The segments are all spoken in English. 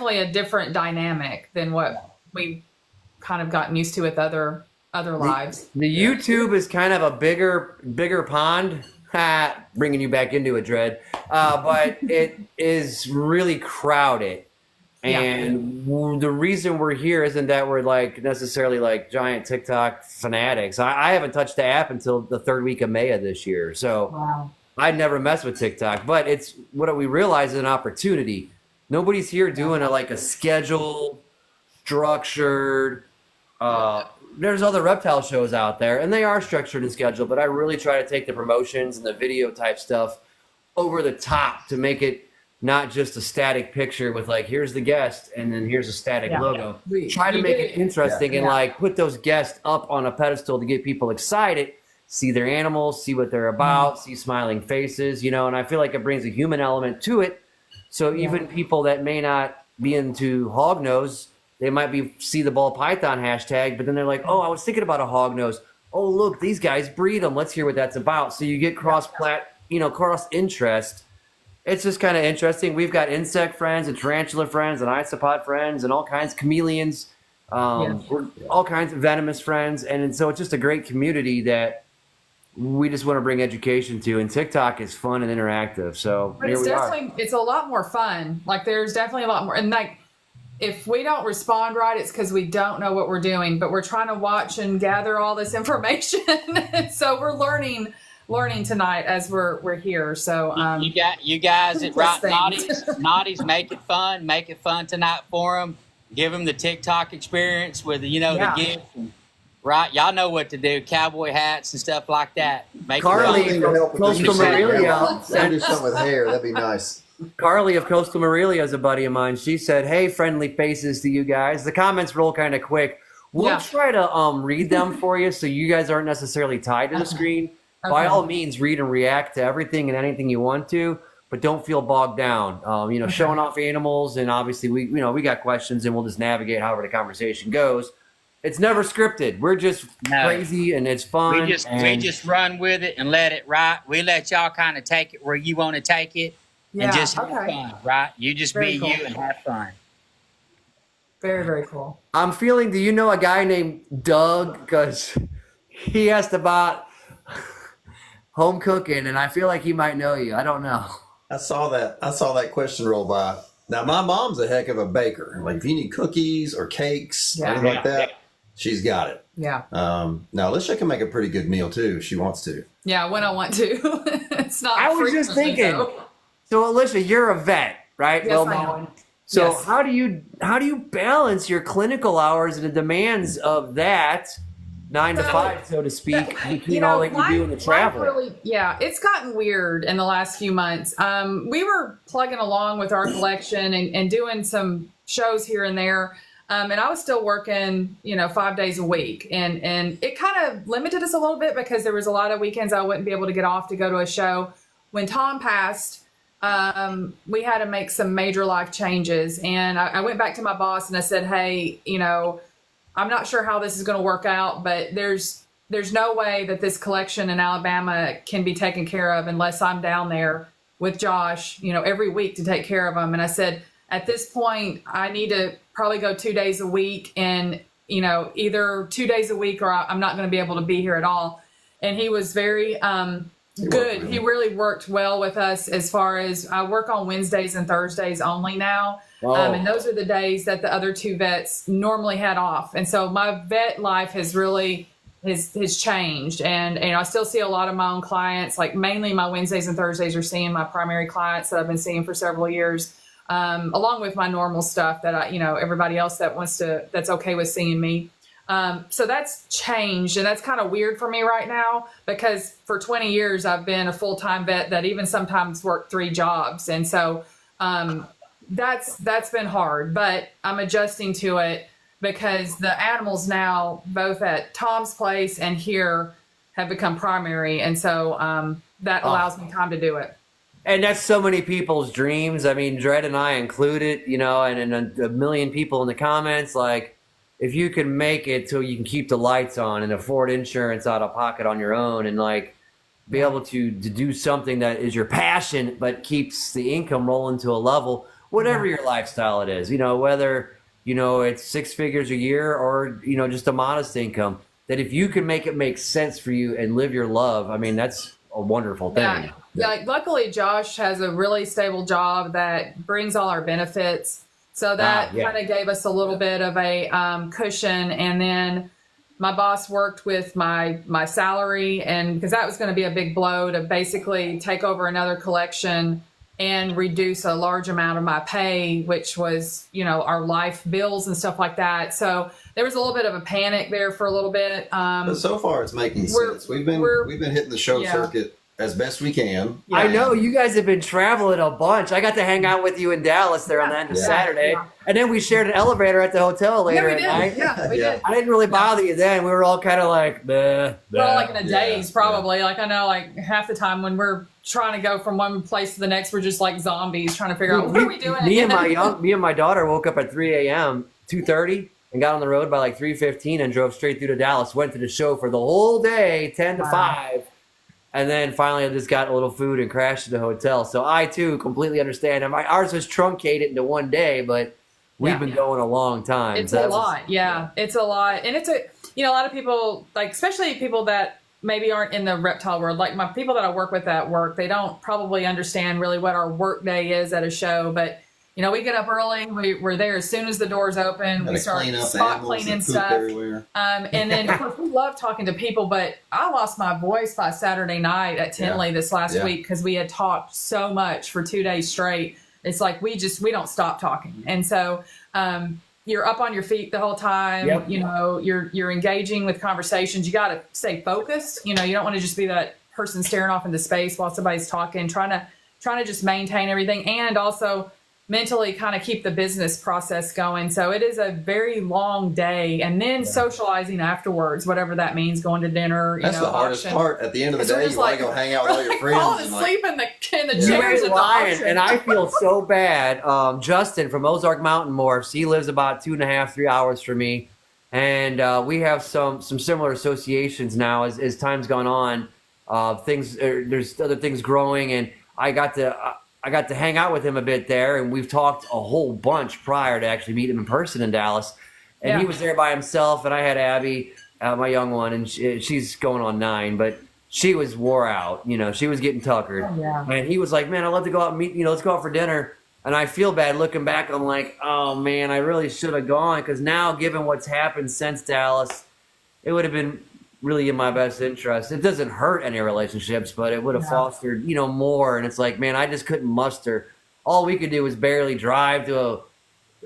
definitely a different dynamic than what we've kind of gotten used to with other lives. The YouTube is kind of a bigger pond. Bringing you back into it, Dredd. But it is really crowded. And the reason we're here isn't that we're like necessarily like giant TikTok fanatics. I haven't touched the app until the third week of May of this year. So I'd never messed with TikTok, but it's what we realize is an opportunity. Nobody's here doing a scheduled, structured, there's other reptile shows out there, and they are structured and scheduled, but I really try to take the promotions and the video type stuff over the top to make it not just a static picture with here's the guest and then here's a static logo. Try to make it interesting and put those guests up on a pedestal to get people excited, see their animals, see what they're about, see smiling faces, and I feel like it brings a human element to it. So even people that may not be into hognose, they might see the ball python hashtag, but then they're like, oh, I was thinking about a hognose. Oh, look, these guys breed them. Let's hear what that's about. So you get cross interest. It's just kind of interesting. We've got insect friends and tarantula friends and isopod friends and all kinds of chameleons, all kinds of venomous friends. And so it's just a great community that we just want to bring education to. And TikTok is fun and interactive. So but it's a lot more fun. There's definitely a lot more. And if we don't respond right, it's because we don't know what we're doing, but we're trying to watch and gather all this information. So we're learning tonight as we're here. So you guys at Right Naughty's make it fun tonight for them. Give them the TikTok experience with the gifts. Right, y'all know what to do. Cowboy hats and stuff like that. Carly from Coastal Morelia. Do something with hair. That'd be nice. Carly of Coastal Morelia is a buddy of mine. She said, hey, friendly faces to you guys. The comments roll kind of quick. We'll try to read them for you so you guys aren't necessarily tied to the screen. Okay. By all means, read and react to everything and anything you want to, but don't feel bogged down. Showing off animals, and obviously we got questions and we'll just navigate however the conversation goes. It's never scripted. We're just crazy and it's fun. We just run with it and let it ride. We let y'all kind of take it where you want to take it. And just have fun, right? You just be you and have fun. Very, very cool. I'm feeling, do you know a guy named Doug? Because he asked about home cooking, and I feel like he might know you. I don't know. I saw that question roll by. Now, my mom's a heck of a baker. If you need cookies or cakes, anything like that, she's got it. Yeah. Now, Alisha can make a pretty good meal, too, if she wants to. Yeah, when I want to. It's not I was just thinking. So, Alisha, you're a vet, right? Yes, I am. So how do you balance your clinical hours and the demands of that 9 to 5, so to speak, between all that you do and the travel? It's gotten weird in the last few months. We were plugging along with our collection and doing some shows here and there. And I was still working, 5 days a week. And it kind of limited us a little bit because there was a lot of weekends I wouldn't be able to get off to go to a show. When Tom passed, we had to make some major life changes. And I went back to my boss and I said, hey, I'm not sure how this is going to work out, but there's no way that this collection in Alabama can be taken care of unless I'm down there with Josh, every week to take care of them. And I said, at this point, I need to probably go 2 days a week and, either 2 days a week or I'm not going to be able to be here at all. And he was very, good. He really worked well with us as far as I work on Wednesdays and Thursdays only now. And those are the days that the other two vets normally had off. And so my vet life has really has changed. And I still see a lot of my own clients, mainly my Wednesdays and Thursdays are seeing my primary clients that I've been seeing for several years, along with my normal stuff that everybody else that's okay with seeing me. So that's changed, and that's kind of weird for me right now because for 20 years I've been a full-time vet that even sometimes worked 3 jobs. And so that's been hard, but I'm adjusting to it because the animals now, both at Tom's place and here, have become primary. And so that allows me time to do it. And that's so many people's dreams. I mean, Dredd and I included, and a million people in the comments, if you can make it so you can keep the lights on and afford insurance out of pocket on your own and be able to do something that is your passion but keeps the income rolling to a level whatever your lifestyle it is, whether, it's 6 figures a year or, just a modest income, that if you can make it make sense for you and live your love, I mean, that's a wonderful thing. Yeah. Like, luckily, Josh has a really stable job that brings all our benefits. So that kind of gave us a little bit of a cushion. And then my boss worked with my salary, and because that was going to be a big blow to basically take over another collection and reduce a large amount of my pay, which was, our life bills and stuff like that. So there was a little bit of a panic there for a little bit. But so far it's making sense. We've been hitting the show circuit as best we can. I know you guys have been traveling a bunch. I got to hang out with you in Dallas there on the end of Saturday. Yeah. And then we shared an elevator at the hotel later at night. Yeah, we did. I didn't really bother you then. We were all kind of like, bleh, we're all like in a daze probably. Yeah. Like I know like half the time when we're trying to go from one place to the next, we're just like zombies trying to figure out what are we doing. Me and my daughter woke up at 3 a.m., 2:30, and got on the road by like 3:15 and drove straight through to Dallas. Went to the show for the whole day, 10 to 5. And then finally, I just got a little food and crashed at the hotel. So I, too, completely understand. And ours was truncated into one day, but we've been going a long time. It's a lot. It's a lot. And it's a lot of people, like, especially people that maybe aren't in the reptile world, like my people that I work with at work, they don't probably understand really what our work day is at a show. But, we get up early. We're there as soon as the doors open. We start spot cleaning stuff. And then, of course, we love talking to people. But I lost my voice by Saturday night at Tinley this last week because we had talked so much for 2 days straight. It's like we don't stop talking. And so you're up on your feet the whole time. Yep. You're engaging with conversations. You got to stay focused. You don't want to just be that person staring off into space while somebody's talking, trying to just maintain everything and also mentally kind of keep the business process going. So it is a very long day. And then socializing afterwards, whatever that means, going to dinner. That's the hardest part. At the end of the day, you want to go hang out with all your friends. Falling asleep in the chairs at the auction. And I feel so bad. Justin from Ozark Mountain Morphs, he lives about 2.5, 3 hours from me. And we have some similar associations now as time's gone on. There's other things growing, and I got to hang out with him a bit there, and we've talked a whole bunch prior to actually meeting him in person in Dallas. And he was there by himself, and I had Abby, my young one, and she's going on 9, but she was wore out. She was getting tuckered. Oh, yeah. And he was like, man, I'd love to go out and meet, let's go out for dinner. And I feel bad looking back. I'm like, oh, man, I really should have gone, because now, given what's happened since Dallas, it would have been really in my best interest. It doesn't hurt any relationships, but it would have fostered, more. And it's like, man, I just couldn't muster. All we could do was barely drive to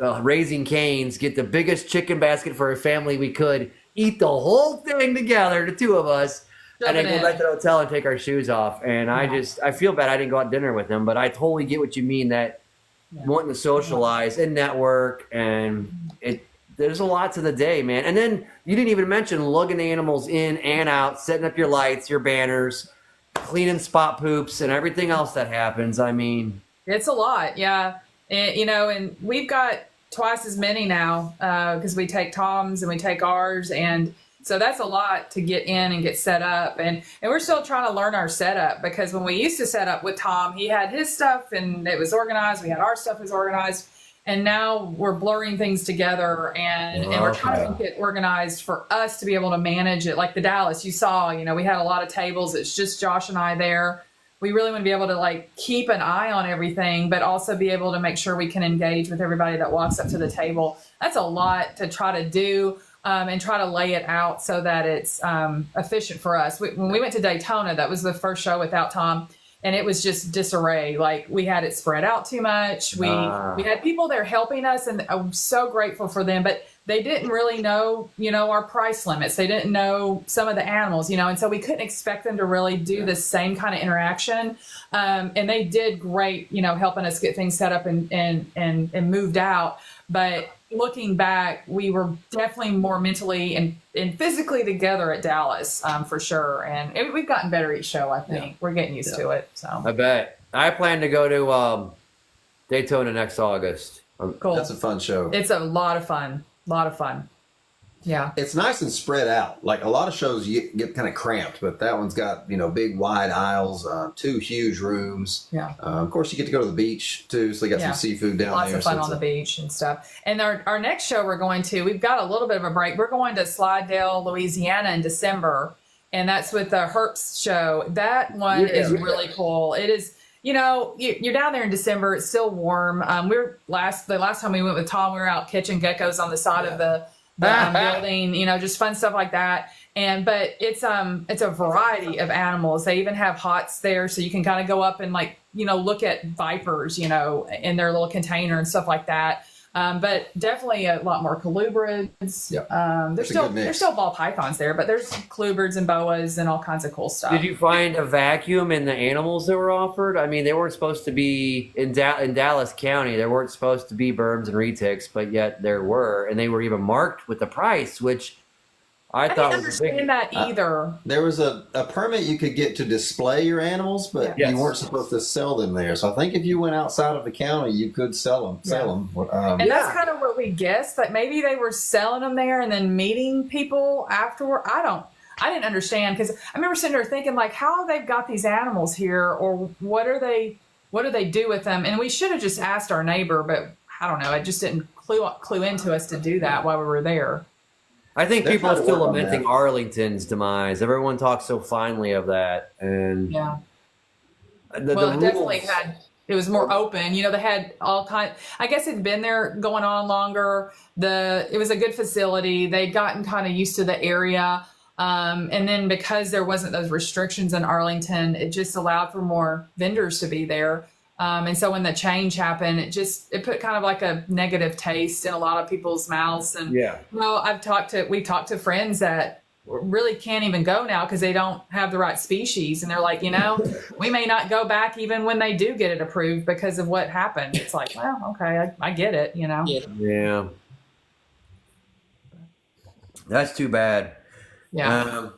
a Raising Cane's, get the biggest chicken basket for a family we could, eat the whole thing together, the two of us, and then go back to the hotel and take our shoes off. And I feel bad I didn't go out to dinner with him, but I totally get what you mean, that wanting to socialize and network, and there's a lot to the day, man. And then you didn't even mention lugging the animals in and out, setting up your lights, your banners, cleaning spot poops, and everything else that happens. I mean, it's a lot, yeah. And, and we've got twice as many now because we take Tom's and we take ours, and so that's a lot to get in and get set up. And we're still trying to learn our setup, because when we used to set up with Tom, he had his stuff and it was organized. We had our stuff was organized. And now we're blurring things together, and we're trying to make it organized for us to be able to manage it. Like the Dallas, you saw, we had a lot of tables. It's just Josh and I there. We really want to be able to keep an eye on everything, but also be able to make sure we can engage with everybody that walks up to the table. That's a lot to try to do and try to lay it out so that it's efficient for us. When we went to Daytona, that was the first show without Tom. And it was just disarray. Like, we had it spread out too much. We had people there helping us, and I'm so grateful for them. But they didn't really know, our price limits. They didn't know some of the animals, and so we couldn't expect them to really do the same kind of interaction. And they did great, helping us get things set up and moved out. But looking back, we were definitely more mentally and physically together at Dallas, for sure. And we've gotten better each show, I think. Yeah. We're getting used to it. So I bet. I plan to go to Daytona next August. Cool. That's a fun show. It's a lot of fun. Yeah. It's nice and spread out. Like a lot of shows, you get kind of cramped, but that one's got, big wide aisles, 2 huge rooms. Yeah. Of course, you get to go to the beach too, so they got some seafood down Lots there. Lots of fun on the beach and stuff. And our next show we've got a little bit of a break. We're going to Slidell, Louisiana in December, and that's with the Herps show. That one is really cool. It is. You're down there in December. It's still warm. The last time we went with Tom, we were out catching geckos on the side of the building. Just fun stuff like that. But it's a variety of animals. They even have hots there, so you can kind of go up and look at vipers, in their little container and stuff like that. But definitely a lot more colubrids. Yep. There's still ball pythons there, but there's colubrids and boas and all kinds of cool stuff. Did you find a vacuum in the animals that were offered? I mean, they weren't supposed to be in Dallas County. There weren't supposed to be berms and retics, but yet there were, and they were even marked with the price, which I thought didn't was a big. understand that either. There was a permit you could get to display your animals, but Yes. you weren't supposed to sell them there. So I think if you went outside of the county, you could sell them. And that's kind of what we guessed, that maybe they were selling them there and then meeting people afterward. I didn't understand, because I remember sitting there thinking, how they've got these animals here, or what do they do with them? And we should have just asked our neighbor, but I don't know. It just didn't clue into us to do that while we were there. I think people are still lamenting Arlington's demise. Everyone talks so finely of that, and it definitely had. It was more open. They had all kinds. I guess it'd been there going on longer. It was a good facility. They'd gotten kind of used to the area, and then because there wasn't those restrictions in Arlington, it just allowed for more vendors to be there. And so when the change happened, it put kind of like a negative taste in a lot of people's mouths. And we've talked to friends that really can't even go now because they don't have the right species, and they're like, we may not go back even when they do get it approved because of what happened. It's like, well, okay, I get it, Yeah, that's too bad. Yeah.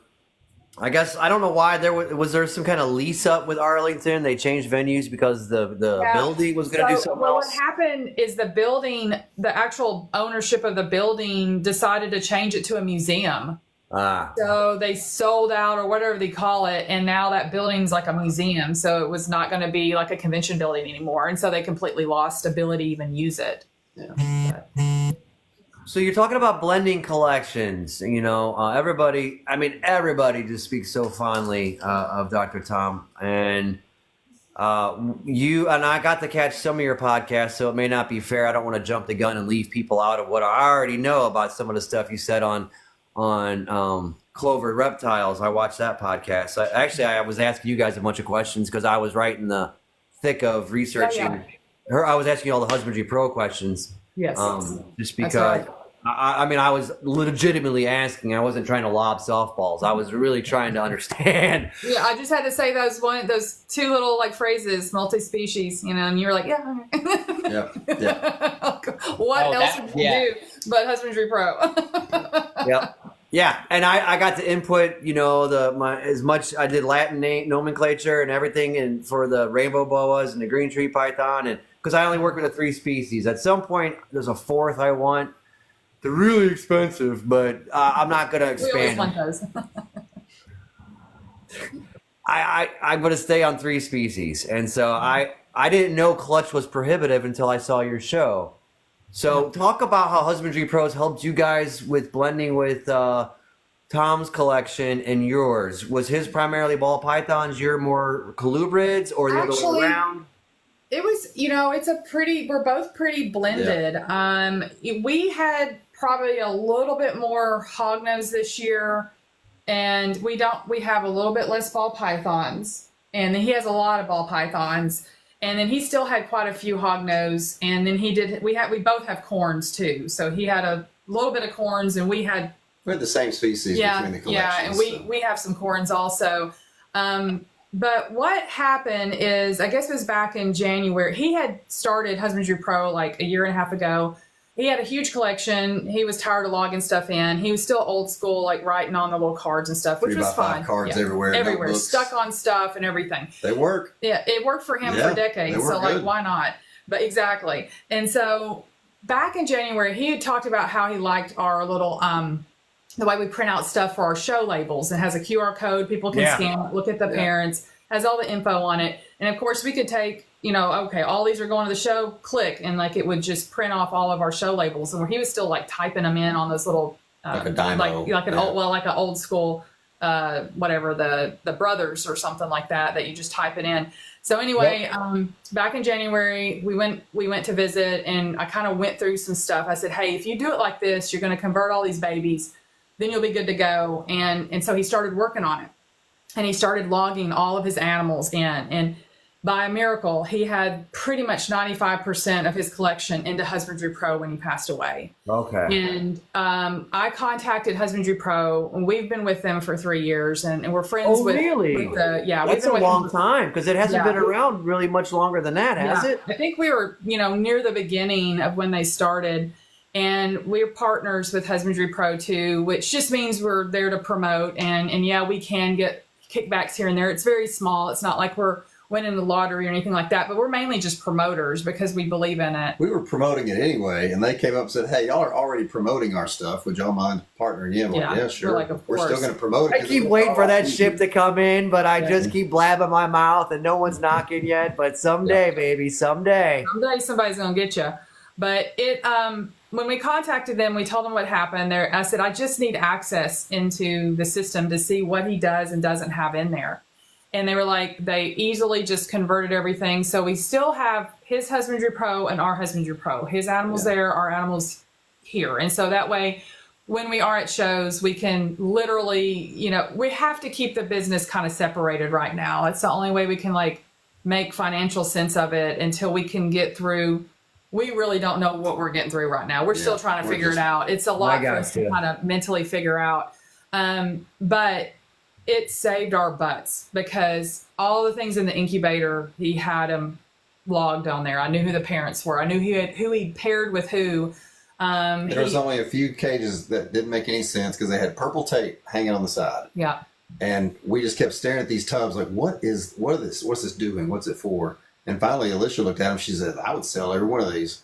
I guess I don't know why was there some kind of lease up with Arlington. They changed venues because the building was going to do something else. What happened is the actual ownership of the building decided to change it to a museum. So they sold out, or whatever they call it, and now that building's like a museum. So it was not going to be like a convention building anymore, and so they completely lost ability to even use it. Yeah. So you're talking about blending collections, everybody just speaks so fondly of Dr. Tom, and you and I got to catch some of your podcasts, so it may not be fair. I don't want to jump the gun and leave people out of what I already know about some of the stuff you said on clover reptiles. I watched that podcast. I was asking you guys a bunch of questions because I was right in the thick of researching. I was asking you all the Husbandry Pro questions. Yes. Just because I was legitimately asking. I wasn't trying to lob softballs. I was really trying to understand. Yeah, I just had to say those 2 little phrases, multi-species, and you were like, yeah. What else would you do but Husbandry Pro? Yeah, and I got to input, as much. I did Latin nomenclature and everything, and for the rainbow boas and the green tree python, and because I only work with the 3 species. At some point, there's a 4th I want. They're really expensive, but I'm not going to expand. We always want those. I'm going to stay on 3 species, and so I didn't know clutch was prohibitive until I saw your show. So talk about how Husbandry Pros helped you guys with blending with Tom's collection and yours. Was his primarily ball pythons, your more colubrids, or the other way around? It was, we're both pretty blended. Yeah. We had probably a little bit more hognose this year, and we have a little bit less ball pythons, and then he has a lot of ball pythons. And then he still had quite a few hognose, and then we both have corns too. So he had a little bit of corns, and we had the same species between the collections. Yeah, and we have some corns also. But what happened is, I guess it was back in January, he had started Husbandry Pro like a year and a half ago. He had a huge collection. He was tired of logging stuff in. He was still old school, writing on the little cards and stuff, which was fun. 3x5 cards everywhere. Everywhere, stuck on stuff and everything. They work. Yeah, it worked for him for decades. So good. Why not? But exactly. And so back in January, he had talked about how he liked our little the way we print out stuff for our show labels. It has a QR code. People can scan it, look at the parents, has all the info on it. And of course we could take, okay, all these are going to the show, click, and like it would just print off all of our show labels. And he was still like typing them in on those little, like a dyno. like an old school, whatever, the Brothers or something like that you just type it in. So anyway, back in January, we went to visit, and I kind of went through some stuff. I said, hey, if you do it like this, you're going to convert all these babies, then you'll be good to go. And so he started working on it, and he started logging all of his animals in. And by a miracle, he had pretty much 95% of his collection into Husbandry Pro when he passed away. Okay. And I contacted Husbandry Pro, and we've been with them for 3 years, and we're friends with. Really? That's a long time, because it hasn't been around really much longer than that, has it? I think we were, near the beginning of when they started, and we're partners with Husbandry Pro too, which just means we're there to promote, and we can get kickbacks here and there. It's very small. It's not like we're winning the lottery or anything like that, but we're mainly just promoters because we believe in it. We were promoting it anyway, and they came up and said, hey, y'all are already promoting our stuff. Would y'all mind partnering in? Yeah, sure. We're still going to promote it. I keep waiting for that ship to come in, but I just keep blabbing my mouth, and no one's knocking yet. But someday, baby, someday. Someday somebody's going to get you. But when we contacted them, we told them what happened. I said, I just need access into the system to see what he does and doesn't have in there. And they were like, they easily just converted everything. So we still have his Husbandry Pro and our Husbandry Pro. His animals there, our animals here. And so that way, when we are at shows, we can literally, we have to keep the business kind of separated right now. It's the only way we can make financial sense of it until we can get through. We really don't know what we're getting through right now. We're still trying to figure it out. It's a lot for us to kind of mentally figure out. But it saved our butts, because all the things in the incubator, he had them logged on there. I knew who the parents were. I knew who he paired with who. There was only a few cages that didn't make any sense because they had purple tape hanging on the side. Yeah. And we just kept staring at these tubs like, what's this doing? What's it for? And finally, Alisha looked at him. She said, I would sell every one of these.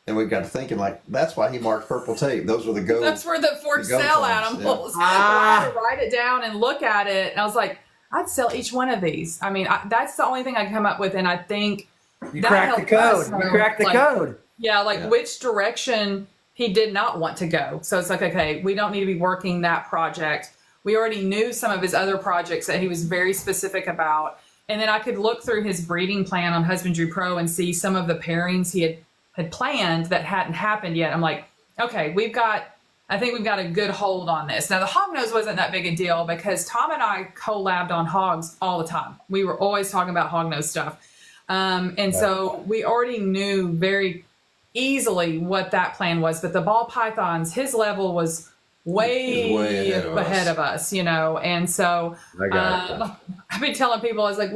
And we got to thinking, that's why he marked purple tape. Those were the go. That's where the for sale animals. Yeah. I had to write it down and look at it. And I was like, I'd sell each one of these. I mean, that's the only thing I can come up with. And I think you cracked the code. You cracked the code. Yeah, which direction he did not want to go. So it's like, okay, we don't need to be working that project. We already knew some of his other projects that he was very specific about. And then I could look through his breeding plan on Husbandry Pro and see some of the pairings he had planned that hadn't happened yet. I'm like, okay, I think we've got a good hold on this. Now the hog nose wasn't that big a deal because Tom and I collabed on hogs all the time. We were always talking about hog nose stuff. So we already knew very easily what that plan was, but the ball pythons, his level was way ahead of us, and so I've been telling people, I was like,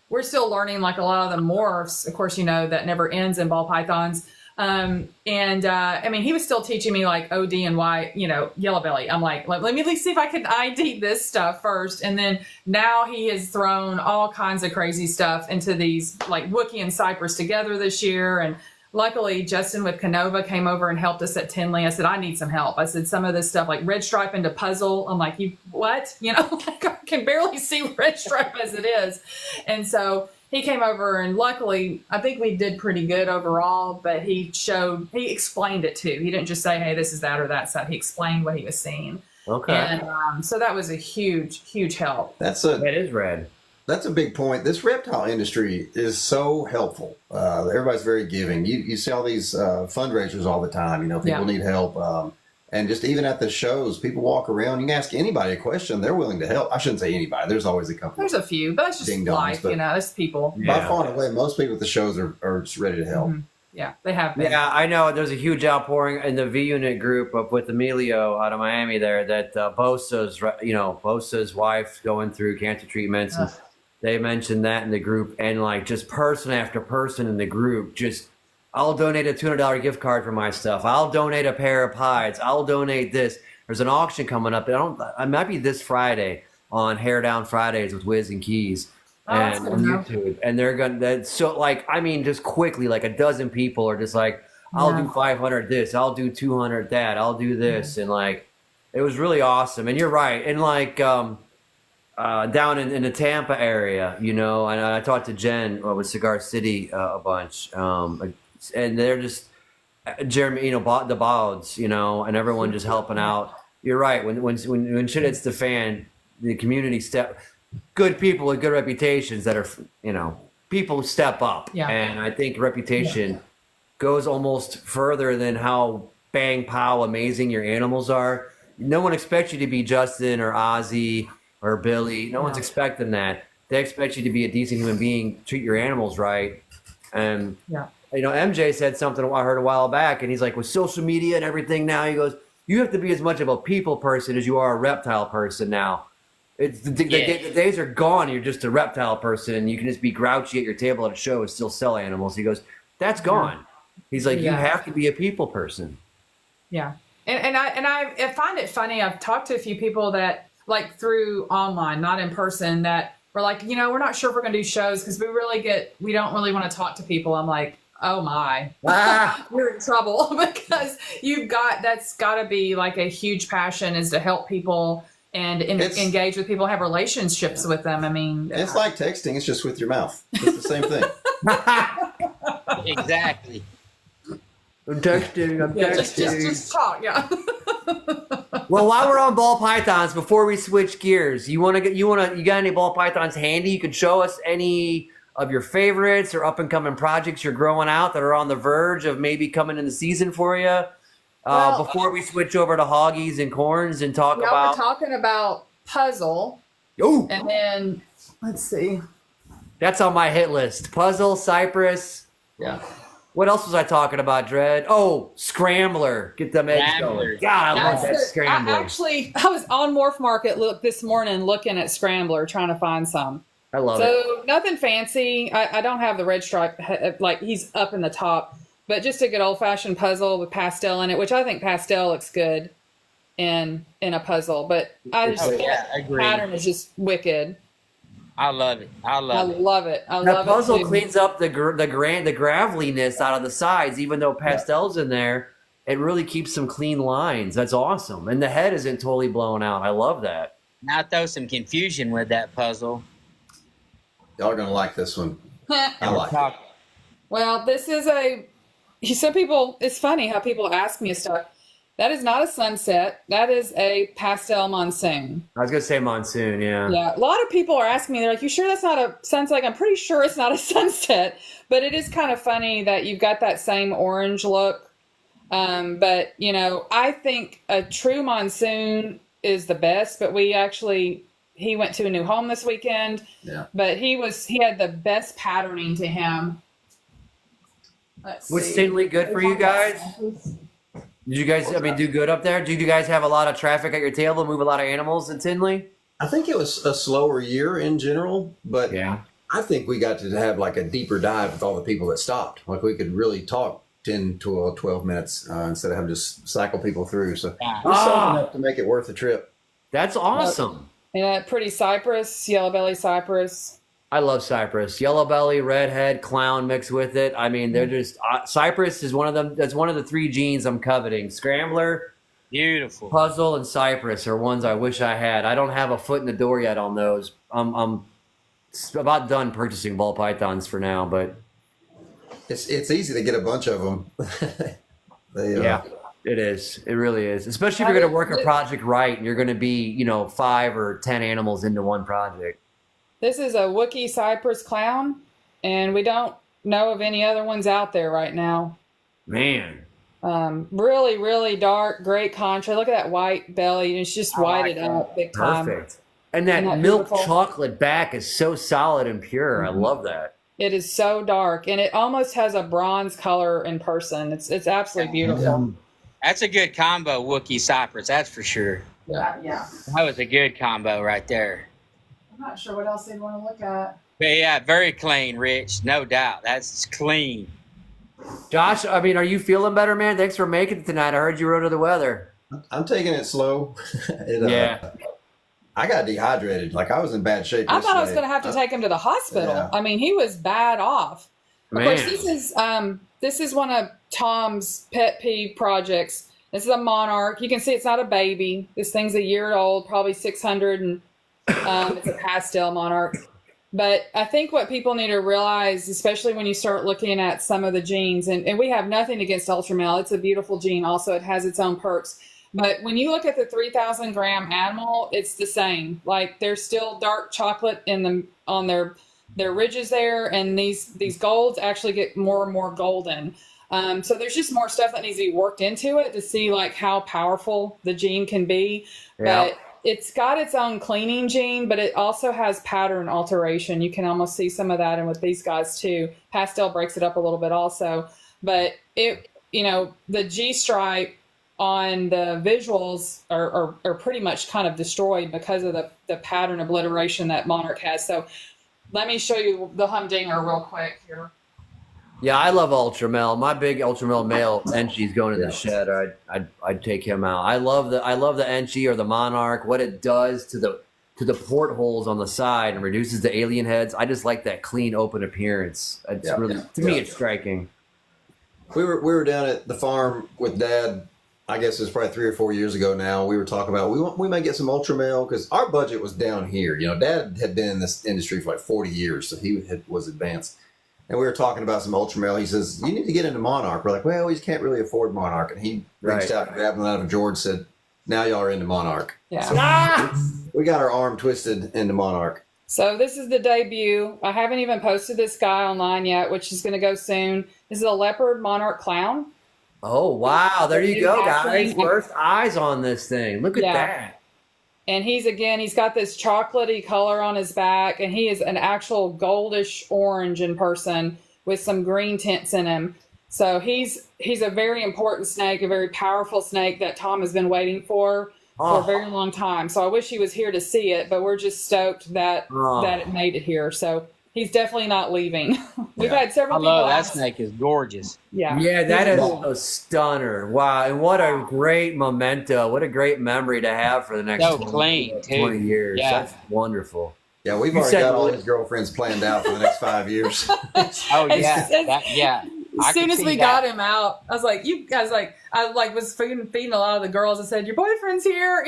we're still learning a lot of the morphs, of course, that never ends in ball pythons. I mean, he was still teaching me OD and Y, yellow belly. I'm like, let me at least see if I can ID this stuff first. And then now he has thrown all kinds of crazy stuff into these Wookiee and Cypress together this year. And luckily Justin with Canova came over and helped us at Tinley. I said, I need some help. I said, some of this stuff red stripe into puzzle. I'm like, you what? I can barely see red stripe as it is. And so he came over, and luckily I think we did pretty good overall, but he explained it too. He didn't just say, hey, this is that or that stuff. He explained what he was seeing. Okay. And so that was a huge help. That is rad. That's a big point. This reptile industry is so helpful. Everybody's very giving. You see all these fundraisers all the time. People need help. And just even at the shows, people walk around. You can ask anybody a question. They're willing to help. I shouldn't say anybody. There's always a couple. There's a few, but that's just life. It's people. By far and away, most people at the shows are just ready to help. Mm-hmm. Yeah, they have been. Yeah, I know. There's a huge outpouring in the V Unit group up with Emilio out of Miami there that Bosa's wife going through cancer treatments. And they mentioned that in the group, and just person after person in the group just, I'll donate a $200 gift card for my stuff. I'll donate a pair of hides. I'll donate this. There's an auction coming up. It might be this Friday on Hair Down Fridays with Wiz and Keys and on YouTube. And they're gonna just quickly a dozen people are just I'll do 500 this, I'll do 200 that, I'll do this, and It was really awesome. And you're right. And like down in the Tampa area, you know, and I talked to Jen with Cigar City a bunch. And they're just Jeremy, you know, the Bauds, you know, and everyone just helping out. You're right. When shit hits the fan, the community good people with good reputations that are, you know, people step up. Yeah. And I think reputation goes almost further than how bang pow amazing your animals are. No one expects you to be Justin or Ozzy or Billy. No one's expecting that. They expect you to be a decent human being, treat your animals right. And you know, MJ said something I heard a while back, and he's like, with social media and everything now, he goes, you have to be as much of a people person as you are a reptile person now. It's the days are gone. You're just a reptile person, and you can just be grouchy at your table at a show and still sell animals. He goes, that's gone. He's like, you have to be a people person. Yeah. And I find it funny. I've talked to a few people that, like, through online, not in person, that were like, you know, we're not sure if we're going to do shows because we don't really want to talk to people. I'm like, oh my, you're in trouble because that's got to be like a huge passion, is to help people and engage with people, have relationships with them. I mean, it's like texting. It's just with your mouth. It's the same thing. Exactly. I'm texting. Just talk. Yeah. Well, while we're on ball pythons, before we switch gears, you got any ball pythons handy? You could show us any of your favorites or up and coming projects you're growing out that are on the verge of maybe coming in the season for you. Before we switch over to hoggies and corns and talk about. We're talking about puzzle. Oh, and then let's see. That's on my hit list. Puzzle, Cypress. Yeah. What else was I talking about, Dred? Oh, Scrambler. Get them eggs going. God, I love that Scrambler. I was on Morph Market this morning looking at Scrambler, trying to find some. I love it. So nothing fancy. I don't have the red stripe, like he's up in the top, but just a good old fashioned puzzle with pastel in it, which I think pastel looks good in a puzzle. But I just think the pattern is just wicked. I love it. I love it. The puzzle cleans up the graveliness out of the sides, even though pastel's in there. It really keeps some clean lines. That's awesome, and the head isn't totally blown out. I love that. Now throw some confusion with that puzzle. Y'all are gonna like this one. I like it. Well, this is some people. It's funny how people ask me stuff. That is not a sunset. That is a pastel monsoon. I was going to say monsoon, yeah. Yeah. A lot of people are asking me, they're like, you sure that's not a sunset? Like, I'm pretty sure it's not a sunset. But it is kind of funny that you've got that same orange look. But, you know, I think a true monsoon is the best. But he went to a new home this weekend. Yeah. But he had the best patterning to him. Was Tinley good for you guys? Did you guys, do good up there? Did you guys have a lot of traffic at your table, move a lot of animals in Tinley? I think it was a slower year in general, but I think we got to have like a deeper dive with all the people that stopped. Like we could really talk 10 to 12 minutes instead of having to just cycle people through. So we sold enough to make it worth the trip. That's awesome. Pretty cypress, yellow belly cypress. I love Cypress. Yellow belly, redhead, clown mixed with it. I mean, they're just Cypress is one of them. That's one of the three genes I'm coveting. Scrambler, beautiful, puzzle, and Cypress are ones I wish I had. I don't have a foot in the door yet on those. I'm about done purchasing ball pythons for now, but it's easy to get a bunch of them. Yeah, it is. It really is. Especially if you're going to work a project right and you're going to be, 5 or 10 animals into one project. This is a Wookiee Cypress clown, and we don't know of any other ones out there right now. Man. Really, really dark, great contrast. Look at that white belly. It's just whited up big time. Perfect. And that milk chocolate back is so solid and pure. I love that. It is so dark, and it almost has a bronze color in person. It's absolutely beautiful. That's a good combo, Wookiee Cypress. That's for sure. Yeah. That was a good combo right there. I'm not sure what else they'd want to look at. But yeah, very clean, Rich. No doubt. That's clean. Josh, are you feeling better, man? Thanks for making it tonight. I heard you were under the weather. I'm taking it slow. I got dehydrated. Like I was in bad shape. I thought I was going to have to take him to the hospital. Yeah. He was bad off. Of course, this is one of Tom's pet peeve projects. This is a monarch. You can see it's not a baby. This thing's a year old, probably 600, and it's a pastel monarch. But I think what people need to realize, especially when you start looking at some of the genes, and we have nothing against ultra male. It's a beautiful gene. Also, it has its own perks. But when you look at the 3,000 gram animal, it's the same. Like there's still dark chocolate on their ridges there, and these golds actually get more and more golden. So there's just more stuff that needs to be worked into it to see like how powerful the gene can be. Yeah. But it's got its own cleaning gene, but it also has pattern alteration. You can almost see some of that, and with these guys too. Pastel breaks it up a little bit also. But the G stripe on the visuals are pretty much kind of destroyed because of the pattern obliteration that monarch has. So let me show you the humdinger real quick here. Yeah, I love ultra male. My big ultra male Enchi's going to the shed. I'd take him out. I love the Enchi or the monarch. What it does to the portholes on the side and reduces the alien heads. I just like that clean, open appearance. It's to me, it's striking. We were down at the farm with Dad. I guess it was probably 3 or 4 years ago now. We were talking about we might get some ultra male because our budget was down here. Dad had been in this industry for like 40 years, so he was advanced. And we were talking about some ultra male. He says, you need to get into monarch. We're like, well, we just can't really afford monarch. And he reached out and grabbed one out of George, said, now y'all are into monarch. Yeah. So we got our arm twisted into monarch. So this is the debut. I haven't even posted this guy online yet, which is going to go soon. This is a leopard monarch clown. Oh, wow. There you go, guys. First eyes on this thing. Look at that. And he's got this chocolatey color on his back, and he is an actual goldish orange in person with some green tints in him. So he's a very important snake, a very powerful snake that Tom has been waiting for a very long time. So I wish he was here to see it, but we're just stoked that it made it here. So he's definitely not leaving. We've had several people that ask. snake is gorgeous. Yeah. Yeah, that is a stunner. Wow. And what a great memento. What a great memory to have for the next 20 years. Yeah. That's wonderful. Yeah, we've already got all his girlfriends planned out for the next 5 years. Oh, yeah. As soon as we got him out, I was like, you guys, I was feeding a lot of the girls. I said, your boyfriend's here.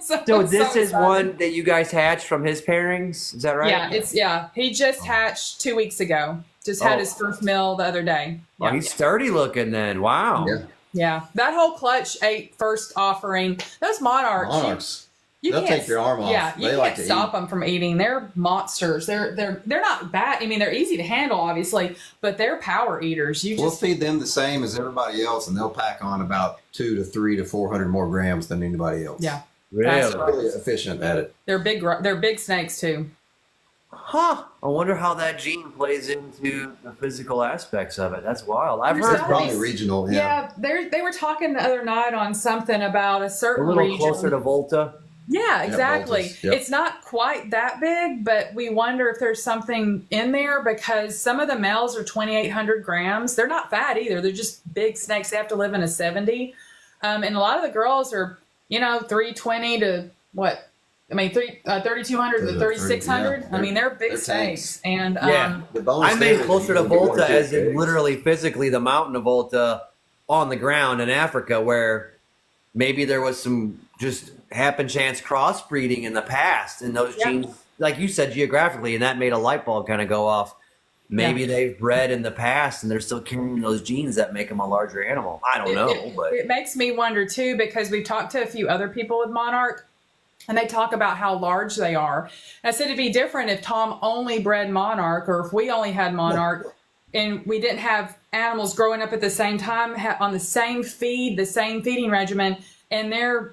So this is one that you guys hatched from his pairings? Is that right? Yeah, he just hatched 2 weeks ago. Just had his first meal the other day. Well, he's sturdy looking then. Wow. Yeah. That whole clutch ate first offering. Those monarchs. They'll take your arm off. Yeah, you can't stop them from eating. They're monsters. They're not bad. I mean, they're easy to handle, obviously, but they're power eaters. We'll feed them the same as everybody else, and they'll pack on about 200 to 300 to 400 more grams than anybody else. Yeah, really efficient at it. They're big. They're big snakes too. Huh. I wonder how that gene plays into the physical aspects of it. That's wild. I've heard probably regional. Yeah, they were talking the other night on something about a certain region. A little region. closer to Volta. Yeah, exactly. Yep. It's not quite that big, but we wonder if there's something in there because some of the males are 2,800 grams. They're not fat either. They're just big snakes. They have to live in a 70. And a lot of the girls are, 320 to 3,200 to 3,600. Yeah, I mean, they're big snakes. And I made closer to Volta as in literally physically the mountain of Volta on the ground in Africa where maybe there was some just happen chance crossbreeding in the past and those genes, like you said, geographically, and that made a light bulb kind of go off. Maybe they've bred in the past and they're still carrying those genes that make them a larger animal. I don't know. But it makes me wonder too, because we've talked to a few other people with monarch and they talk about how large they are. And I said it'd be different if Tom only bred monarch or if we only had monarch and we didn't have animals growing up at the same time on the same feed, the same feeding regimen, and they're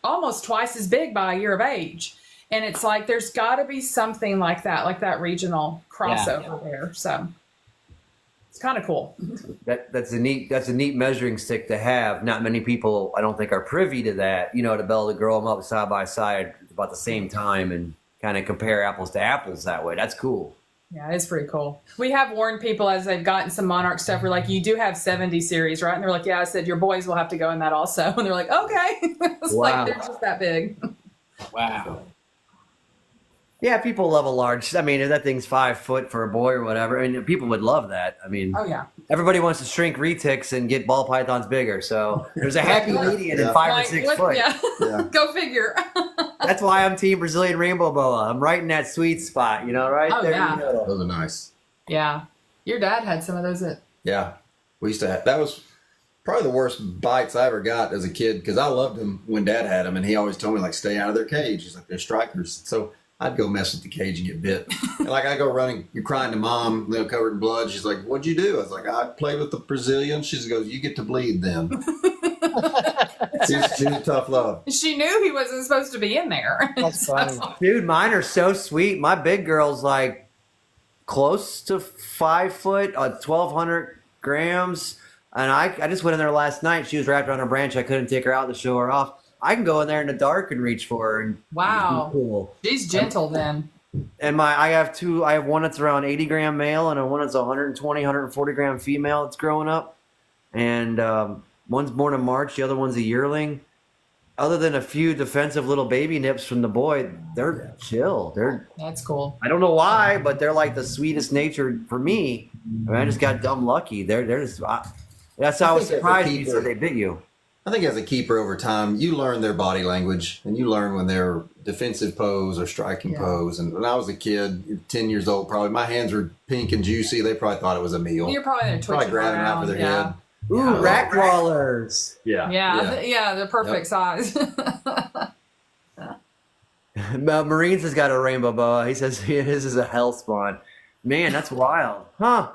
almost twice as big by a year of age. And it's like there's got to be something like that regional crossover there. So it's kind of cool. That's a neat measuring stick to have. Not many people, I don't think, are privy to that. To be able to grow them up side by side about the same time and kind of compare apples to apples that way. That's cool. Yeah, it's pretty cool. We have warned people as they've gotten some monarch stuff. We're like, you do have 70 series, right? And they're like, yeah. I said, your boys will have to go in that also. And they're like, okay. It's like they're just that big. Wow. Yeah, people love a large. I mean, if that thing's 5 foot for a boy or whatever, I mean, people would love that. I mean, Oh yeah. everybody wants to shrink retics and get ball pythons bigger. So there's a happy median in 5 or 6 foot. Yeah. Yeah. Go figure. That's why I'm team Brazilian rainbow boa. I'm right in that sweet spot, right Oh, there. yeah. In the middle. Those are nice. Yeah. Your dad had some of those at Yeah. We used to have, that was probably the worst bites I ever got as a kid because I loved them when Dad had them, and he always told me, like, stay out of their cage. He's like, they're strikers. So I'd go mess with the cage and get bit. And like, I go running, you're crying to Mom, covered in blood. She's like, what'd you do? I was like, I played with the Brazilian. She goes, you get to bleed then. She's a tough love. She knew he wasn't supposed to be in there. That's funny. Dude, mine are so sweet. My big girl's like close to 5 foot, 1,200 grams. And I just went in there last night. She was wrapped around a branch. I couldn't take her out to show her off. I can go in there in the dark and reach for her. And Wow. cool. She's gentle then. And I have one that's around 80 gram male and one that's 120, 140 gram female that's growing up. And one's born in March. The other one's a yearling. Other than a few defensive little baby nips from the boy, they're chill. That's cool. I don't know why, but they're like the sweetest natured for me. I mean, I just got dumb lucky. They're just, that's how I was surprised when you said they bit you. I think as a keeper over time, you learn their body language and you learn when they're defensive pose or striking pose. And when I was a kid, 10 years old, probably my hands were pink and juicy. They probably thought it was a meal. You're probably there Probably twitching grabbing around. out for their Yeah. head. Ooh, rat crawlers. Yeah. They're perfect size. Marines has got a rainbow boa. He says his is a hell spawn. Man, that's wild. Huh?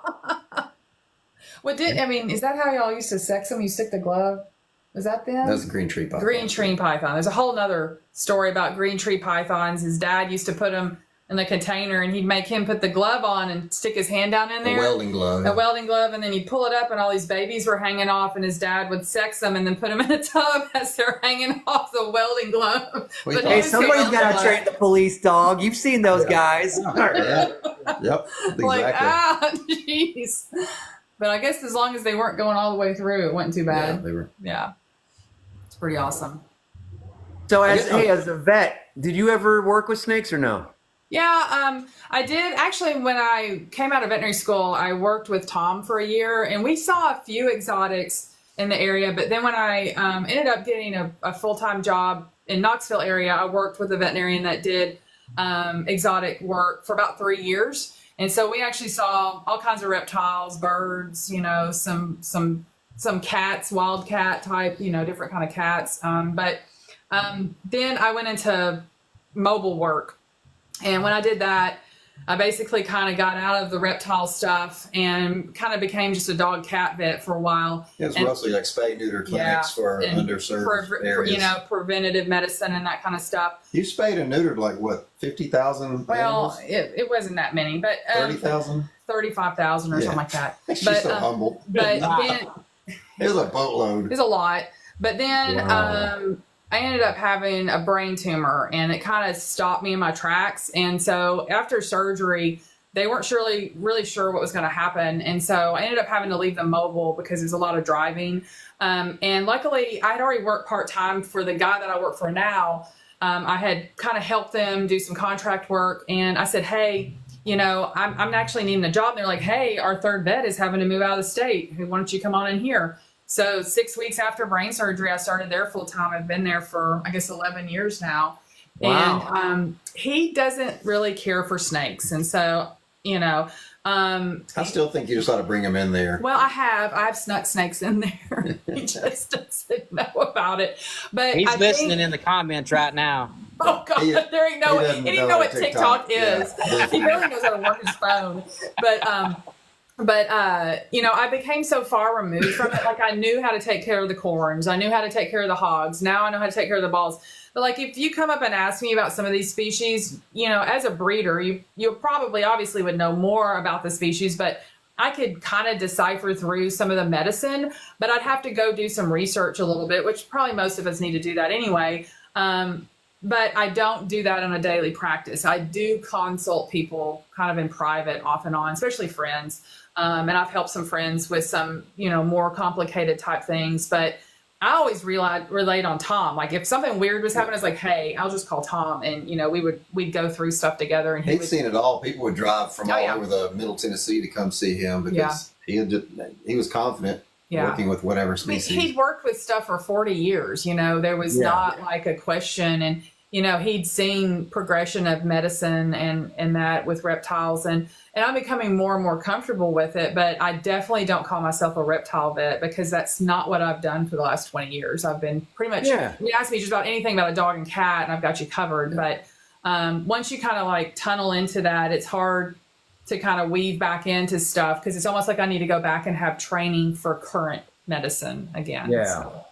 Is that how y'all used to sex them? You stick the glove? Was that them? That's a green tree python. Green tree python. There's a whole nother story about green tree pythons. His dad used to put them in the container, and he'd make him put the glove on and stick his hand down in there. A welding glove. A welding glove, and then he'd pull it up, and all these babies were hanging off, and his dad would sex them and then put them in a tub as they're hanging off the welding glove. Well, But hey, he was Somebody's doing got the to train the police dog. You've seen those guys. Yeah. Yep. Exactly. Like, jeez. But I guess as long as they weren't going all the way through, it wasn't too Yeah, bad. they were. Yeah. It's pretty awesome. So as a vet, did you ever work with snakes or no? Yeah, I did. Actually, when I came out of veterinary school, I worked with Tom for a year, and we saw a few exotics in the area. But then when I ended up getting a full-time job in Knoxville area, I worked with a veterinarian that did exotic work for about 3 years. And so we actually saw all kinds of reptiles, birds, some cats, wild cat type, different kind of cats. But then I went into mobile work. And when I did that, I basically kind of got out of the reptile stuff and kind of became just a dog cat vet for a while. Yeah, it's mostly like spay neuter clinics for underserved areas. Preventative medicine and that kind of stuff. You spayed and neutered like what, 50,000? Well, it wasn't that many, but 30,000? 35,000 or something like that. She's so humble. But then It was a boatload. it's a lot. But then I ended up having a brain tumor, and it kind of stopped me in my tracks. And so after surgery, they weren't really sure what was going to happen. And so I ended up having to leave them mobile because there's a lot of driving. And luckily, I had already worked part-time for the guy that I work for now. I had kind of helped them do some contract work. And I said, hey, I'm actually needing a job. And they're like, hey, our third vet is having to move out of the state. Why don't you come on in here? So 6 weeks after brain surgery, I started there full time. I've been there for, I guess, 11 years now. Wow. And he doesn't really care for snakes. And so, I still think you just ought to bring them in there. well, I've snuck snakes in there. He just doesn't know about it. But He's I listening think, in the comments right now. oh God, He- there ain't no, he he doesn't didn't know know what what TikTok is. Yeah. He barely knows how to work his phone. But I became so far removed from it. Like, I knew how to take care of the corns. I knew how to take care of the hogs. Now I know how to take care of the balls. But like, if you come up and ask me about some of these species, as a breeder, you probably obviously would know more about the species, but I could kind of decipher through some of the medicine, but I'd have to go do some research a little bit, which probably most of us need to do that anyway. But I don't do that on a daily practice. I do consult people kind of in private off and on, especially friends. And I've helped some friends with some, more complicated type things, but I always relate on Tom. Like if something weird was happening, I was like, hey, I'll just call Tom, and we'd go through stuff together. And he'd seen it all. People would drive from all over the Middle Tennessee to come see him because he was confident working with whatever species. He'd worked with stuff for 40 years. There was not like a question, and he'd seen progression of medicine and that with reptiles, and I'm becoming more and more comfortable with it, but I definitely don't call myself a reptile vet because that's not what I've done for the last 20 years. I've been pretty much, you ask me just about anything about a dog and cat and I've got you covered. But once you kind of like tunnel into that, it's hard to kind of weave back into stuff because it's almost like I need to go back and have training for current medicine again. Yeah. So.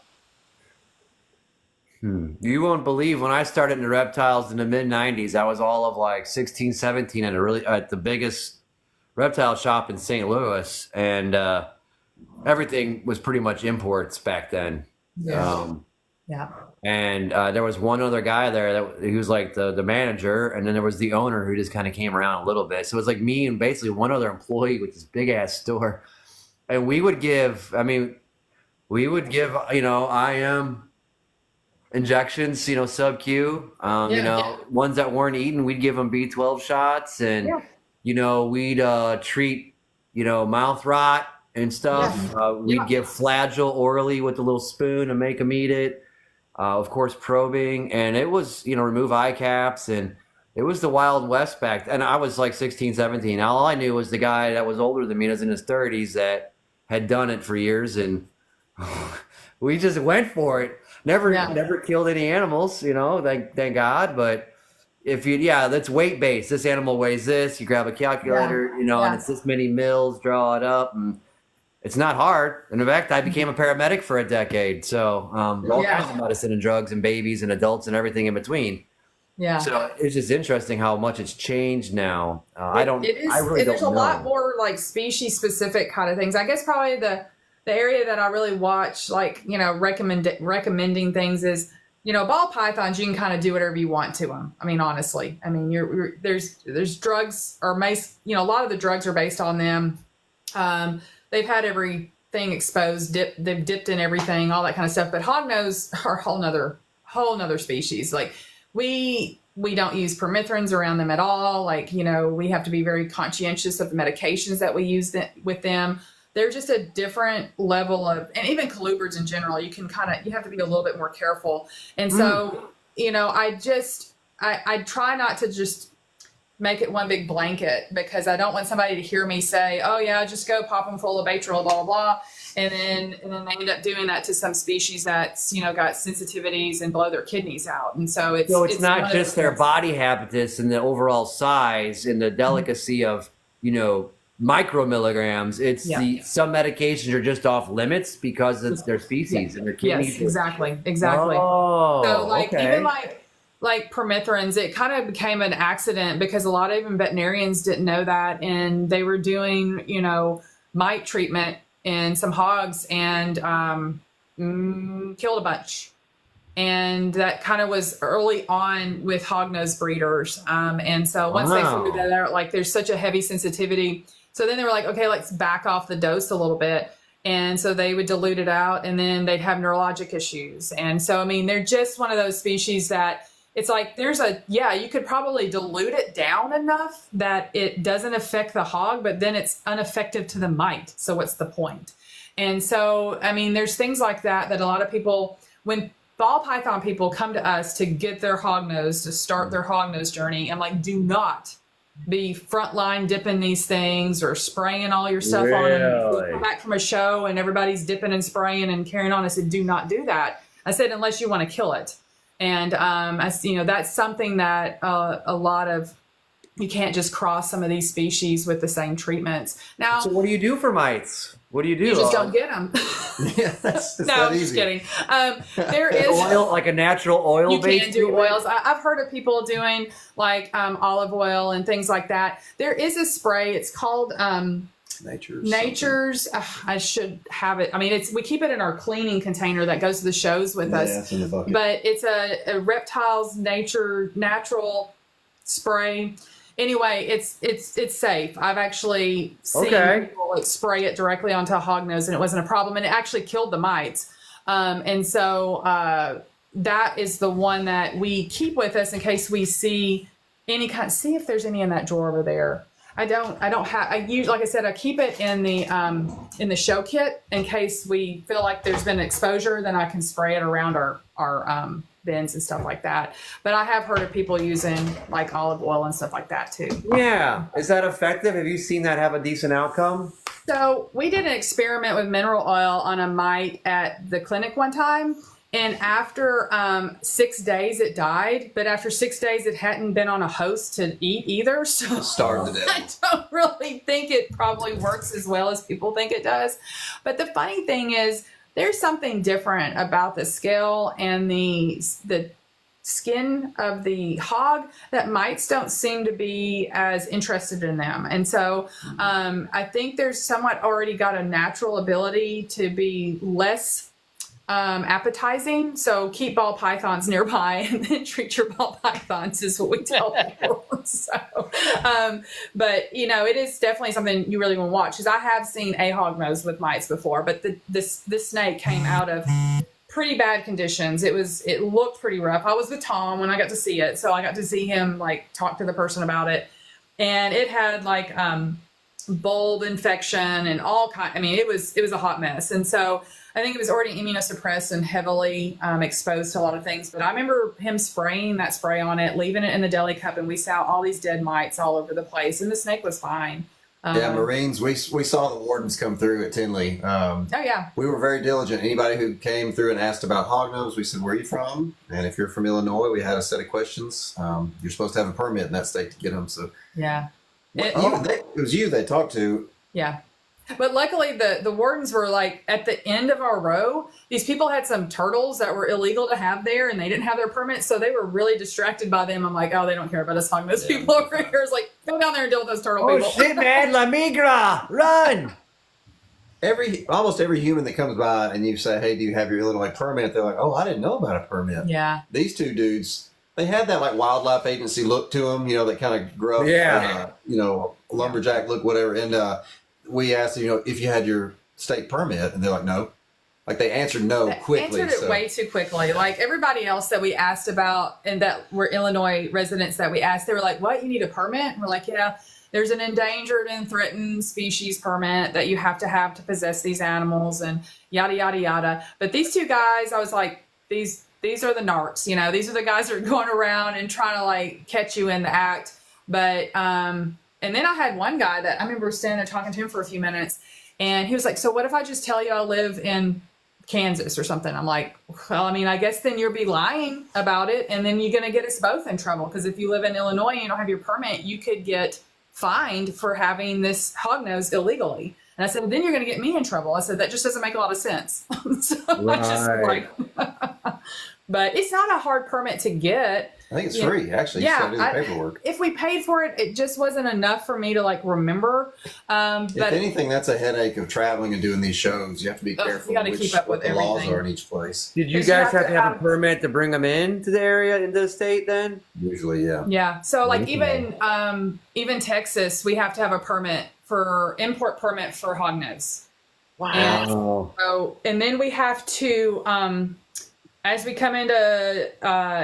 You won't believe when I started in the reptiles in the mid 90s, I was all of like 16, 17 at the biggest reptile shop in St. Louis. And everything was pretty much imports back then. Yeah. And there was one other guy there he was like the manager. And then there was the owner who just kind of came around a little bit. So it was like me and basically one other employee with this big ass store. And we would give, IM injections, sub-Q, ones that weren't eaten, we'd give them B12 shots and, we'd treat, mouth rot and stuff. We'd give Flagyl orally with a little spoon and make them eat it. Of course, probing. And it was, remove eye caps. And it was the Wild West back then. And I was like 16, 17. All I knew was the guy that was older than me, was in his 30s, that had done it for years. And we just went for it. Never killed any animals, thank God. But if that's weight based. This animal weighs this. You grab a calculator, and it's this many mils, draw it up, and it's not hard. And in fact, I became a paramedic for a decade. So all kinds of medicine and drugs and babies and adults and everything in between. Yeah. So it's just interesting how much it's changed now. There's a lot more like species specific kind of things. I guess probably the area that I really watch, like, recommending things is, ball pythons, you can kind of do whatever you want to them. I mean, honestly, there's drugs or a lot of the drugs are based on them. They've had everything exposed, they've dipped in everything, all that kind of stuff. But hognose are a whole nother species. Like we don't use permethrins around them at all. Like, we have to be very conscientious of the medications that we use with them. They're just a different level of, and even colubrids in general, you have to be a little bit more careful. And so, I try not to just make it one big blanket because I don't want somebody to hear me say, oh yeah, just go pop them full of Baytril, blah, blah, blah. And then they end up doing that to some species that's, got sensitivities and blow their kidneys out. And so it's not just their body habitus and the overall size and the delicacy of, micromilligrams. It's some medications are just off limits because it's their species and their kidneys. Yes, exactly. Oh, so even like permethrins, it kind of became an accident because a lot of even veterinarians didn't know that, and they were doing mite treatment in some hogs and killed a bunch. And that kind of was early on with hognose breeders. And so once they figured that out, like there's such a heavy sensitivity. So then they were like, okay, let's back off the dose a little bit. And so they would dilute it out and then they'd have neurologic issues. And so, they're just one of those species that it's like, you could probably dilute it down enough that it doesn't affect the hog, but then it's ineffective to the mite. So what's the point? And so, there's things like that a lot of people, when ball python people come to us to get their hognose, to start their hognose journey, I'm like, do not be frontline dipping these things or spraying all your stuff on them. We come back from a show and everybody's dipping and spraying and carrying on. I said, do not do that. I said, unless you want to kill it. And that's something that a lot of, you can't just cross some of these species with the same treatments. Now, so what do you do for mites? What do you do? You just don't get them. I'm just kidding. There is oil, like a natural oil. You can do oils. I've heard of people doing like olive oil and things like that. There is a spray. It's called Nature's. I should have it. We keep it in our cleaning container that goes to the shows with us. It's in the bucket. But it's a reptiles natural spray. Anyway, it's safe. I've actually seen people spray it directly onto a hognose and it wasn't a problem, and it actually killed the mites. And so that is the one that we keep with us in case we see any kind. See if there's any in that drawer over there. I don't have. I use, like I said, I keep it in the show kit in case we feel like there's been exposure. Then I can spray it around our bins and stuff like that. But I have heard of people using like olive oil and stuff like that too. Yeah, is that effective? Have you seen that have a decent outcome? So we did an experiment with mineral oil on a mite at the clinic one time. And after 6 days, it died. But after 6 days, it hadn't been on a host to eat either. So Starved to I death. don't really think it probably works as well as people think it does. But the funny thing is, there's something different about the scale and the skin of the hog that mites don't seem to be as interested in them. And so I think there's somewhat already got a natural ability to be less appetizing. So keep ball pythons nearby and then treat your ball pythons is what we tell people. So, but you know, it is definitely something you really want to watch, because I have seen a hognose with mites before, but this snake came out of pretty bad conditions. It looked pretty rough. I was with Tom when I got to see it. So I got to see him like talk to the person about it, and it had like, bulb infection and all kind. I mean, it was a hot mess. And so I think it was already immunosuppressed and heavily exposed to a lot of things. But I remember him spraying that spray on it, leaving it in the deli cup, and we saw all these dead mites all over the place. And the snake was fine. Yeah, Marines, we saw the wardens come through at Tinley. Oh, yeah. We were very diligent. Anybody who came through and asked about hognose, we said, where are you from? And if you're from Illinois, we had a set of questions. You're supposed to have a permit in that state to get them. So Yeah. it was you they talked to. Yeah. But luckily the wardens were like at the end of our row. These people had some turtles that were illegal to have there, and they didn't have their permit. So they were really distracted by them. I'm like, oh, they don't care about us hognose people over here. It's like, go down there and deal with those turtle people. Oh shit, man! La migra, run! Almost every human that comes by and you say, hey, do you have your Illinois permit? They're like, oh, I didn't know about a permit. Yeah. These two dudes, they had that like wildlife agency look to them, you know, that kind of gruff, you know, lumberjack look, whatever. And we asked, you know, if you had your state permit, and they're like, no. Like they answered no quickly. Answered it way too quickly. Like everybody else that we asked about and that were Illinois residents that we asked, they were like, what, you need a permit? And we're like, yeah, there's an endangered and threatened species permit that you have to possess these animals and yada, yada, yada. But these two guys, I was like, these are the narcs, you know, these are the guys that are going around and trying to like catch you in the act. But, and then I had one guy that I remember standing there talking to him for a few minutes, and he was like, so what if I just tell you I live in Kansas or something? I'm like, well, I mean, I guess then you'll be lying about it, and then you're going to get us both in trouble, because if you live in Illinois and you don't have your permit, you could get fined for having this hognose illegally. And I said, well, then you're going to get me in trouble. I said, that just doesn't make a lot of sense. So I just like, but it's not a hard permit to get. I think it's free, actually. Yeah, you still do the paperwork. If we paid for it, it just wasn't enough for me to like remember. If anything, that's a headache of traveling and doing these shows. You have to be careful. You got to keep up with what the laws everything. are in each place. Did you guys have to have a permit to bring them into the area, into the state then? Usually, yeah. Yeah. So like even Texas, we have to have a permit for import permit for hognose. Wow. And then we have to, as we come into,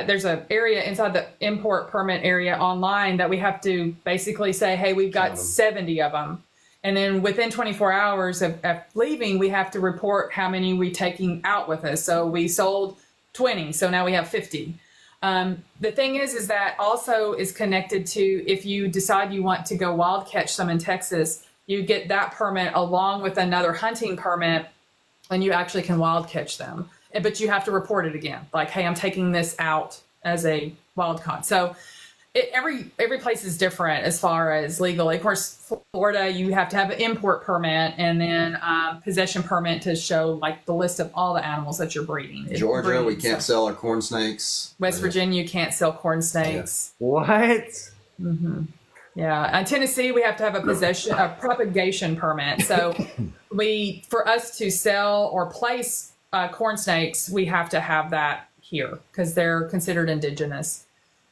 there's an area inside the import permit area online that we have to basically say, hey, we've got 70 of them. And then within 24 hours of leaving, we have to report how many we're taking out with us. So we sold 20, so now we have 50. The thing is that also is connected to if you decide you want to go wild catch some in Texas, you get that permit along with another hunting permit, and you actually can wild catch them. But you have to report it again. Like, hey, I'm taking this out as a wild caught. So every place is different as far as legally. Of course, Florida, you have to have an import permit and then possession permit to show like the list of all the animals that you're breeding. Georgia, we can't sell our corn snakes. West Virginia, you can't sell corn snakes. Yeah. What? Mm-hmm. Yeah. In Tennessee, we have to have a propagation permit. So for us to sell or place corn snakes, we have to have that here because they're considered indigenous.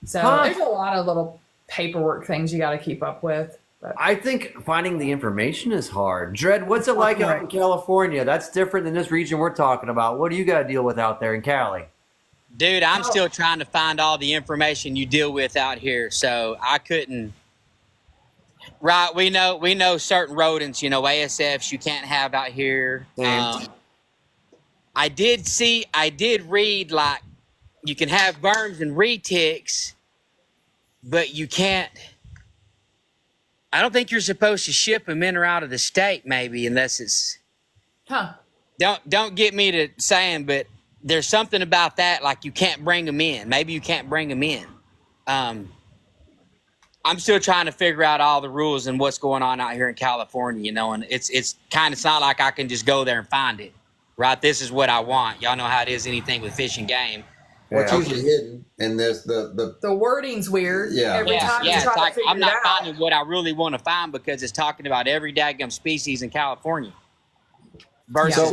So there's a lot of little paperwork things you got to keep up with. I think finding the information is hard. Dred, what's it like out in California? That's different than this region we're talking about. What do you got to deal with out there in Cali? Dude, I'm still trying to find all the information you deal with out here, so I couldn't. Right, we know certain rodents, ASFs you can't have out here. I did read like you can have worms and reticks, but you can't. I don't think you're supposed to ship them in or out of the state, maybe, unless it's. Don't get me to saying, but there's something about that, like you can't bring them in. Maybe you can't bring them in. I'm still trying to figure out all the rules and what's going on out here in California, and it's not like I can just go there and find it. Right, this is what I want. Y'all know how it is. Anything with fish and game. What's usually hidden, and there's the wording's weird. Yeah, every time you try to figure I'm not it out. finding what I really want to find because it's talking about every daggum species in California. So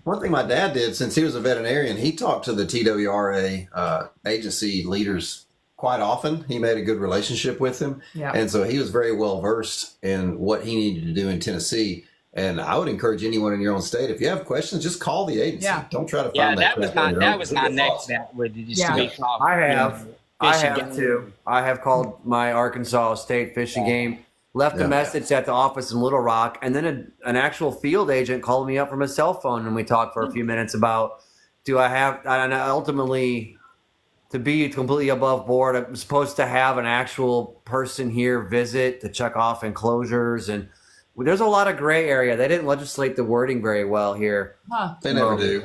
one thing my dad did, since he was a veterinarian, he talked to the TWRA agency leaders quite often. He made a good relationship with them, and so he was very well versed in what he needed to do in Tennessee. And I would encourage anyone in your own state, if you have questions, just call the agency. Yeah. Don't try to find that was my next step. I have too. I have called my Arkansas State Fish and Game, left a message at the office in Little Rock, and then an actual field agent called me up from a cell phone, and we talked for a few minutes about, do I have, and ultimately, to be completely above board, I'm supposed to have an actual person here visit to check off enclosures, and there's a lot of gray area. They didn't legislate the wording very well here. They never do.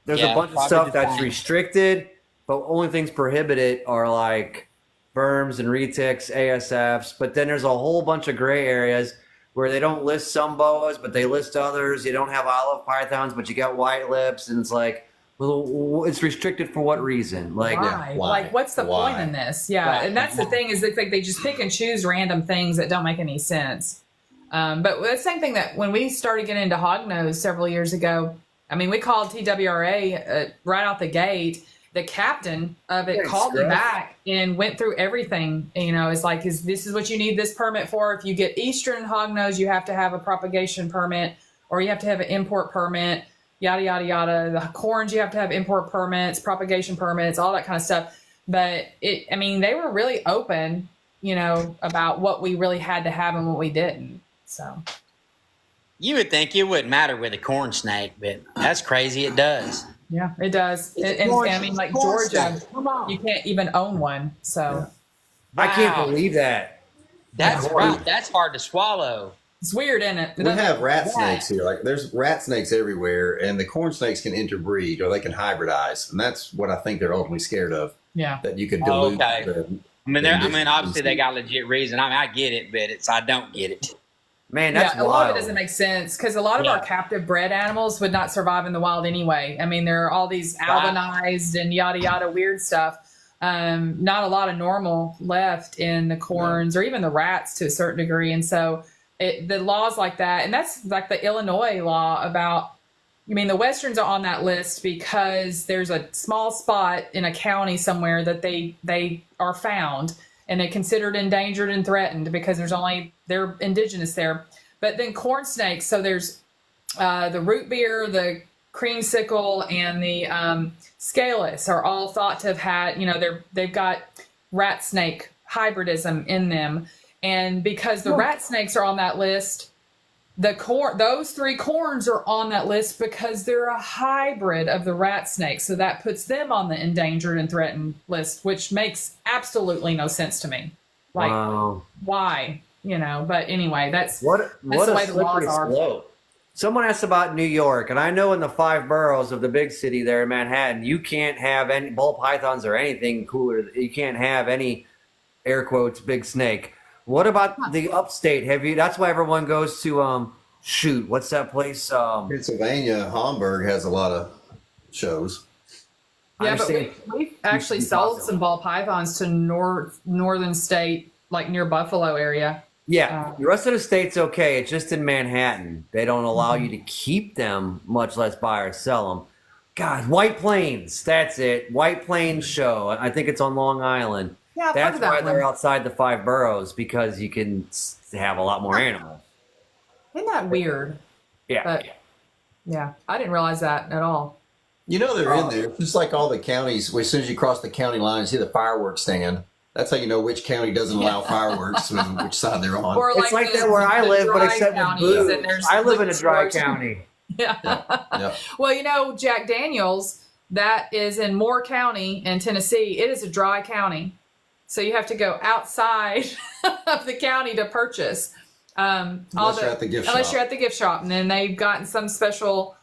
There's a bunch of stuff that's restricted, but only things prohibited are like berms and retics, ASFs. But then there's a whole bunch of gray areas where they don't list some boas, but they list others. You don't have olive pythons, but you got white lips, and it's like, well, it's restricted for what reason? Like, why? Like, what's the point in this? Yeah, and that's the thing is like they just pick and choose random things that don't make any sense. But the same thing that when we started getting into hognose several years ago, I mean, we called TWRA right out the gate. The captain of it called me back and went through everything. It's like, this is what you need this permit for. If you get Eastern hognose, you have to have a propagation permit, or you have to have an import permit, yada, yada, yada. The corns, you have to have import permits, propagation permits, all that kind of stuff. But they were really open, about what we really had to have and what we didn't. So you would think it wouldn't matter with a corn snake, but that's crazy. It does. Yeah, it does. And like Georgia, you can't even own one. So I can't believe that. That's right. That's hard to swallow. It's weird, isn't it? We have rat snakes here. Like, there's rat snakes everywhere, and the corn snakes can interbreed or they can hybridize, and that's what I think they're ultimately scared of. Yeah, that you could dilute. Obviously they got legit reason. I get it, but I don't get it. Man, that's wild. A lot of it doesn't make sense because a lot of our captive bred animals would not survive in the wild anyway. I mean, there are all these albinized and yada yada weird stuff. Not a lot of normal left in the corns or even the rats to a certain degree. And so the laws like that, and that's like the Illinois law about, the Westerns are on that list because there's a small spot in a county somewhere that they are found. And they're considered endangered and threatened because they're indigenous there. But then corn snakes, so there's the root beer, the creamsicle, and the scalus are all thought to have had, they've got rat snake hybridism in them. And because the rat snakes are on that list, those three corns are on that list because they're a hybrid of the rat snake. So that puts them on the endangered and threatened list, which makes absolutely no sense to me. Like, why? But anyway, that's the way the laws are. Someone asked about New York, and I know in the 5 boroughs of the big city there in Manhattan, you can't have any ball pythons or anything cooler. You can't have any, air quotes, big snake. What about the upstate? That's why everyone goes to what's that place? Pennsylvania, Hamburg has a lot of shows. Yeah, but we've actually sold some ball pythons to northern state, like near Buffalo area. Yeah, the rest of the state's okay. It's just in Manhattan. They don't allow you to keep them, much less buy or sell them. God, White Plains, that's it. White Plains show. I think it's on Long Island. Yeah, I've heard That's of that why they're one. outside the 5 boroughs, because you can have a lot more animals. Isn't that weird? Yeah. But yeah, I didn't realize that at all. You know they're in there. Just like all the counties, as soon as you cross the county line, you see the fireworks stand. That's how you know which county doesn't allow fireworks and which side they're on. Or It's like that where I live, but dry except with counties, booze. and there's I live in a dry stores. county. Yeah. Yep. Well, you know, Jack Daniels, that is in Moore County in Tennessee. It is a dry county. So you have to go outside of the county to purchase. Unless you're at the gift unless shop. you're at the gift shop. And then they've gotten some special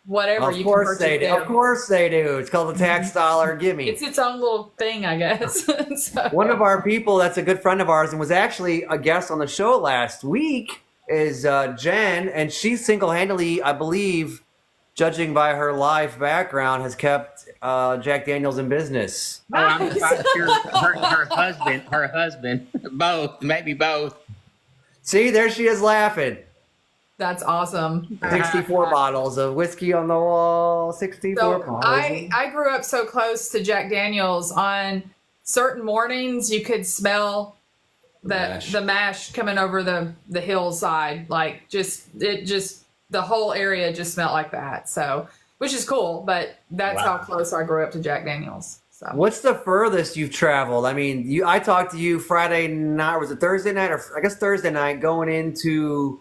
whatever Of you course can purchase they do. there. Of course they do. It's called the tax dollar gimme. It's its own little thing, I guess. So, One of our people that's a good friend of ours and was actually a guest on the show last week is Jen, and she single-handedly, I believe, judging by her live background, has kept Jack Daniels in business. Oh, I'm quite sure her husband, both, maybe both. See, there she is laughing. that's awesome. 64 bottles of whiskey on the wall. 64 So bottles. I grew up so close to Jack Daniels. On certain mornings, you could smell the mash coming over the hillside. Like the whole area just smelled like that. So, which is cool, but that's how close I grew up to Jack Daniels. So What's the furthest you've traveled? I mean, I talked to you Friday night, or was it Thursday night, or I guess Thursday night, going into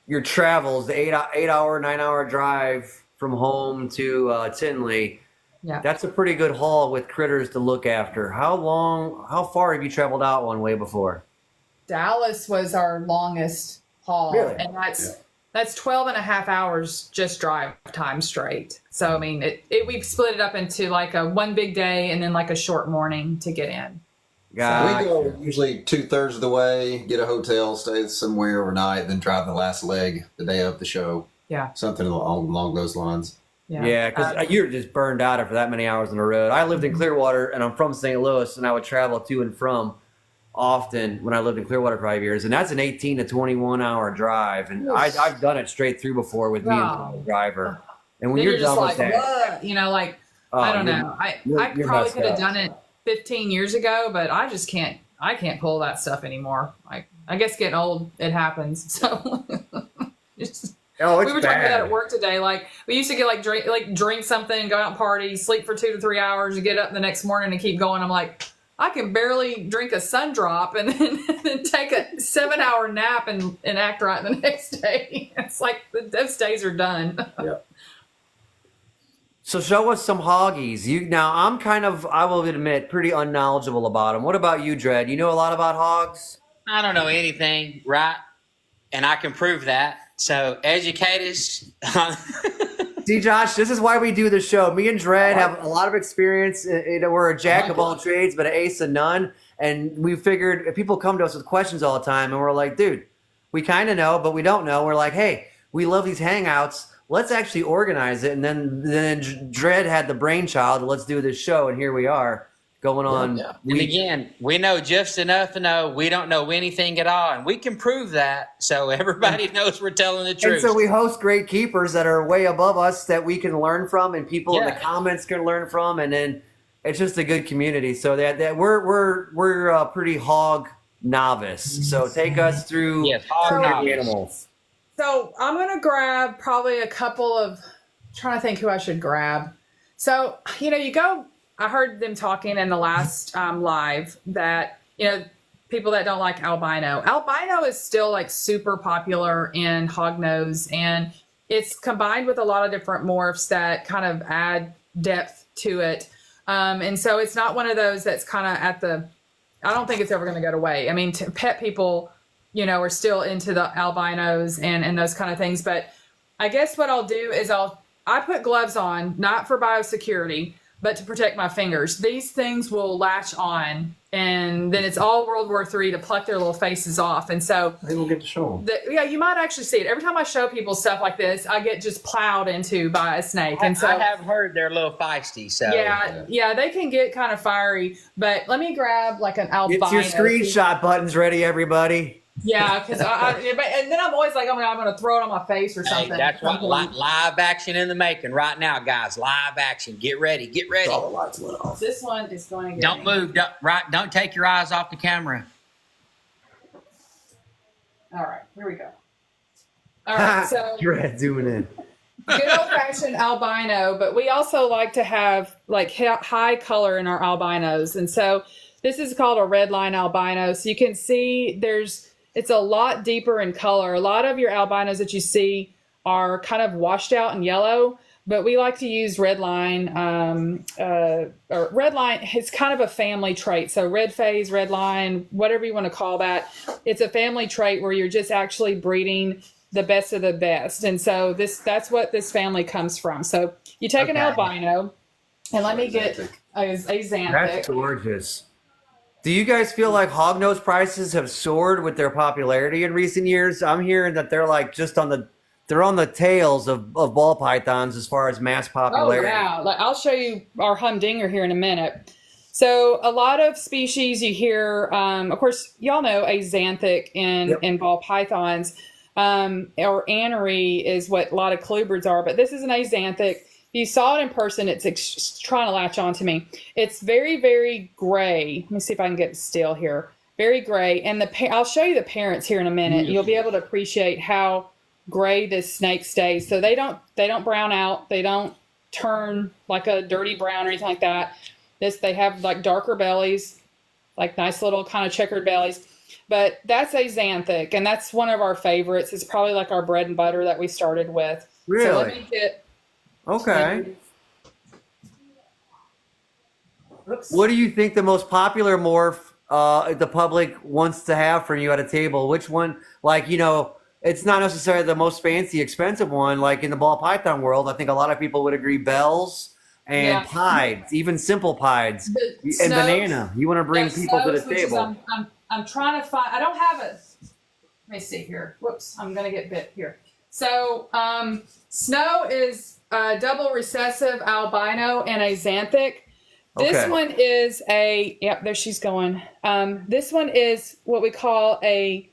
your travels, the 8-hour, 9-hour drive from home to Tinley. yeah. That's a pretty good haul with critters to look after. How far have you traveled out one way before? Dallas was our longest haul. Really? And that's 12 and a half hours just drive time straight. So, I mean, we split it up into like a one big day and then like a short morning to get in. We go usually 2/3 of the way, get a hotel, stay somewhere overnight, then drive the last leg the day of the show. Yeah. Something along those lines. Yeah, because you're just burned out after that many hours on the road. I lived in Clearwater, and I'm from St. Louis, and I would travel to and from often when I lived in Clearwater for 5 years, and that's an 18 to 21 hour drive, and I've done it straight through before with me and the driver. And when then you're just done like, with that, you know, like, I don't know. I you're probably messed could have up. done it 15 years ago, but I just can't. I can't pull that stuff anymore. I guess getting old, it happens. So it's it's we were talking about bad. that at work today. Like we used to get drink something, go out and party, sleep for 2 to 3 hours, and get up the next morning and keep going. I'm like, I can barely drink a sun drop and then take a 7-hour nap and act right the next day. It's like those days are done. Yeah. So show us some hoggies. Now I'm I will admit, pretty unknowledgeable about them. What about you, Dredd? You know a lot about hogs? I don't know anything, right? And I can prove that. So educate us. See, Josh, this is why we do the show. Me and Dredd have a lot of experience. We're a jack of all trades, but an ace of none. And we figured if people come to us with questions all the time, and we're like, dude, we kind of know, but we don't know. We're like, hey, we love these hangouts. Let's actually organize it. And then Dredd had the brainchild. Let's do this show, and here we are going on. Yeah. And again, we know just enough to know we don't know anything at all, and we can prove that so everybody knows we're telling the truth. And so we host great keepers that are way above us that we can learn from, and people in the comments can learn from, and then it's just a good community. So that we're pretty hog novice. So take us through hog novice. animals. So I'm going to grab probably a couple of, trying to think who I should grab. So, I heard them talking in the last live that, people that don't like albino. Albino is still like super popular in hognose, and it's combined with a lot of different morphs that kind of add depth to it. And so it's not one of those that's kind of I don't think it's ever going to go away. I mean, pet people, are still into the albinos and those kind of things. But I guess what I'll do is I put gloves on, not for biosecurity, but to protect my fingers. These things will latch on, and then it's all World War III to pluck their little faces off. And so They will get to show them. you might actually see it. Every time I show people stuff like this, I get just plowed into by a snake. And so I have heard they're a little feisty. So yeah, they can get kind of fiery. But let me grab like an albino. Get your screenshot buttons ready, everybody. Yeah, because and then I'm always like, I'm gonna throw it on my face or something. Hey, that's what live action in the making right now, guys. Live action. Get ready. Get ready. All the lights went off. This one is going to get Don't move. Don't take your eyes off the camera. All right, here we go. All right, so Dread zooming in. good old fashioned albino, but we also like to have like high color in our albinos, and so this is called a red line albino. So you can see it's a lot deeper in color. A lot of your albinos that you see are kind of washed out in yellow, but we like to use red line. Or red line, it's kind of a family trait. So red phase, red line, whatever you want to call that, it's a family trait where you're just actually breeding the best of the best. And so that's what this family comes from. So you take an albino, and let me get a xanthic. That's gorgeous. Do you guys feel like hognose prices have soared with their popularity in recent years? I'm hearing that they're like they're on the tails of ball pythons as far as mass popularity. Oh yeah, I'll show you our humdinger here in a minute. So a lot of species you hear, of course, y'all know axanthic in ball pythons, or anery is what a lot of colubrids are, but this is an axanthic. You saw it in person. It's trying to latch onto me. It's very, very gray. Let me see if I can get still here. Very gray. And I'll show you the parents here in a minute. You'll be able to appreciate how gray this snake stays. So they don't brown out. They don't turn like a dirty brown or anything like that. They have like darker bellies, like nice little kind of checkered bellies. But that's axanthic, and that's one of our favorites. It's probably like our bread and butter that we started with. Really? So let me get. Okay. What do you think the most popular morph the public wants to have for you at a table? Which one, like, it's not necessarily the most fancy, expensive one. Like in the ball python world, I think a lot of people would agree bells and pieds, even simple pieds, and banana. You want to bring people to the table. I'm trying to find, I don't have it. Let me see here. Whoops, I'm going to get bit here. So snow is double recessive albino and axanthic. This one is there she's going. This one is what we call a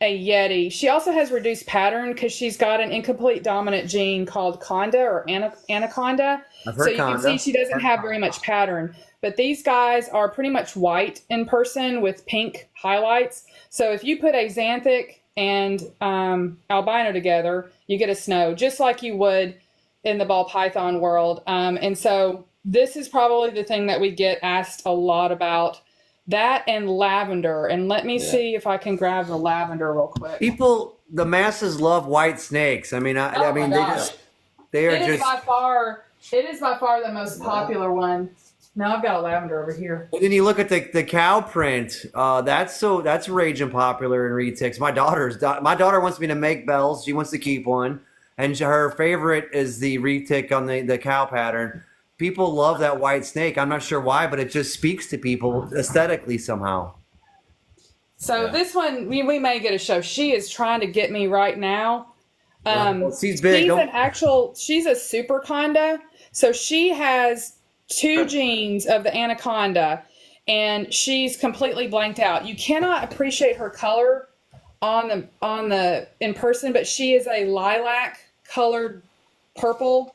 yeti. She also has reduced pattern because she's got an incomplete dominant gene called conda or anaconda. So you can see she doesn't have very much pattern. But these guys are pretty much white in person with pink highlights. So if you put axanthic and albino together, you get a snow, just like you would in the ball python world. And so this is probably the thing that we get asked a lot about. That and lavender. And let me see if I can grab the lavender real quick. The masses love white snakes. I mean, it is by far the most popular one. Now I've got a lavender over here. And then you look at the cow print. That's raging popular in retics. My daughter wants me to make bells. She wants to keep one, and her favorite is the retic on the cow pattern. People love that white snake. I'm not sure why, but it just speaks to people aesthetically somehow. So this one, we may get a show. She is trying to get me right now. She's big. She's a super conda. So she has 2 genes of the anaconda, and she's completely blanked out. You cannot appreciate her color on the in person, but she is a lilac colored purple.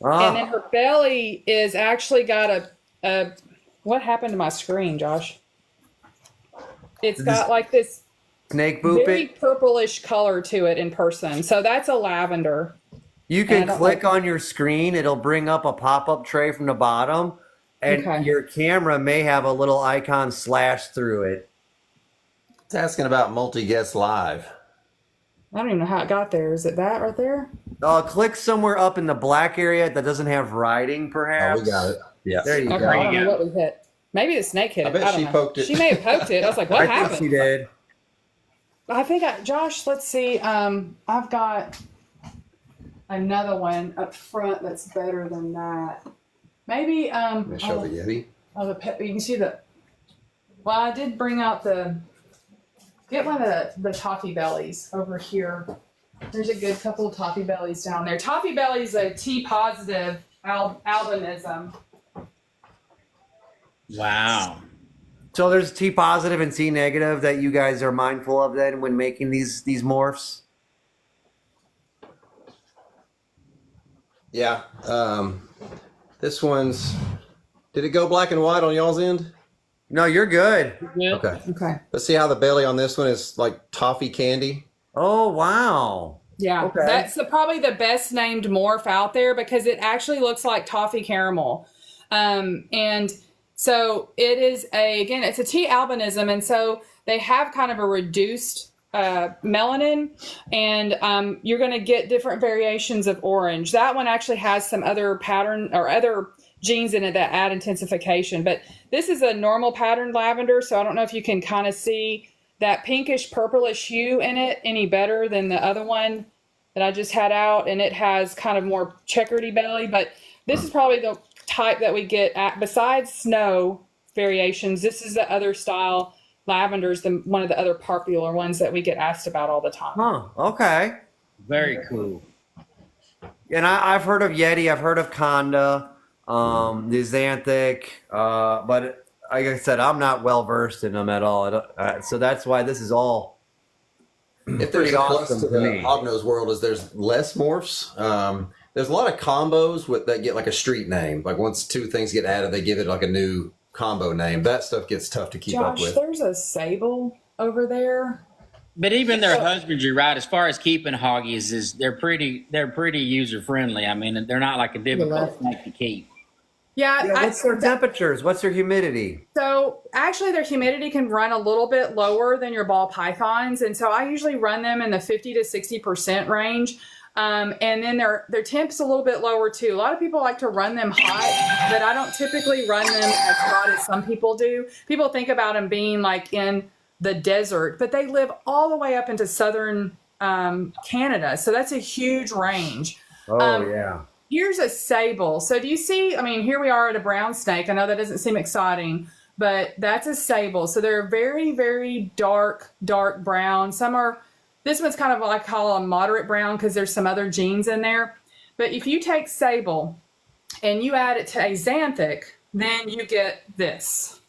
And then her belly is actually got a what happened to my screen, Josh? It's got like this snake booping, very purplish color to it in person. So that's a lavender. You can click on your screen. It'll bring up a pop-up tray from the bottom, and your camera may have a little icon slash through it. It's asking about multi-guest live. I don't even know how it got there. Is it that right there? Click somewhere up in the black area that doesn't have writing, perhaps. Oh, we got it. Yeah. There you go. I don't know what we hit. Maybe the snake hit it. I bet she poked it. She may have poked it. I was like, what happened? I think she did. I think, Josh, let's see. I've got another one up front that's better than that. Maybe. Show the Yeti. You can see well, I did bring out get one of the toffee bellies over here. There's a good couple of toffee bellies down there. Toffee belly is a T positive albinism. Wow. So there's T positive and T negative that you guys are mindful of then when making these morphs? Yeah. This one's. Did it go black and white on y'all's end? No, you're good. Good. Okay. Okay. Let's see how the belly on this one is like toffee candy. Oh, wow. Yeah, Okay. that's probably the best named morph out there because it actually looks like toffee caramel. And so it is it's a T albinism. And so they have kind of a reduced melanin, and you're going to get different variations of orange. That one actually has some other pattern or other genes in it that add intensification. But this is a normal patterned lavender, so I don't know if you can kind of see that pinkish purplish hue in it any better than the other one that I just had out, and it has kind of more checkery belly. But this is probably the type that we get at, besides snow variations. This is the other style lavenders, one of the other popular ones that we get asked about all the time. Huh. Okay. Very cool. And I've heard of Yeti. I've heard of Conda, the Xanthic, but like I said, I'm not well versed in them at all. So that's why this is all If there's pretty a plus awesome to to the me. hognose world is there's less morphs. There's a lot of combos that get like a street name. Like once two things get added, they give it like a new combo name. That stuff gets tough to keep up Josh, with. there's a sable over there. But even their husbandry, right? As far as keeping hoggies, they're pretty user friendly. I mean, they're not like a difficult snake to keep. Yeah, what's their temperatures? What's their humidity? So actually their humidity can run a little bit lower than your ball pythons. And so I usually run them in the 50 to 60% range. And then their temp's a little bit lower too. A lot of people like to run them hot, but I don't typically run them as hot as some people do. People think about them being like in the desert, but they live all the way up into southern Canada. So that's a huge range. Oh, yeah. Here's a sable. So do you see, I mean, here we are at a brown snake. I know that doesn't seem exciting, but that's a sable. So they're very, very dark brown. This one's kind of what I call a moderate brown because there's some other genes in there. But if you take sable and you add it to a xanthic, then you get this.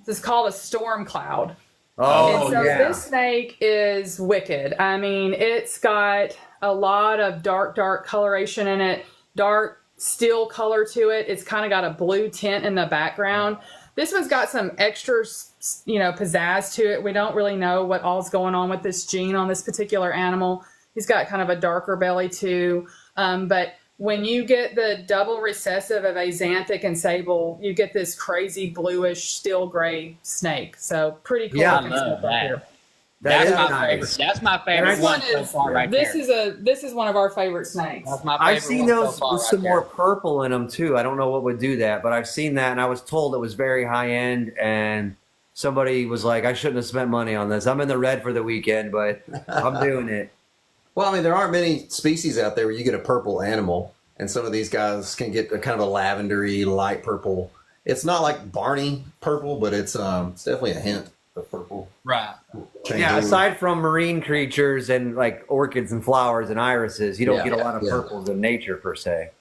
This is called a storm cloud. Oh, and so yeah. this snake is wicked. I mean, it's got a lot of dark coloration in it, dark steel color to it. It's kind of got a blue tint in the background. This one's got some extra, pizzazz to it. We don't really know what all's going on with this gene on this particular animal. He's got kind of a darker belly too. But when you get the double recessive of a xanthic and sable, you get this crazy bluish steel gray snake. So pretty cool. Yeah, I love that. That is my nice. favorite. That's my favorite one so far right this there. This is one of our favorite snakes. That's my favorite I've seen one so those far with right some there. more purple in them too. I don't know what would do that, but I've seen that, and I was told it was very high end. And somebody was like, "I shouldn't have spent money on this. I'm in the red for the weekend, but I'm doing it." Well, I mean, there aren't many species out there where you get a purple animal, and some of these guys can get a kind of a lavendery, light purple. It's not like Barney purple, but it's definitely a hint of purple. Right. Yeah, aside from marine creatures and like orchids and flowers and irises, you don't get a lot of purples in nature per se.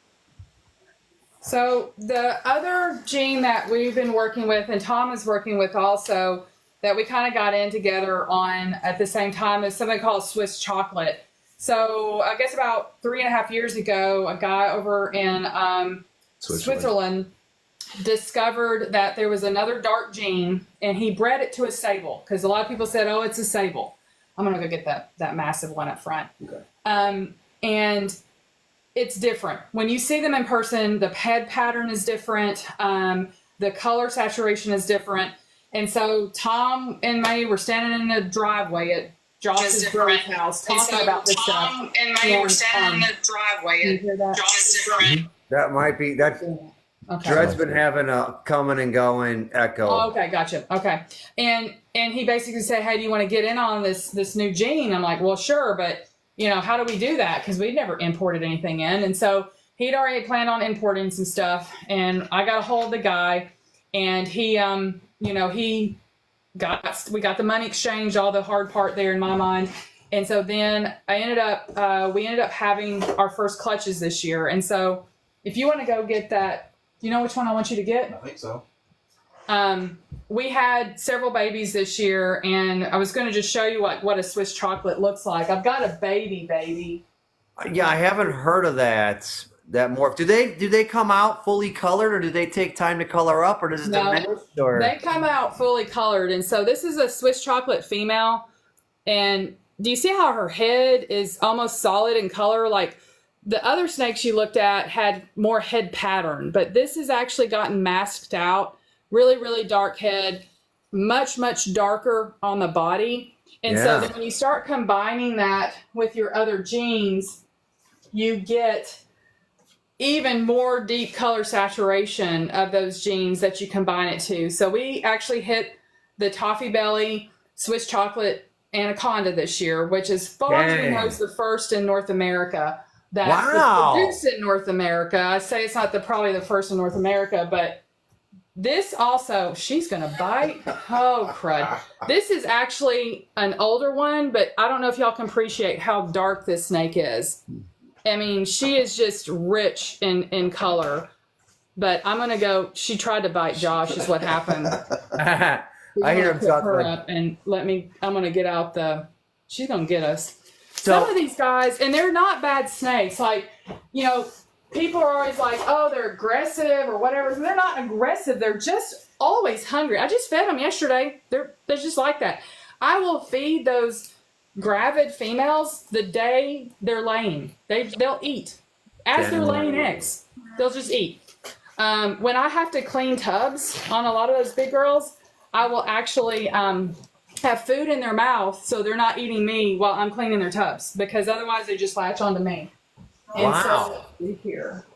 So the other gene that we've been working with, and Tom is working with also, that we kind of got in together on at the same time, is something called Swiss chocolate. So I guess about 3.5 years ago, a guy over in Switzerland discovered that there was another dark gene, and he bred it to a sable because a lot of people said, "Oh, it's a sable." I'm gonna go get that massive one up front. Okay. And it's different when you see them in person. The head pattern is different. The color saturation is different. And so Tom and me were standing in the driveway at Josh's growth house talking about this stuff. Tom and me were standing in the driveway Can you at hear that? Josh's growth. That might be that's Okay. Dred's been having a coming and going echo. Oh, okay, gotcha. Okay, and he basically said, "Hey, do you want to get in on this new gene?" I'm like, "Well, sure, but how do we do that? Because we'd never imported anything in." And so he'd already planned on importing some stuff, and I got a hold of the guy, and we got the money exchanged, all the hard part there in my mind, and so then we ended up having our first clutches this year, and so if you want to go get that. You know which one I want you to get? I think so. We had several babies this year, and I was going to just show you what a Swiss chocolate looks like. I've got a baby. Yeah, I haven't heard of that morph. Do they come out fully colored, or do they take time to color up, or does it diminish? Or they come out fully colored, and so this is a Swiss chocolate female. And do you see how her head is almost solid in color? Like the other snakes you looked at had more head pattern, but this has actually gotten masked out. Really, really dark head, much, much darker on the body. And so then when you start combining that with your other genes, you get even more deep color saturation of those genes that you combine it to. So we actually hit the Toffee Belly Swiss chocolate anaconda this year, which is far as we know is the first in North America that was produced in North America. I say it's not probably the first in North America, but this also, she's going to bite. Oh, crud. This is actually an older one, but I don't know if y'all can appreciate how dark this snake is. I mean, she is just rich in color. But I'm going to go, she tried to bite Josh is what happened. I hear him pick her up and I'm going to get out she's going to get us. So, some of these guys, and they're not bad snakes. Like, people are always like, oh, they're aggressive or whatever. They're not aggressive. They're just always hungry. I just fed them yesterday. They're just like that. I will feed those gravid females the day they're laying. They'll eat. As they're laying eggs, they'll just eat. When I have to clean tubs on a lot of those big girls, I will actually have food in their mouth so they're not eating me while I'm cleaning their tubs, because otherwise they just latch onto me. And so here.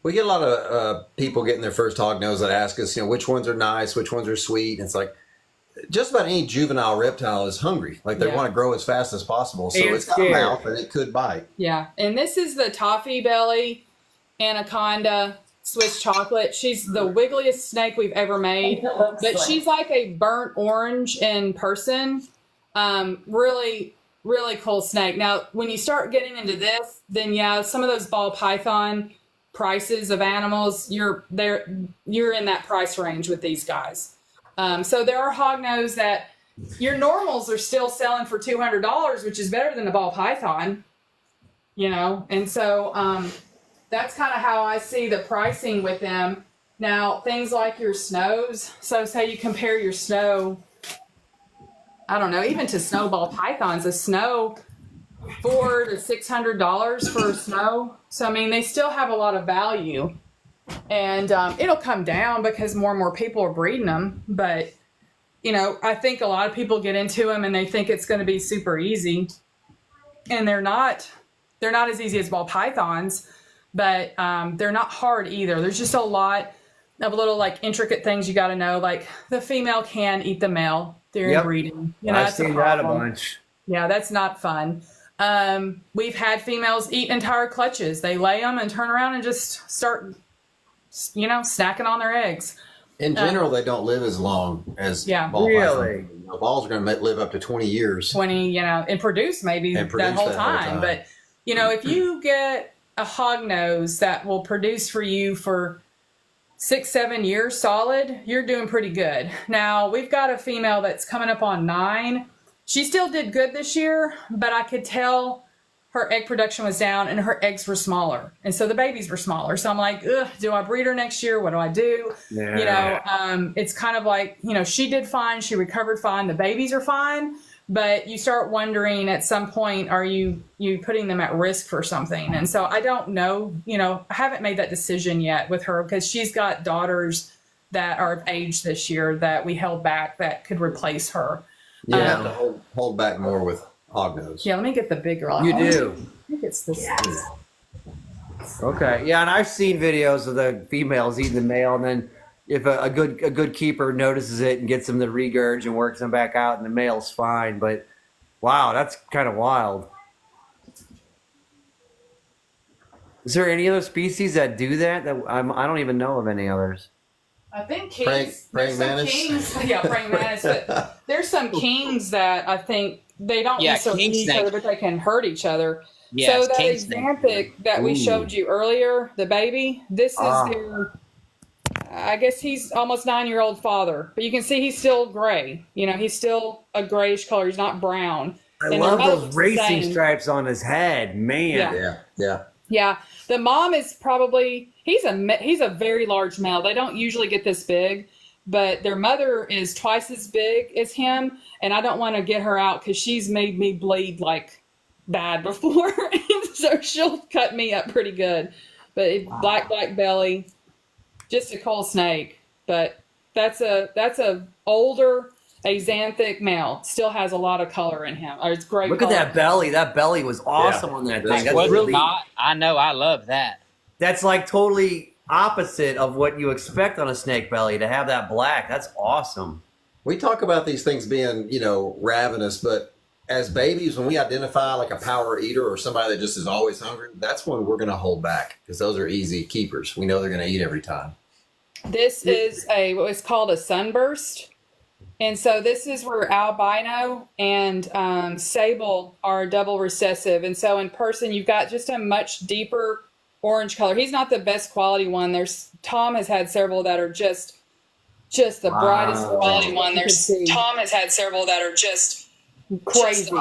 We get a lot of people getting their first hog nose that ask us, which ones are nice, which ones are sweet. And it's like just about any juvenile reptile is hungry. Like they want to grow as fast as possible. So it's got a mouth and it could bite. Yeah. And this is the Toffee Belly Anaconda Swiss chocolate. She's the wiggliest snake we've ever made. But she's like a burnt orange in person. Really, really cool snake. Now, when you start getting into this, then some of those ball python prices of animals, you're in that price range with these guys. So there are hognose that your normals are still selling for $200, which is better than the ball python, and so that's kind of how I see the pricing with them. Now, things like your snows. So say you compare your snow, I don't know, even to snowball pythons, a snow $400 to $600 for a snow. So, I mean, they still have a lot of value. And it'll come down because more and more people are breeding them. But, I think a lot of people get into them and they think it's going to be super easy. And they're not as easy as ball pythons, but they're not hard either. There's just a lot of little intricate things you got to know. Like the female can eat the male during breeding. I've seen that a bunch. Yeah, that's not fun. We've had females eat entire clutches. They lay them and turn around and just start, snacking on their eggs. In general, they don't live as long as ball python. Balls are going to live up to 20 years. 20, and produce maybe that whole time. But, if you get a hognose that will produce for you for 6-7 years solid, you're doing pretty good. Now, we've got a female that's coming up on 9. She still did good this year, but I could tell her egg production was down and her eggs were smaller. And so the babies were smaller. So I'm like, do I breed her next year? What do I do? Yeah. It's kind of like, she did fine. She recovered fine. The babies are fine. But you start wondering at some point, are you putting them at risk for something? And so I don't know, I haven't made that decision yet with her because she's got daughters that are of age this year that we held back that could replace her. You have to hold back more with hognose. Yeah, let me get the big girl. You do. I think it's this. Yes. Okay. Yeah, and I've seen videos of the females eating the male, and then if a good keeper notices it and gets them to regurge and works them back out, and the male's fine. But wow, that's kind of wild. Is there any other species that do that? I don't even know of any others. I think praying mantis. Praying mantis. But there's some kings that I think they don't necessarily eat each other, but they can hurt each other. Yes, so that Xanthic that we showed you earlier, the baby, this is their, I guess he's almost 9-year-old father, but you can see he's still gray. He's still a grayish color. He's not brown. I love those racing stripes on his head, man. Yeah. The mom is probably he's a very large male. They don't usually get this big, but their mother is twice as big as him, and I don't want to get her out because she's made me bleed like bad before, so she'll cut me up pretty good. But black belly, just a cool snake. But that's a older axanthic male. Still has a lot of color in him. It's great. Look at that belly. That belly was awesome on that thing. That's really not. I know. I love that. That's like totally opposite of what you expect on a snake belly, to have that black. That's awesome. We talk about these things being, ravenous, but as babies, when we identify like a power eater or somebody that just is always hungry, that's when we're going to hold back, because those are easy keepers. We know they're going to eat every time. This is what's called a sunburst. And so this is where albino and sable are double recessive. And so in person, you've got just a much deeper orange color. He's not the best quality one. Tom has had several that are just the brightest quality one. Tom has had several that are just crazy.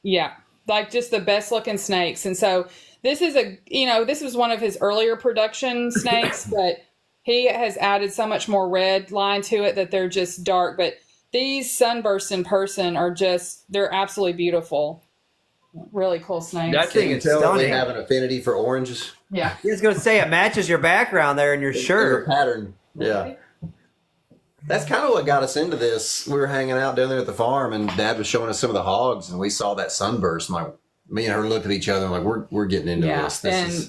Yeah, like just the best looking snakes. And so this is this was one of his earlier production snakes, but he has added so much more red line to it that they're just dark. But these sunbursts in person they're absolutely beautiful. Really cool snakes. That thing is stunning. They have an affinity for oranges. Yeah. I was going to say, it matches your background there in your shirt. Your pattern. Yeah. That's kind of what got us into this. We were hanging out down there at the farm, and Dad was showing us some of the hogs, and we saw that sunburst. And me and her looked at each other, and we're getting into this.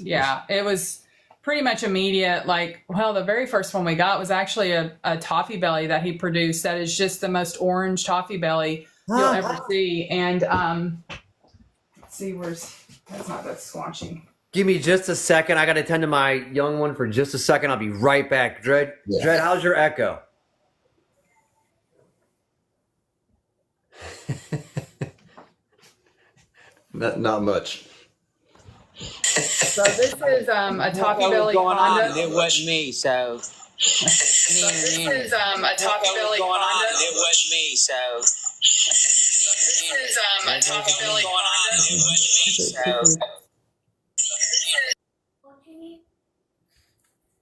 It was pretty much immediate. The very first one we got was actually a toffee belly that he produced. That is just the most orange toffee belly you'll ever see. And let's see, that's not that squanchy. Give me just a second. I got to tend to my young one for just a second. I'll be right back. Dred, how's your echo? Not much. So this is a toffee belly Honda. It wasn't me, so. This is a toffee belly Honda. It wasn't me, so. This is a toffee belly Honda. It wasn't me, so.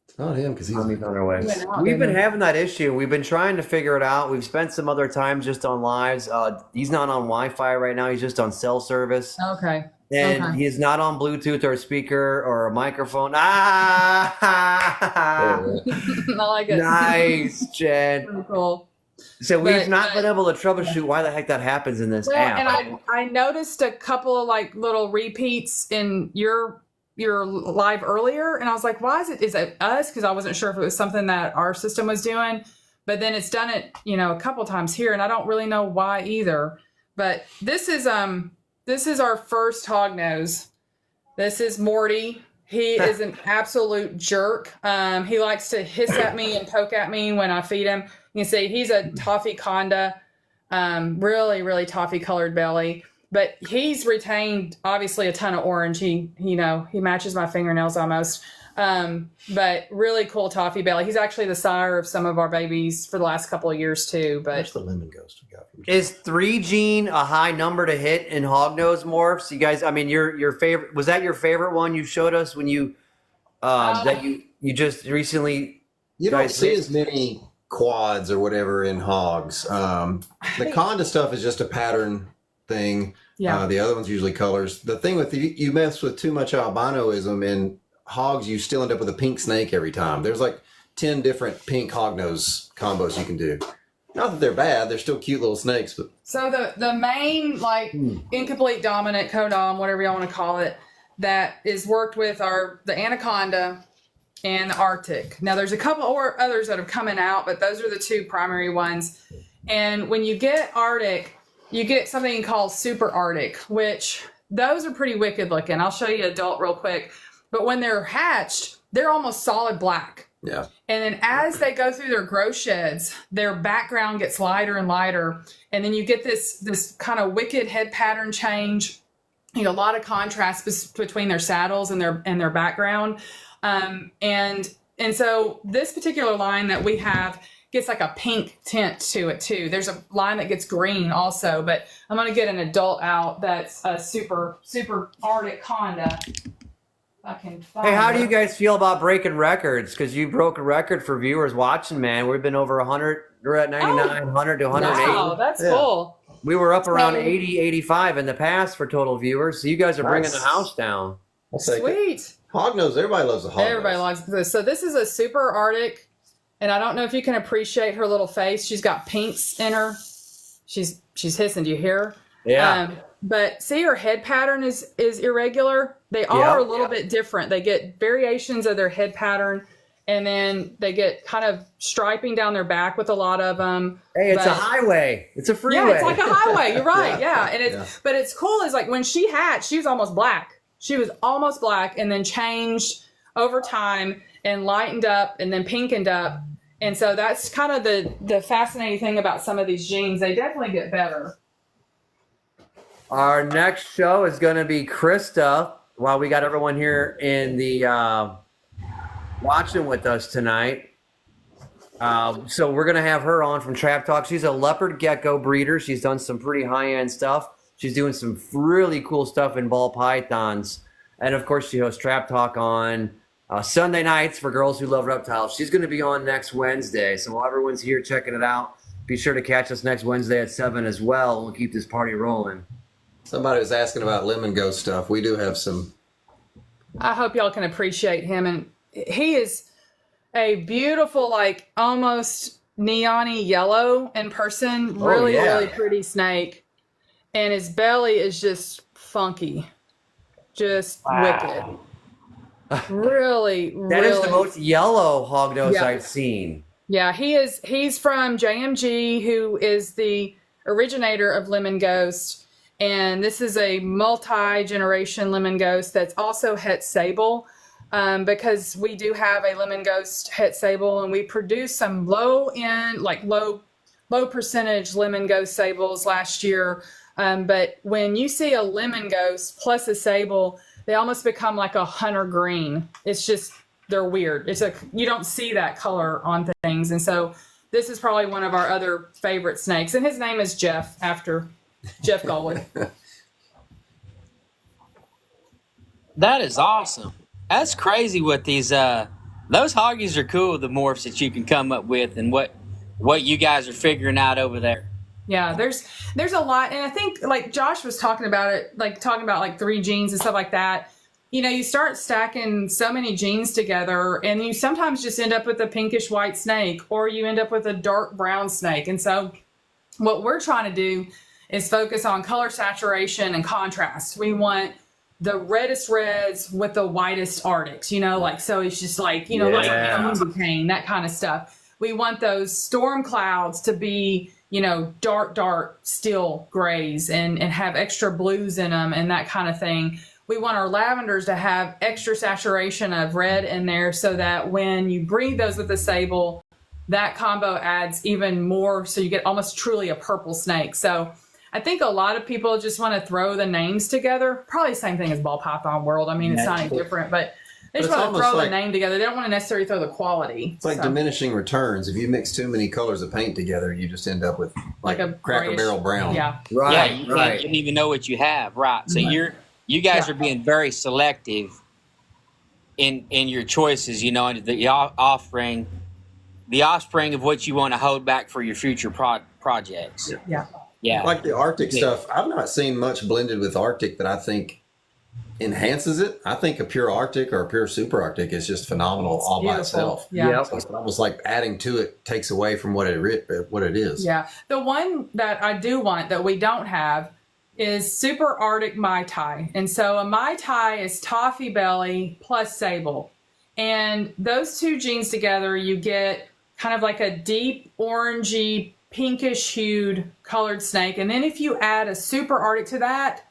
It's not him, because he's on our way. We've been having that issue. We've been trying to figure it out. We've spent some other time just on lives. He's not on Wi-Fi right now. He's just on cell service. Okay. And he's not on Bluetooth or a speaker or a microphone. I like it. Nice, Jen. Pretty cool. So we've not been able to troubleshoot why the heck that happens in this app. And I noticed a couple of little repeats in your live earlier, and I was like, is it us? Because I wasn't sure if it was something that our system was doing, but then it's done it a couple times here, and I don't really know why either. But this is our first hog nose. This is Morty. He is an absolute jerk. He likes to hiss at me and poke at me when I feed him. You can see he's a toffee conda, really, really toffee colored belly. But he's retained obviously a ton of orange. He matches my fingernails almost. But really cool toffee belly. He's actually the sire of some of our babies for the last couple of years too. But that's the lemon ghost we got from Is 3 gene a high number to hit in hognose morphs? You guys, I mean, your favorite, was that your favorite one you showed us when you that you just recently? You don't see as many quads or whatever in hogs. The conda stuff is just a pattern thing. Yeah. The other one's usually colors. The thing with you mess with too much albinoism in hogs, you still end up with a pink snake every time. There's 10 different pink hognose combos you can do. Not that they're bad, they're still cute little snakes. But so the main incomplete dominant codom, whatever y'all want to call it, that is worked with are the anaconda and the Arctic. Now there's a couple or others that have coming out, but those are the 2 primary ones. And when you get Arctic, you get something called super Arctic, which those are pretty wicked looking. I'll show you adult real quick. But when they're hatched, they're almost solid black. Yeah. And then as they go through their growth sheds, their background gets lighter and lighter. And then you get this kind of wicked head pattern change. A lot of contrast between their saddles and their background. And And so this particular line that we have gets like a pink tint to it too. There's a line that gets green also, but I'm going to get an adult out that's a super Arctic Honda. I can find Hey, how do it. you guys feel about breaking records? Because you broke a record for viewers watching, man. We've been over 100. We're at 99, 100 to 180. Wow, that's cool. We were up around So- 80, 85 in the past for total viewers. So you guys are bringing the house down. I'll take it. Sweet. Hog nose. Everybody loves a hog Everybody nose. likes this. So this is a super Arctic, and I don't know if you can appreciate her little face. She's got pinks in her. She's hissing. Do you hear her? Yeah. But see, her head pattern is irregular. They all are a little bit different. They get variations of their head pattern, and then they get kind of striping down their back with a lot of them. Hey, it's a highway. It's a freeway. Yeah, it's like a highway. You're right. Yeah. And Yeah. but it's cool is like when she hatched, she was almost black. She was almost black and then changed over time and lightened up and then pinkened up. And so that's kind of the fascinating thing about some of these genes. They definitely get better. Our next show is going to be Krista. While we got everyone here in the watching with us tonight. So we're going to have her on from Trap Talk. She's a leopard gecko breeder. She's done some pretty high-end stuff. She's doing some really cool stuff in ball pythons. And, of course, she hosts Trap Talk on Sunday nights for girls who love reptiles. She's going to be on next Wednesday. So while everyone's here checking it out, be sure to catch us next Wednesday at 7 as well. We'll keep this party rolling. Somebody was asking about lemon ghost stuff. We do have some. I hope y'all can appreciate him. And he is a beautiful, like almost neon-y yellow in person. Really, really pretty snake. And his belly is just funky. Just wicked. Really, That is the most yellow hognose Yeah. I've seen. Yeah, he's from JMG, who is the originator of Lemon Ghost. And this is a multi-generation lemon ghost that's also het sable, because we do have a lemon ghost het sable, and we produce some low percentage lemon ghost sables last year. But when you see a lemon ghost plus a sable, they almost become like a hunter green. It's just, they're weird. It's like you don't see that color on things. And so this is probably one of our other favorite snakes. And his name is Jeff, after Jeff Galway. That is awesome. That's crazy what these those hoggies are cool, the morphs that you can come up with and what you guys are figuring out over there. Yeah, there's a lot, and I think like Josh was talking about it, like talking about like 3 genes and stuff like that. You know, you start stacking so many genes together, and you sometimes just end up with a pinkish white snake, or you end up with a dark brown snake. And so what we're trying to do is focus on color saturation and contrast. We want the reddest reds with the whitest Arctics, you know, like, so it's just like, you know, like cane, that kind of stuff. We want those storm clouds to be, you know, dark, steel grays and have extra blues in them and that kind of thing. We want our lavenders to have extra saturation of red in there so that when you breed those with the sable, that combo adds even more. So you get almost truly a purple snake. So I think a lot of people just want to throw the names together. Probably the same thing as ball python world. I mean, it's not any different, but they just want to throw the name together. They don't want to necessarily throw the quality. It's like diminishing returns. If you mix too many colors of paint together, you just end up with like a Cracker grayish, Barrel brown. Yeah. Right, yeah, you right. don't even know what you have, right? So you guys are being very selective in your choices, you know, and the offspring of what you want to hold back for your future projects. Yeah. Like the Arctic stuff, I've not seen much blended with Arctic that I think enhances it. I think a pure Arctic or a pure super Arctic is just phenomenal all by itself. Yeah. So it's almost like adding to it takes away from what it is. Yeah. The one that I do want that we don't have is super Arctic Mai Tai. And so a Mai Tai is toffee belly plus sable. And those 2 genes together, you get kind of like a deep orangey, pinkish hued colored snake. And then if you add a super Arctic to that,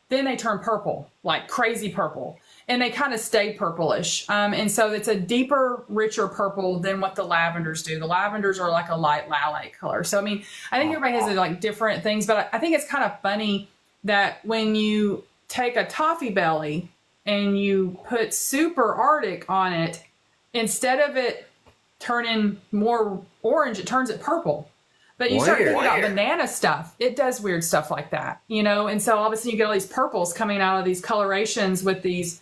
then they turn purple, like crazy purple. And they kind of stay purplish. And so it's a deeper, richer purple than what the lavenders do. The lavenders are like a light lilac color. So, I mean, I think everybody has like different things, but I think it's kind of funny that when you take a toffee belly and you put super Arctic on it, instead of it turning more orange, it turns it purple. But you start thinking about banana stuff, it does weird stuff like that, you know? And so all of a sudden you get all these purples coming out of these colorations with these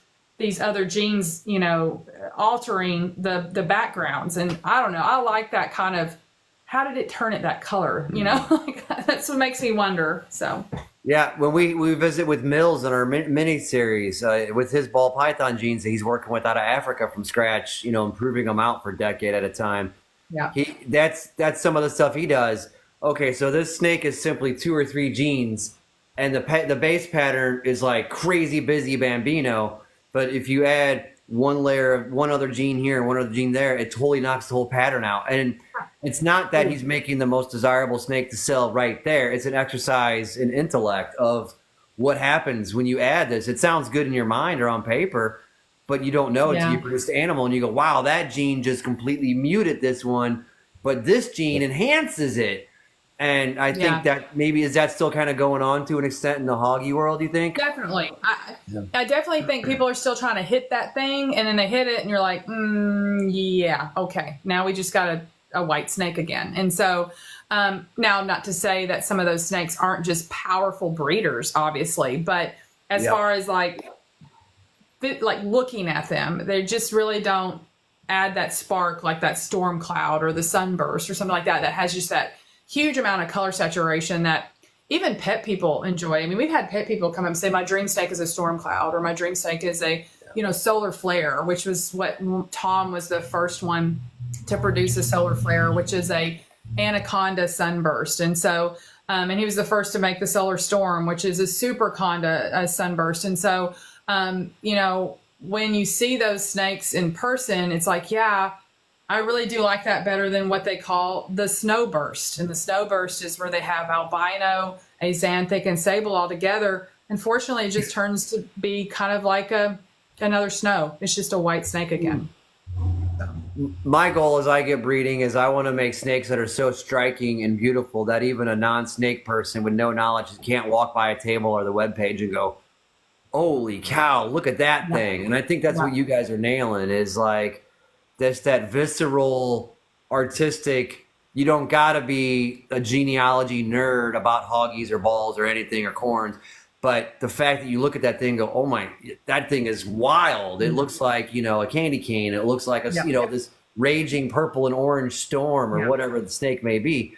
other genes, you know, altering the backgrounds. And I don't know, I like that kind of, how did it turn it that color? You know, like, that's what makes me wonder. So. Yeah, when we visit with Mills in our mini series with his ball python genes that he's working with out of Africa from scratch, you know, improving them out for a decade at a time. Yeah, that's some of the stuff he does. Okay, so this snake is simply 2 or 3 genes, and the base pattern is like crazy busy bambino. But if you add one layer of one other gene here and one other gene there, it totally knocks the whole pattern out. And it's not that he's making the most desirable snake to sell right there. It's an exercise in intellect of what happens when you add this. It sounds good in your mind or on paper, but you don't know until you produce the animal and you go, wow, that gene just completely muted this one, but this gene enhances it. And I think that maybe, is that still kind of going on to an extent in the hoggy world, you think? Definitely. I definitely think people are still trying to hit that thing, and then they hit it and you're like, yeah, okay, now we just got a white snake again. And so now, not to say that some of those snakes aren't just powerful breeders, obviously, but as far as like looking at them, they just really don't add that spark like that storm cloud or the sunburst or something like that has just that huge amount of color saturation that even pet people enjoy. I mean, we've had pet people come up and say, my dream snake is a storm cloud, or my dream snake is a, you know, solar flare, which was what Tom was the first one to produce, a solar flare, which is a anaconda sunburst. And so, and he was the first to make the solar storm, which is a superconda sunburst. And so, you know, when you see those snakes in person, it's like, yeah, I really do like that better than what they call the snowburst. And the snowburst is where they have albino, axanthic, and sable all together. Unfortunately, it just turns to be kind of like another snow. It's just a white snake again. My goal as I get breeding is I want to make snakes that are so striking and beautiful that even a non-snake person with no knowledge can't walk by a table or the webpage and go, holy cow, look at that thing. And I think that's what you guys are nailing, is like, that's that visceral, artistic, you don't got to be a genealogy nerd about hoggies or balls or anything or corns. But the fact that you look at that thing and go, oh my, that thing is wild. It looks like, you know, a candy cane. It looks like, you know, this raging purple and orange storm or whatever the snake may be.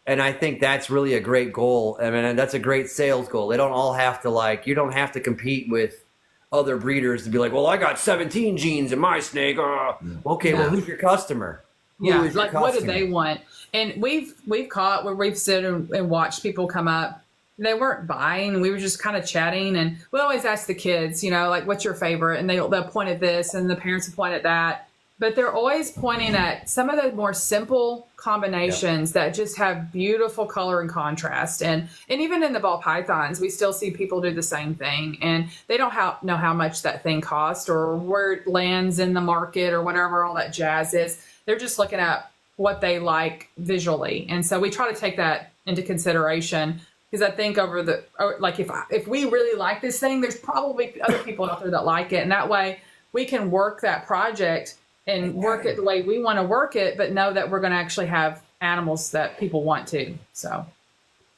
And I think that's really a great goal. I mean, and that's a great sales goal. They don't all have to you don't have to compete with other breeders to be like, well, I got 17 genes in my snake. Okay, well, who's your customer? What do they want? And we've caught where we've sit and watched people come up. They weren't buying. We were just kind of chatting, and we always ask the kids, you know, like, what's your favorite? And they'll point at this, and the parents will point at that. But they're always pointing at some of the more simple combinations that just have beautiful color and contrast. And even in the ball pythons, we still see people do the same thing. And they don't know how much that thing costs or where it lands in the market or whatever all that jazz is. They're just looking at what they like visually. And so we try to take that into consideration, because I think if we really like this thing, there's probably other people out there that like it. And that way we can work that project and work it the way we want to work it, but know that we're going to actually have animals that people want to. So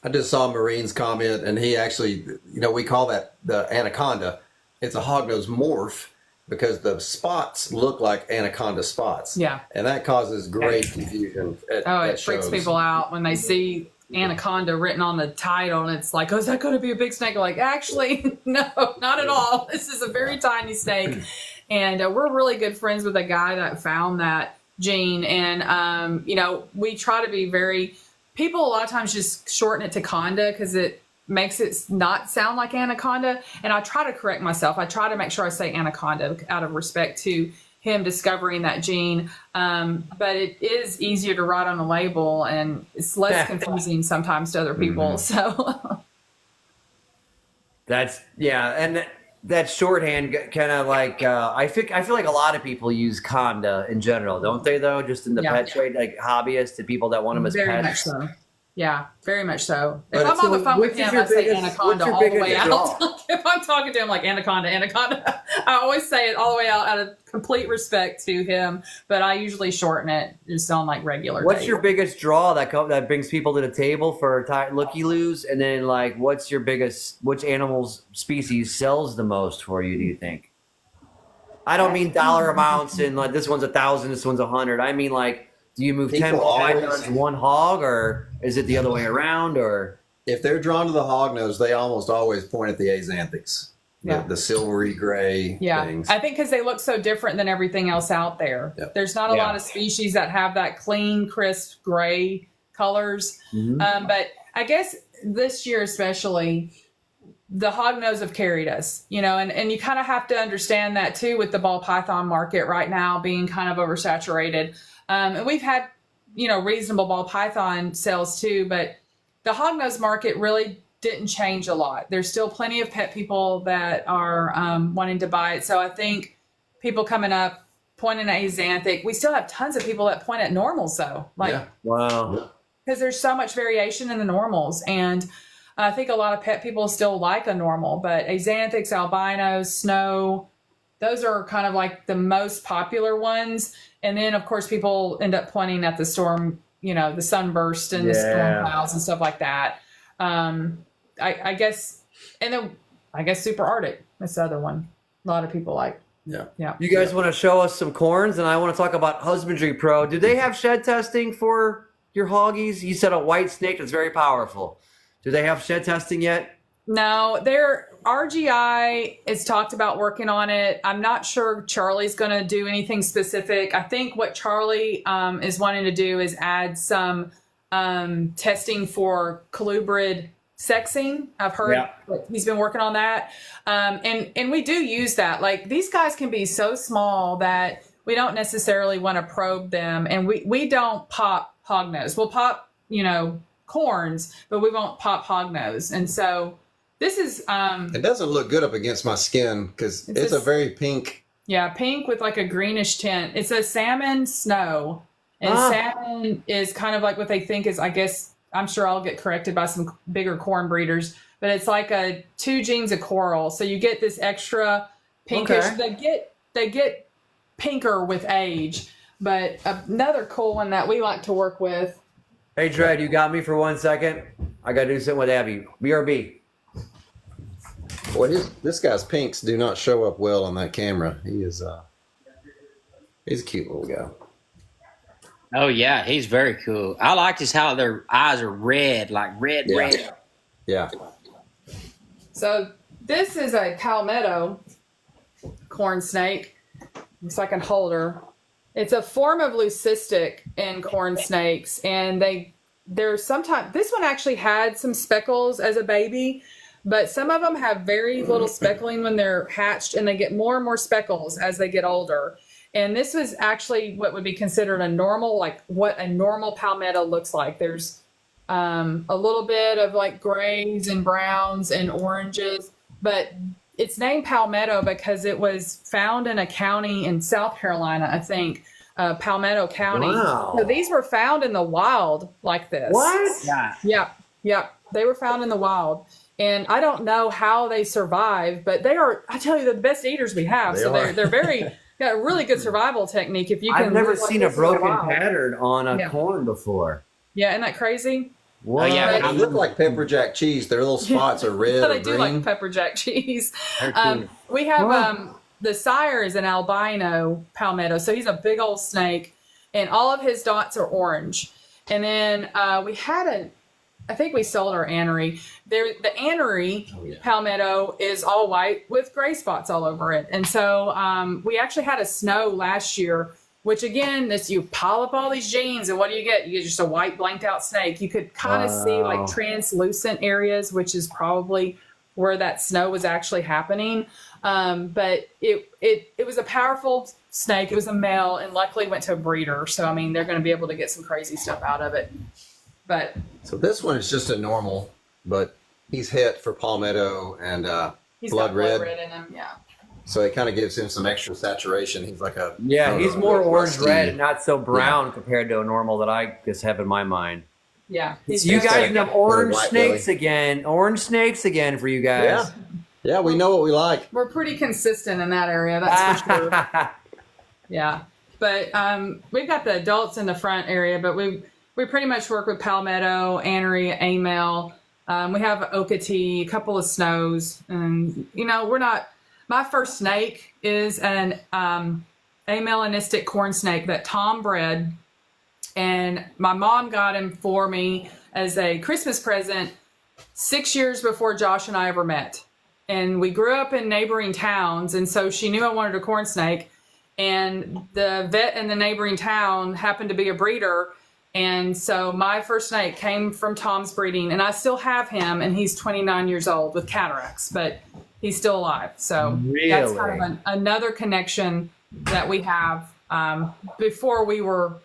I just saw Marine's comment, and he actually, you know, we call that the anaconda. It's a hognose morph because the spots look like anaconda spots. Yeah. And that causes great confusion it freaks people out when they see anaconda written on the title, and it's like, oh, is that going to be a big snake? Like, actually, no, not at all. This is a very tiny snake. And we're really good friends with a guy that found that gene. And, you know, we try to be people a lot of times just shorten it to conda because it makes it not sound like anaconda. And I try to correct myself. I try to make sure I say anaconda out of respect to him discovering that gene. But it is easier to write on a label, and it's less confusing sometimes to other people. So that's, and that shorthand kind of like, I feel like a lot of people use conda in general, don't they, though? Just in the pet trade, like hobbyists and people that want them as very pets. much so. Yeah, very much so. But If I'm on the phone with which is him, your I say biggest- anaconda what's your all the biggest way draw? out. If I'm talking to him like anaconda, I always say it all the way out of complete respect to him, but I usually shorten it just on like regular What's days. your biggest draw that brings people to the table for looky-loos? And then, like, what's your biggest, which animal's species sells the most for you, do you think? I don't mean dollar amounts and like this one's 1,000, this one's 100. I mean, like, do you move 10 People ball always- pythons in one hog, or is it the other way around? Or If they're drawn to the hognose, they almost always point at the axanthics, Yeah. the silvery gray things. I think because they look so different than everything else out there. Yep. There's not a lot of species that have that clean, crisp gray colors. But I guess this year especially, the hognose have carried us, and you kind of have to understand that too with the ball python market right now being kind of oversaturated. And we've had, reasonable ball python sales too, but the hognose market really didn't change a lot. There's still plenty of pet people that are wanting to buy it. So I think people coming up pointing at axanthic, we still have tons of people that point at normals though. wow. Because there's so much variation in the normals. And I think a lot of pet people still like a normal, but axanthics, albinos, snow, those are kind of like the most popular ones. And then of course people end up pointing at the storm, the sunburst and the storm clouds and stuff like that. I guess, and then I guess super arctic. That's the other one. A lot of people like. Yeah. You guys want to show us some corns, and I want to talk about Husbandry Pro. Do they have shed testing for your hoggies? You said a white snake that's very powerful. Do they have shed testing yet? No, their RGI is talked about working on it. I'm not sure Charlie's going to do anything specific. I think what Charlie is wanting to do is add some testing for colubrid sexing. I've heard he's been working on that. And we do use that. Like, these guys can be so small that we don't necessarily want to probe them. And we don't pop hognose. We'll pop, corns, but we won't pop hognose. And so this is It doesn't look good up against my skin because it's a very pink. Yeah, pink with like a greenish tint. It's a salmon snow. And salmon is kind of like what they think is, I guess, I'm sure I'll get corrected by some bigger corn breeders, but it's like 2 genes of coral. So you get this extra pinkish. Okay. They get pinker with age. But another cool one that we like to work with. Hey, Dred, you got me for 1 second? I got to do something with Abby. BRB. Boy, this guy's pinks do not show up well on that camera. He's a cute little guy. Oh yeah, he's very cool. I like just how their eyes are red, like red. Yeah. So this is a palmetto corn snake. Looks like a holder. It's a form of leucistic in corn snakes, and there's sometimes this one actually had some speckles as a baby, but some of them have very little speckling when they're hatched, and they get more and more speckles as they get older. And this was actually what would be considered a normal, like what a normal palmetto looks like. There's a little bit of like grays and browns and oranges, but it's named palmetto because it was found in a county in South Carolina, I think, Palmetto County. Wow. So these were found in the wild like this. What? Yeah. Yeah. They were found in the wild. And I don't know how they survive, but they are, I tell you, the best eaters we have. They're very, got a really good survival technique. If you can, I've never live like seen a this in the broken wild. pattern on a corn before. Yeah, isn't that crazy? What? Oh, yeah, They look like pepper jack cheese. Their little spots are red So or they do green. like pepper jack cheese. They're cool. We have Wow. the sire is an albino palmetto, so he's a big old snake, and all of his dots are orange. And then we had I think we sold our anery. The anery palmetto is all white with gray spots all over it. And so we actually had a snow last year, which again, you pile up all these genes, and what do? You get just a white blanked out snake. You could kind of see like translucent areas, which is probably where that snow was actually happening. But it was a powerful snake. It was a male, and luckily went to a breeder. So, I mean, they're going to be able to get some crazy stuff out of it. But So this one is just a normal, but he's hit for palmetto and he's blood got red. blood red in him. Yeah. So it kind of gives him some extra saturation. He's like Yeah, he's more orange rusty. red and not so brown compared to a normal that I just have in my mind. Yeah. You guys have orange White snakes belly. again. Orange snakes again for you guys. Yeah, we know what we like. We're pretty consistent in that area, that's for sure. Yeah. But we've got the adults in the front area, but we pretty much work with Palmetto, Anery, Amel. We have Okatee, a couple of Snows. And, you know, we're not, my first snake is an amelanistic corn snake that Tom bred. And my mom got him for me as a Christmas present 6 years before Josh and I ever met. And we grew up in neighboring towns. And so she knew I wanted a corn snake. And the vet in the neighboring town happened to be a breeder. And so my first snake came from Tom's breeding. And I still have him. And he's 29 years old with cataracts. But he's still alive. So that's kind of another connection that we have before we were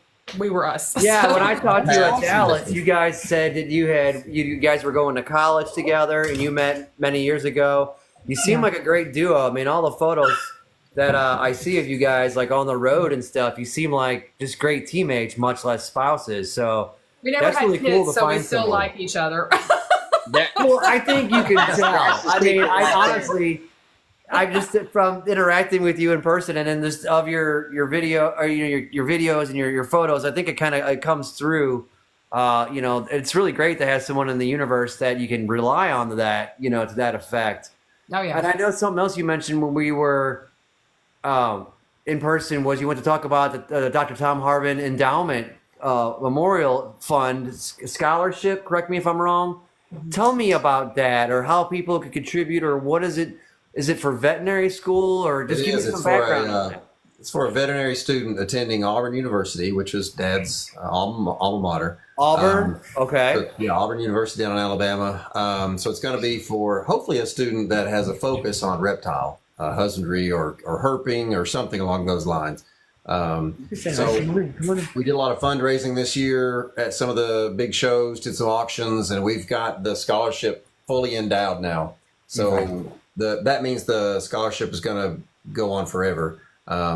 us. Yeah, So- when I talked to you at Dallas, you guys said that you guys were going to college together and you met many years ago. You seem like a great duo. I mean, all the photos that I see of you guys like on the road and stuff, you seem like just great teammates, much less spouses. So we never that's had really kids, cool to so we find still someone. like each other. Well, I think you can tell. I mean, I honestly, I just from interacting with you in person and then this of your video or your videos and your photos, I think it comes through. You know, it's really great to have someone in the universe that you can rely on to that, to that effect. Oh yeah. And I know something else you mentioned when we were in person was you went to talk about the Dr. Tom Harbin Endowment Memorial Fund scholarship. Correct me if I'm wrong. Tell me about that, or how people could contribute, or what is it? Is it for veterinary school, or just give me some background on that? It's for a veterinary student attending Auburn University, which is Dad's alma mater. Auburn, okay. Yeah, Auburn University down in Alabama. So it's going to be for hopefully a student that has a focus on reptile husbandry or herping or something along those lines. So we did a lot of fundraising this year at some of the big shows, did some auctions, and we've got the scholarship fully endowed now. So that means the scholarship is going to go on forever.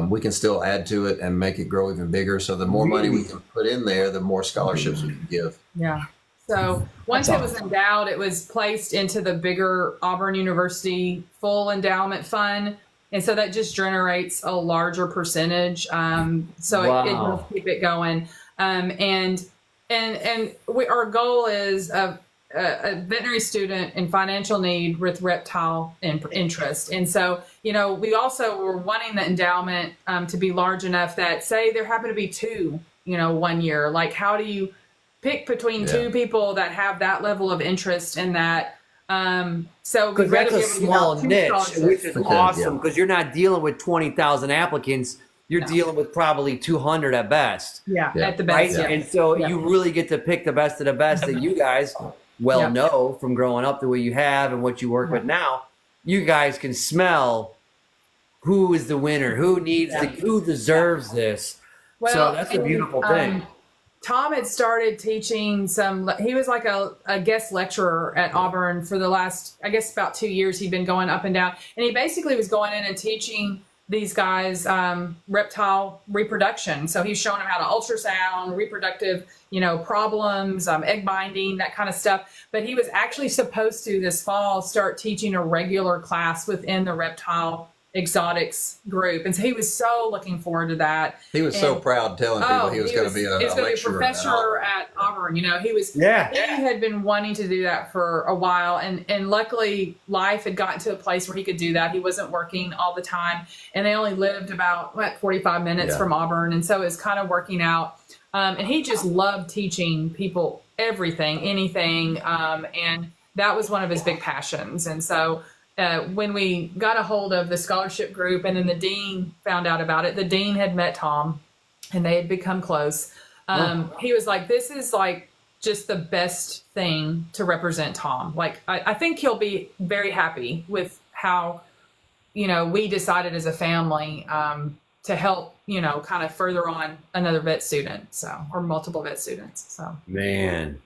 We can still add to it and make it grow even bigger. So the more money we can put in there, the more scholarships we can give. Yeah. So once it was endowed, it was placed into the bigger Auburn University full endowment fund. And so that just generates a larger percentage. So it will keep it going. And our goal is a veterinary student in financial need with reptile interest. And so, we also were wanting the endowment to be large enough that, say there happen to be two, 1 year, like how do you pick between two people that have that level of interest in that? So because that's a small niche, which is awesome because you're not dealing with 20,000 applicants. You're dealing with probably 200 at best. Yeah, at the best. Right? And so you really get to pick the best of the best that you guys know from growing up the way you have and what you work with now. You guys can smell who is the winner, who needs who deserves this. Well, so that's a beautiful thing. Tom had started teaching he was like a guest lecturer at Auburn for the last, I guess, about 2 years. He'd been going up and down. And he basically was going in and teaching these guys reptile reproduction. So he's showing them how to ultrasound, reproductive, problems, egg binding, that kind of stuff. But he was actually supposed to this fall start teaching a regular class within the reptile exotics group. And so he was so looking forward to that. He was so proud telling people he was going to be a professor at Auburn. He had been wanting to do that for a while. And luckily life had gotten to a place where he could do that. He wasn't working all the time. And they only lived about 45 minutes from Auburn. And so it was kind of working out. And he just loved teaching people everything, anything. And that was one of his big passions. And so when we got a hold of the scholarship group and then the dean found out about it, the dean had met Tom and they had become close. He was like, this is like just the best thing to represent Tom. Like, I think he'll be very happy with how, we decided as a family to help, kind of further on another vet student, or multiple vet students. So, man.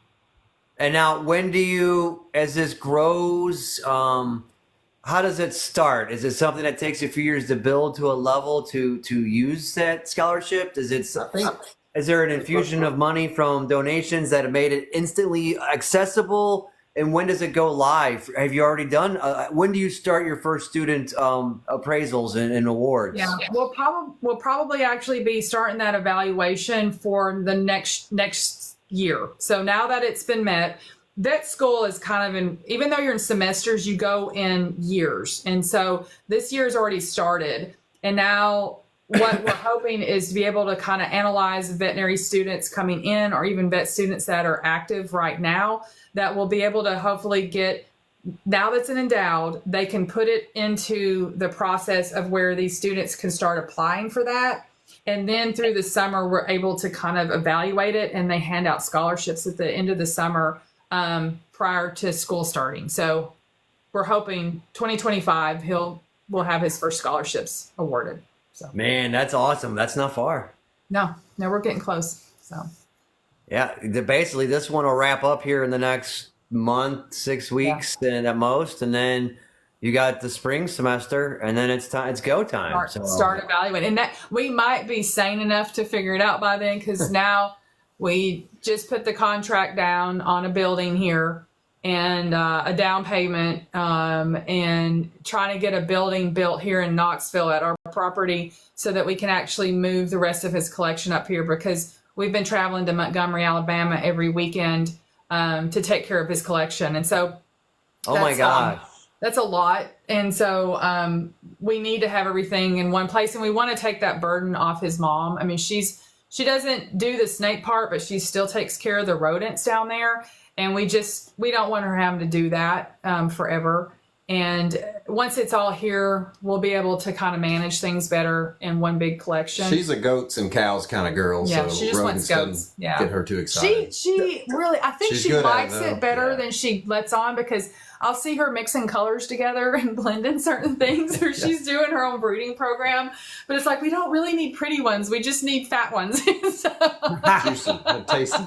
And now when do you, as this grows, how does it start? Is it something that takes a few years to build to a level to use that scholarship? Does it Is there an infusion of money from donations that have made it instantly accessible? And when does it go live? Have you already done? When do you start your first student appraisals and awards? Yeah, we'll probably actually be starting that evaluation for the next year. So now that it's been met, vet school is kind of even though you're in semesters, you go in years. And so this year's already started. And now what we're hoping is to be able to kind of analyze veterinary students coming in, or even vet students that are active right now, that will be able to hopefully get, now that's an endowed, they can put it into the process of where these students can start applying for that. And then through the summer, we're able to kind of evaluate it, and they hand out scholarships at the end of the summer prior to school starting. So we're hoping 2025 we'll have his first scholarships awarded. So Man, that's awesome. That's not far. no, we're getting close. So Yeah, basically this one will wrap up here in the next month, 6 weeks, and at most, and then you got the spring semester, and then it's go time. Start evaluating, and that we might be sane enough to figure it out by then, because now we just put the contract down on a building here and a down payment, and trying to get a building built here in Knoxville at our property so that we can actually move the rest of his collection up here, because we've been traveling to Montgomery, Alabama every weekend to take care of his collection. And so oh my God. That's a lot. And so we need to have everything in one place, and we want to take that burden off his mom. I mean, she doesn't do the snake part, but she still takes care of the rodents down there. And we don't want her having to do that forever. And once it's all here, we'll be able to kind of manage things better in one big collection. She's a goats and cows kind of girl. Yeah, so she just wants goats. Yeah. Get her too excited. She really, I think She's she good at likes it, it better than she lets on, because I'll see her mixing colors together and blending certain things, or she's doing her own breeding program. But it's like, we don't really need pretty ones. We just need fat ones. Juicy and tasty.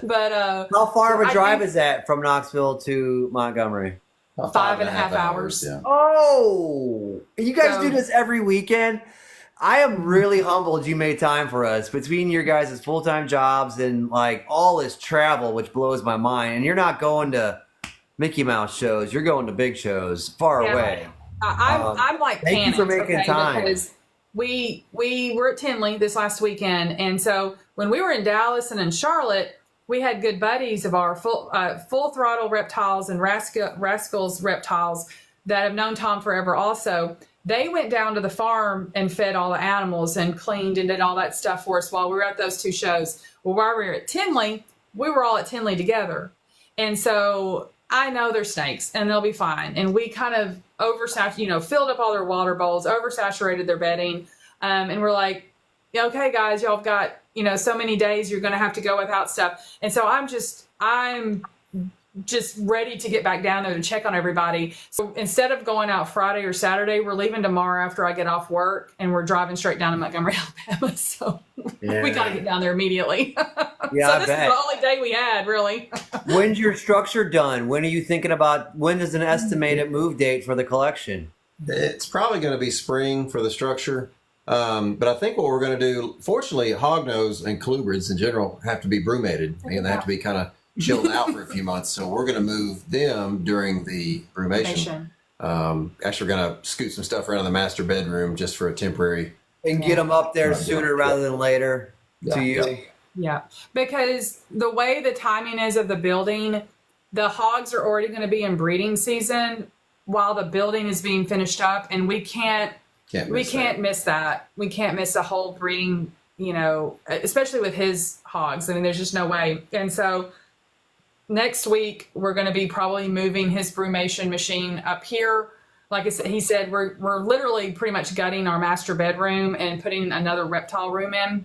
But how far of a drive is that from Knoxville to Montgomery? About 5.5 hours. Yeah. Oh, you guys do this every weekend? I am really humbled you made time for us between your guys' full-time jobs and like all this travel, which blows my mind. And you're not going to Mickey Mouse shows. You're going to big shows far away. I'm like thank panicked, you for making time. Because we were at Tinley this last weekend. And so when we were in Dallas and in Charlotte, we had good buddies of our full throttle reptiles and rascals reptiles that have known Tom forever also. They went down to the farm and fed all the animals and cleaned and did all that stuff for us while we were at those two shows. Well, while we were at Tinley, we were all at Tinley together. And so I know they're snakes and they'll be fine. And we kind of filled up all their water bowls, oversaturated their bedding. And we're like, okay, guys, y'all have got, so many days you're going to have to go without stuff. And so I'm just ready to get back down there to check on everybody. So instead of going out Friday or Saturday, we're leaving tomorrow after I get off work, and we're driving straight down to Montgomery, Alabama. So we got to get down there immediately. Yeah, so this is the only day we had, really. When's your structure done? When are you thinking about, when is an estimated move date for the collection? It's probably going to be spring for the structure. But I think what we're going to do, fortunately, hognose and colubrids in general have to be brumated, and they have to be kind of chilled out for a few months. So we're going to move them during the brumation. Actually, we're going to scoot some stuff around the master bedroom just for a temporary. And get them up there sooner rather than later to you. Yeah, because the way the timing is of the building, the hogs are already going to be in breeding season while the building is being finished up, and we can't miss that. We can't miss a whole breeding, especially with his hogs. I mean, there's just no way. And so next week, we're going to be probably moving his brumation machine up here. Like I said, he said, we're literally pretty much gutting our master bedroom and putting another reptile room in.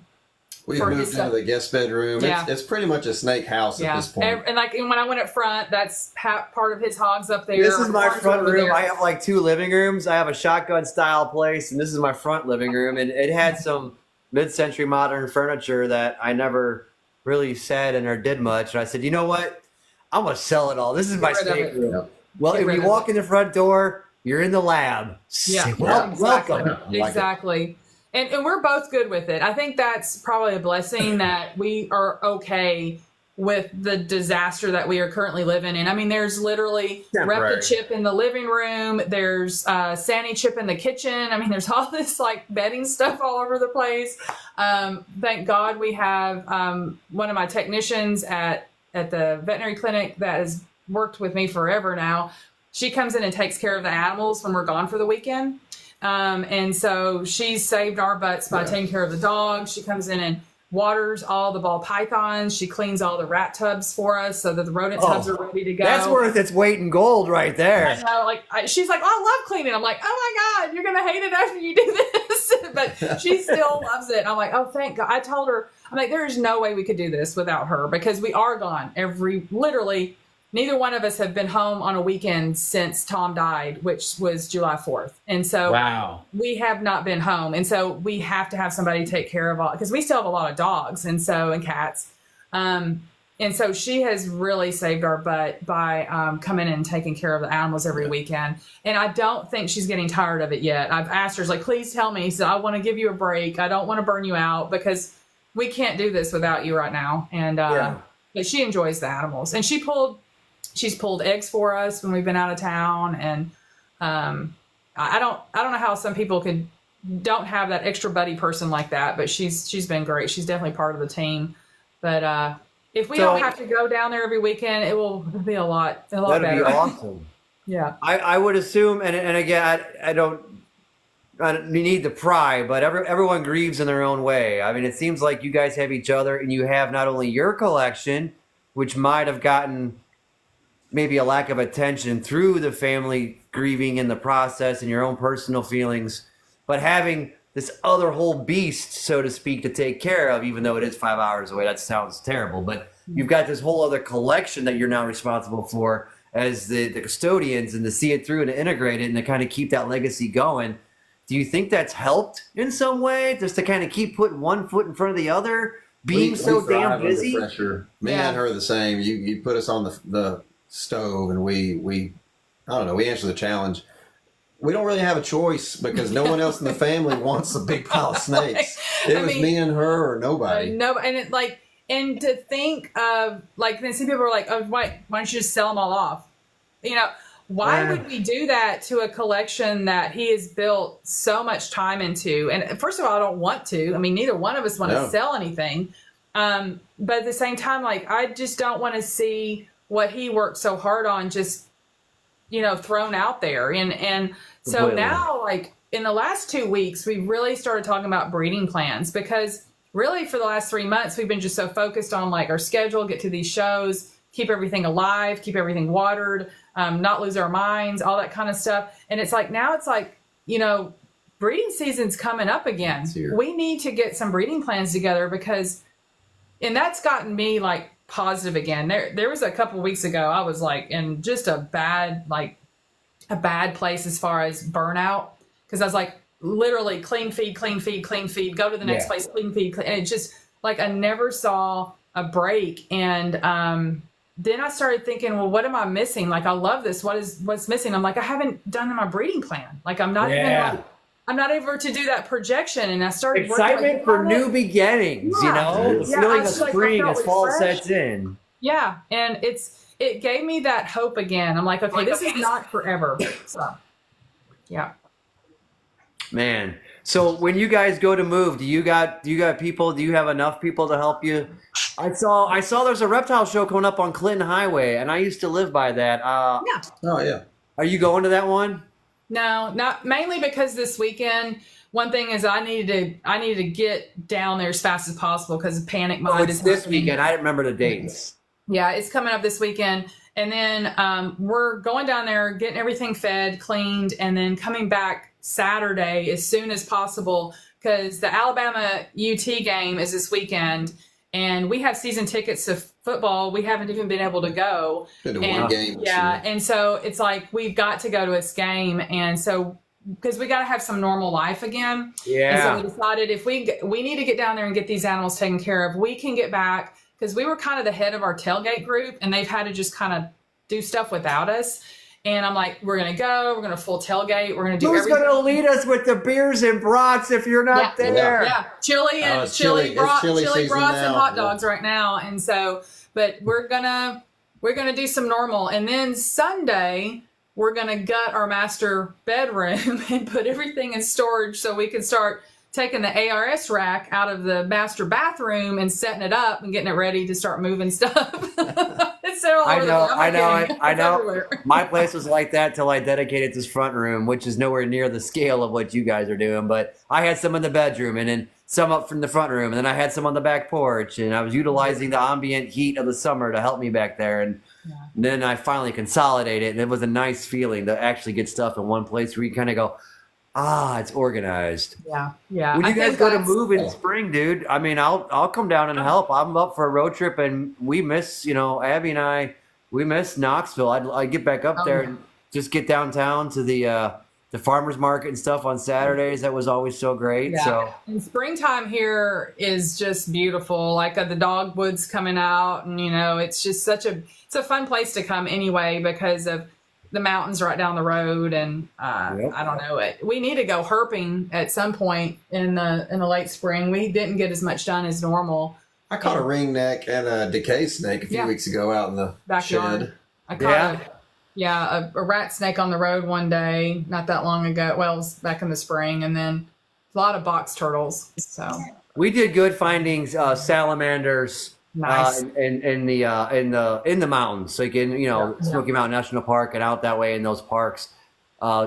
We've moved into the guest bedroom. Yeah. It's pretty much a snake house at this point. And when I went up front, that's part of his hogs up there. This is my front room. I have like 2 living rooms. I have a shotgun style place, and this is my front living room. And it had some mid-century modern furniture that I never really said or did much. And I said, you know what? I'm going to sell it all. This is my snake room. Yeah. Well, if you walk in the front door, you're in the lab. Yeah. Welcome. Exactly. And we're both good with it. I think that's probably a blessing that we are okay with the disaster that we are currently living in. I mean, there's literally Repta chip in the living room. There's Sandy chip in the kitchen. I mean, there's all this like bedding stuff all over the place. Thank God we have one of my technicians at the veterinary clinic that has worked with me forever now. She comes in and takes care of the animals when we're gone for the weekend. And so she's saved our butts by taking care of the dogs. She comes in and waters all the ball pythons. She cleans all the rat tubs for us so that the rodent tubs are ready to go. That's worth its weight in gold right there. I know, she's like, I love cleaning. I'm like, oh my God, you're going to hate it after you do this. But she still loves it. I'm like, oh, thank God. I told her, I'm like, there is no way we could do this without her because we are gone literally. Neither one of us have been home on a weekend since Tom died, which was July 4th. And so we have not been home. And so we have to have somebody take care of all, because we still have a lot of dogs and cats. And so she has really saved our butt by coming in and taking care of the animals every weekend. And I don't think she's getting tired of it yet. I've asked her, like, please tell me. So I want to give you a break. I don't want to burn you out because we can't do this without you right now. And but she enjoys the animals. And she's pulled eggs for us when we've been out of town. And I don't know how some people don't have that extra buddy person like that, but she's been great. She's definitely part of the team. But if we don't have to go down there every weekend, it'll be a lot better. That'd be awesome. Yeah. I would assume, and again, I don't need to pry, but everyone grieves in their own way. I mean, it seems like you guys have each other, and you have not only your collection, which might have gotten maybe a lack of attention through the family grieving in the process and your own personal feelings, but having this other whole beast, so to speak, to take care of, even though it is 5 hours away. That sounds terrible, but you've got this whole other collection that you're now responsible for as the custodians, and to see it through and to integrate it and to kind of keep that legacy going. Do you think that's helped in some way, just to kind of keep putting one foot in front of the other, being so damn busy? Pressure. Me and her are the same. You put us on the stove and we I don't know, we answer the challenge. We don't really have a choice because no one else in the family wants a big pile of snakes. It was me and her or nobody. No, and it and to think of then some people are like, oh, why don't you just sell them all off? Why would we do that to a collection that he has built so much time into? And first of all, I don't want to. I mean, neither one of us want to sell anything. But at the same time, I just don't want to see what he worked so hard on just, thrown out there. And so now, in the last 2 weeks, we really started talking about breeding plans, because really for the last 3 months, we've been just so focused on our schedule, get to these shows, keep everything alive, keep everything watered, not lose our minds, all that kind of stuff. And it's now it's breeding season's coming up again. We need to get some breeding plans together and that's gotten me positive again. There was a couple weeks ago, I was in just a bad place as far as burnout. Cause I was literally clean feed, go to the next place, clean feed. And it just I never saw a break. And, then I started thinking, well, what am I missing? I love this. What's missing? I'm I haven't done my breeding plan. I'm not even I'm not able to do that projection. And I started excitement for new beginnings, the feeling of spring as fall sets in. Yeah. And it gave me that hope again. I'm okay, this is not forever. So, yeah. Man. So when you guys go to move, do you got people, do you have enough people to help you? I saw there's a reptile show coming up on Clinton Highway, and I used to live by that. Yeah. Oh yeah. Are you going to that one? No, not mainly because this weekend, one thing is I needed to get down there as fast as possible because panic mode is this weekend. I remember the dates. Yeah, it's coming up this weekend. And then we're going down there, getting everything fed, cleaned, and then coming back Saturday as soon as possible, because the Alabama UT game is this weekend, and we have season tickets to football. We haven't even been able to go. Been to one game. Yeah, and so it's we've got to go to this game, and so because we got to have some normal life again. Yeah. And so we decided if we need to get down there and get these animals taken care of, we can get back, because we were kind of the head of our tailgate group, and they've had to just kind of do stuff without us. And I'm like, we're going to go. We're going to full tailgate. We're going to do Who's everything. going to lead us with the beers and brats if you're not there? Yeah, chili and it's chili brats season and now. hot dogs right now. And so, but we're gonna do some normal, and then Sunday we're gonna gut our master bedroom and put everything in storage so we can start taking the ARS rack out of the master bathroom and setting it up and getting it ready to start moving stuff. It's all over the place. I It's know. everywhere. My place was like that till I dedicated this front room, which is nowhere near the scale of what you guys are doing. But I had some in the bedroom, and then some up from the front room, and then I had some on the back porch, and I was utilizing the ambient heat of the summer to help me back there. And then I finally consolidated, and it was a nice feeling to actually get stuff in one place where you kind of go, it's organized. Yeah. When you I guys think go to that's- move in spring, dude, I mean, I'll come down and help. I'm up for a road trip, and we miss, Abby and I, we miss Knoxville. I'd get back up there and just get downtown to the farmers market and stuff on Saturdays. That was always so great. Yeah. So And springtime here is just beautiful. Like the dogwoods coming out, and it's just it's a fun place to come anyway because of the mountains right down the road. And I don't know it. We need to go herping at some point in the late spring. We didn't get as much done as normal. I caught a ringneck and a decay snake a few weeks ago out in the Backyard. shed. I caught a rat snake on the road one day, not that long ago. Well, it was back in the spring, and then a lot of box turtles. So we did good findings, salamanders. nice. In the mountains, like in Smoky Mountain National Park and out that way in those parks,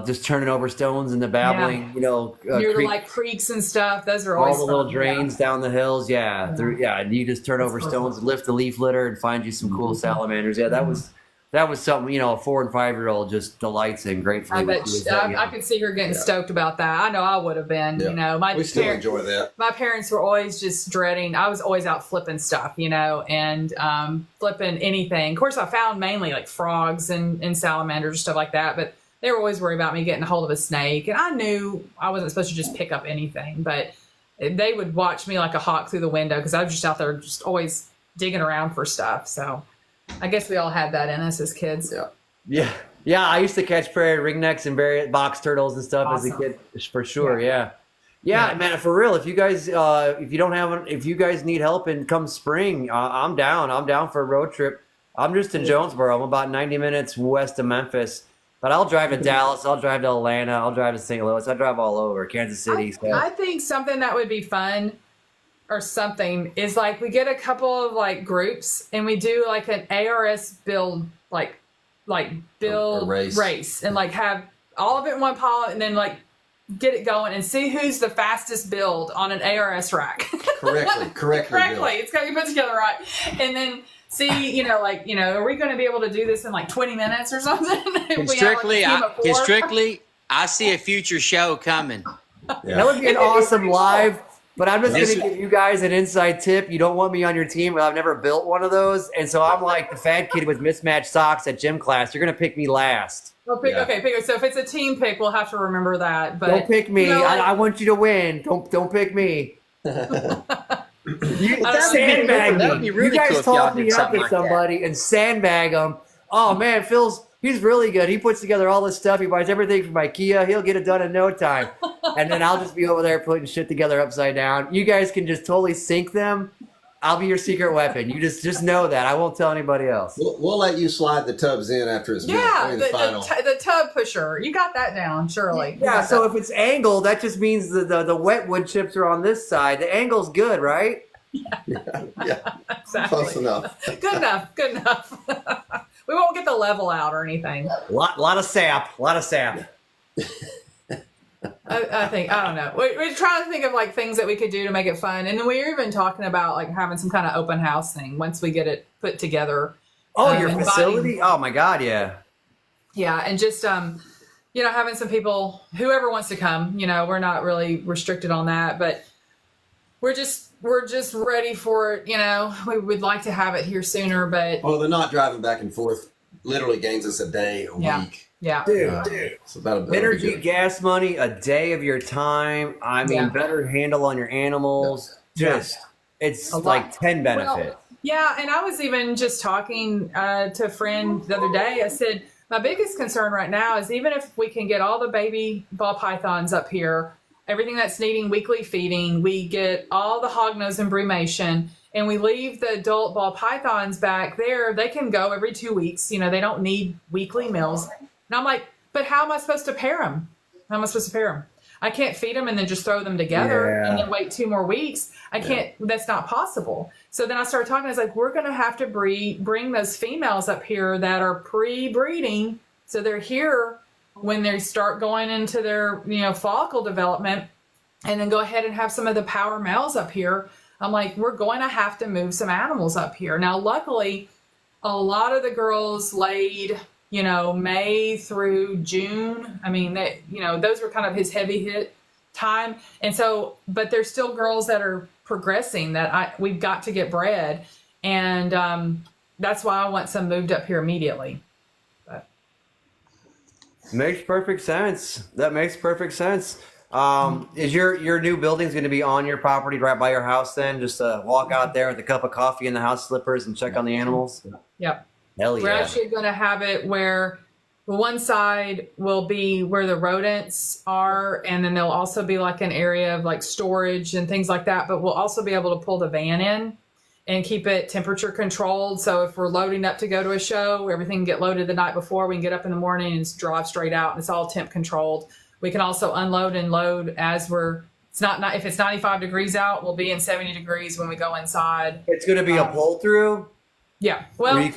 just turning over stones and the babbling, Near like creeks and stuff. Those are all always the little fun. drains down the hills, and you just turn over stones, lift the leaf litter, and find you some cool salamanders. Yeah, that was something a 4 and 5 year old just delights in gratefully. I bet I could see her getting stoked about that. I know I would have been. Yeah. We still enjoy that. My parents were always just dreading. I was always out flipping stuff, and flipping anything. Of course, I found mainly like frogs and salamanders and stuff like that, but they were always worried about me getting a hold of a snake. And I knew I wasn't supposed to just pick up anything, but they would watch me like a hawk through the window because I was just out there just always digging around for stuff. So I guess we all had that in us as kids. Yeah. I used to catch prairie ringnecks and various box turtles and stuff as a kid, for sure. Yeah, man, for real. If you guys, if you guys need help and come spring, I'm down. I'm down for a road trip. I'm just in Jonesboro. I'm about 90 minutes west of Memphis, but I'll drive to Dallas. I'll drive to Atlanta. I'll drive to St. Louis. I drive all over Kansas City. I think something that would be fun or something is like we get a couple of like groups and we do like an ARS build, like build race and like have all of it in one pile and then like get it going and see who's the fastest build on an ARS rack. Correctly. It's got to be put together right. And then see, are we going to be able to do this in like 20 minutes or something? Strictly, I see a future show coming. Yeah. That would be an awesome live. But I'm just going to give you guys an inside tip. You don't want me on your team, but I've never built one of those. And so I'm like the fat kid with mismatched socks at gym class. You're going to pick me last. Okay, pick. So if it's a team pick, we'll have to remember that. But don't pick me. I want you to win. Don't pick me. Sandbag me. You guys talk me up to somebody and sandbag them. Oh, man, he's really good. He puts together all this stuff. He buys everything from IKEA. He'll get it done in no time. And then I'll just be over there putting shit together upside down. You guys can just totally sink them. I'll be your secret weapon. You just know that. I won't tell anybody else. We'll let you slide the tubs in after it's the tub pusher. You got that down, surely. Yeah, so if it's angled, that just means the wet wood chips are on this side. The angle's good, right? Yeah. Exactly. Close enough. Good enough. We won't get the level out or anything. Lot of sap. I think, I don't know. We're trying to think of like things that we could do to make it fun. And then we were even talking about like having some kind of open house thing once we get it put together. Oh, your facility? Oh my God. Yeah. Yeah. And just, having some people, whoever wants to come, we're not really restricted on that, but we're just ready for it. We would like to have it here sooner, but. Well, they're not driving back and forth. Literally gains us a day a week. Yeah. Dude. It's about energy, gas money, a day of your time. I mean, better handle on your animals. It's like 10 benefits. Well, yeah. And I was even just talking to a friend the other day. I said, My biggest concern right now is even if we can get all the baby ball pythons up here, everything that's needing weekly feeding, we get all the hognose and brumation, and we leave the adult ball pythons back there, they can go every 2 weeks. You know, they don't need weekly meals. And I'm like, but how am I supposed to pair them? How am I supposed to pair them? I can't feed them and then just throw them together and then wait 2 more weeks. I can't, that's not possible. So then I started talking, I was like, we're going to have to bring those females up here that are pre-breeding. So they're here when they start going into their, follicle development, and then go ahead and have some of the power males up here. I'm like, we're going to have to move some animals up here. Now, luckily, a lot of the girls laid, May through June. I mean, those were kind of his heavy hit time. And so, but there's still girls that are progressing that we've got to get bred. And that's why I want some moved up here immediately. But. Makes perfect sense. That makes perfect sense. Is your new building's going to be on your property right by your house then? Just walk out there with a cup of coffee and the house slippers and check on the animals? Yep. Hell yeah. We're actually going to have it where one side will be where the rodents are, and then there'll also be like an area of like storage and things like that, but we'll also be able to pull the van in and keep it temperature controlled. So if we're loading up to go to a show, everything can get loaded the night before. We can get up in the morning and drive straight out, and it's all temp controlled. We can also unload and load as if it's 95 degrees out, we'll be in 70 degrees when we go inside. It's going to be a pull through. Yeah. Well, I don't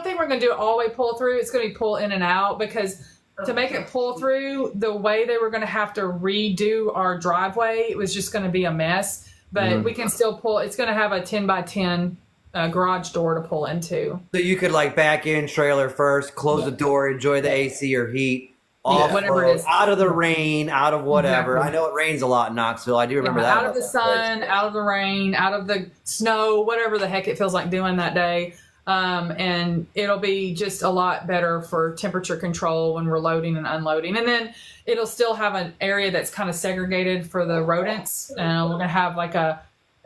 think we're going to do it all the way pull through. It's going to be pull in and out, because to make it pull through, the way they were going to have to redo our driveway, it was just going to be a mess. But we can still pull. It's going to have a 10 by 10 garage door to pull into. So you could like back in trailer first, close the door, enjoy the AC or heat. Whatever it is. Out of the rain, out of whatever. Exactly. I know it rains a lot in Knoxville. I do remember that. Out of the sun, out of the rain, out of the snow, whatever the heck it feels like doing that day. And it'll be just a lot better for temperature control when we're loading and unloading. And then it'll still have an area that's kind of segregated for the rodents. And we're going to have like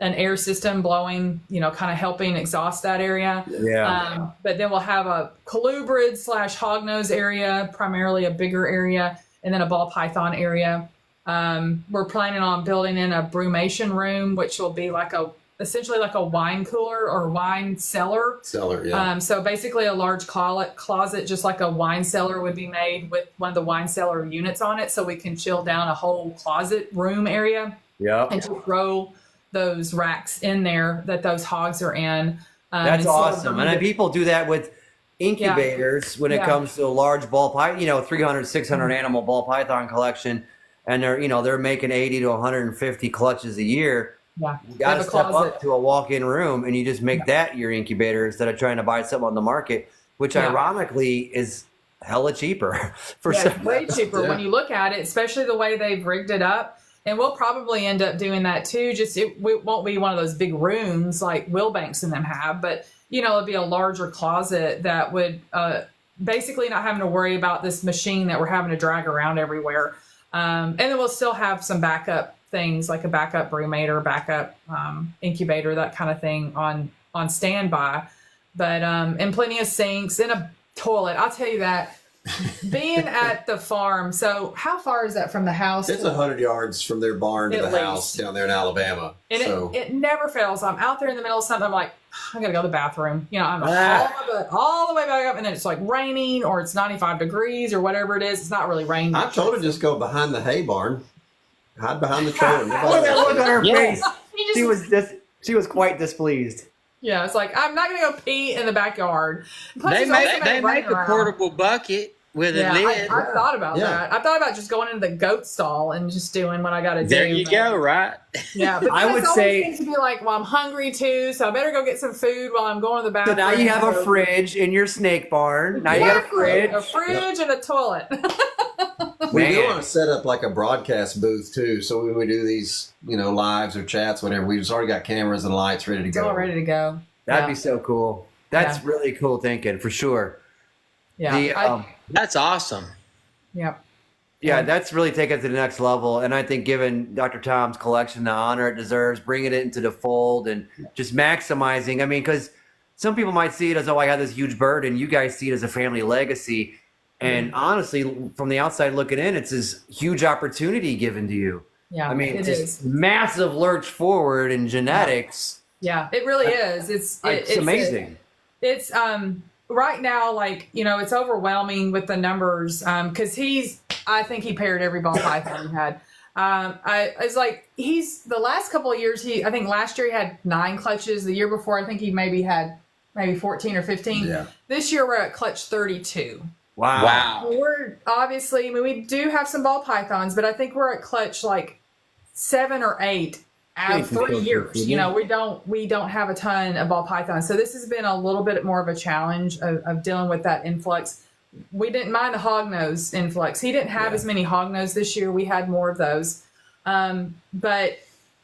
an air system blowing, kind of helping exhaust that area. Yeah. But then we'll have a colubrid / hognose area, primarily a bigger area, and then a ball python area. We're planning on building in a brumation room, which will be essentially like a wine cooler or wine cellar. Yeah. So basically a large closet, just like a wine cellar would be made with one of the wine cellar units on it. So we can chill down a whole closet room area. Yeah. And to throw those racks in there that those hogs are in. That's awesome. And people do that with incubators when it comes to a large ball python, 300, 600 animal ball python collection. And they're making 80 to 150 clutches a year. Yeah. You got to step up to a walk-in room and you just make that your incubator instead of trying to buy something on the market, which ironically is hella cheaper. It's way cheaper when you look at it, especially the way they've rigged it up. And we'll probably end up doing that too. Just it won't be one of those big rooms like Wilbanks and them have, but it'll be a larger closet that would basically not having to worry about this machine that we're having to drag around everywhere. And then we'll still have some backup things like a backup brumator, backup incubator, that kind of thing on standby. But and plenty of sinks and a toilet. I'll tell you that. Being at the farm, so how far is that from the house? It's 100 yards from their barn to the house down there in Alabama. And it never fails. I'm out there in the middle of something. I'm like, I gotta go to the bathroom. I'm all the way back up, and then it's like raining or it's 95 degrees or whatever it is. It's not really raining. I told her just go behind the hay barn, hide behind the trailer. Look at her face. She was quite displeased. Yeah, it's like I'm not gonna go pee in the backyard. Plus, they make a portable bucket with a lid. I thought about that. I thought about just going into the goat stall and just doing what I got to do. There you go, right? Yeah, but I would say seems to be like, well, I'm hungry too, so I better go get some food while I'm going to the bathroom. So now you have a fridge in your snake barn. Now you got a fridge and a toilet. We do want to set up like a broadcast booth too, so when we do these, lives or chats, whatever, we just already got cameras and lights ready to go. It's all ready to go. That'd be so cool. That's really cool thinking for sure. Yeah, that's awesome. Yep. Yeah, that's really taken it to the next level. And I think giving Dr. Tom's collection the honor it deserves, bringing it into the fold and just maximizing. I mean, because some people might see it as, oh, I got this huge burden. You guys see it as a family legacy. And honestly, from the outside looking in, it's this huge opportunity given to you. Yeah, I mean, it it's is. massive lurch forward in genetics. Yeah, it really is. It's amazing. It's right now, like, you know, it's overwhelming with the numbers because I think he paired every ball python he had. I was like, the last couple of years, I think last year he had 9 clutches. The year before, I think he had 14 or 15. Yeah. This year we're at clutch 32. Wow. We're obviously, I mean, we do have some ball pythons, but I think we're at clutch like 7 or 8 out of 3 years. You know, we don't have a ton of ball pythons. So this has been a little bit more of a challenge of dealing with that influx. We didn't mind the hognose influx. He didn't have as many hognose this year. We had more of those. But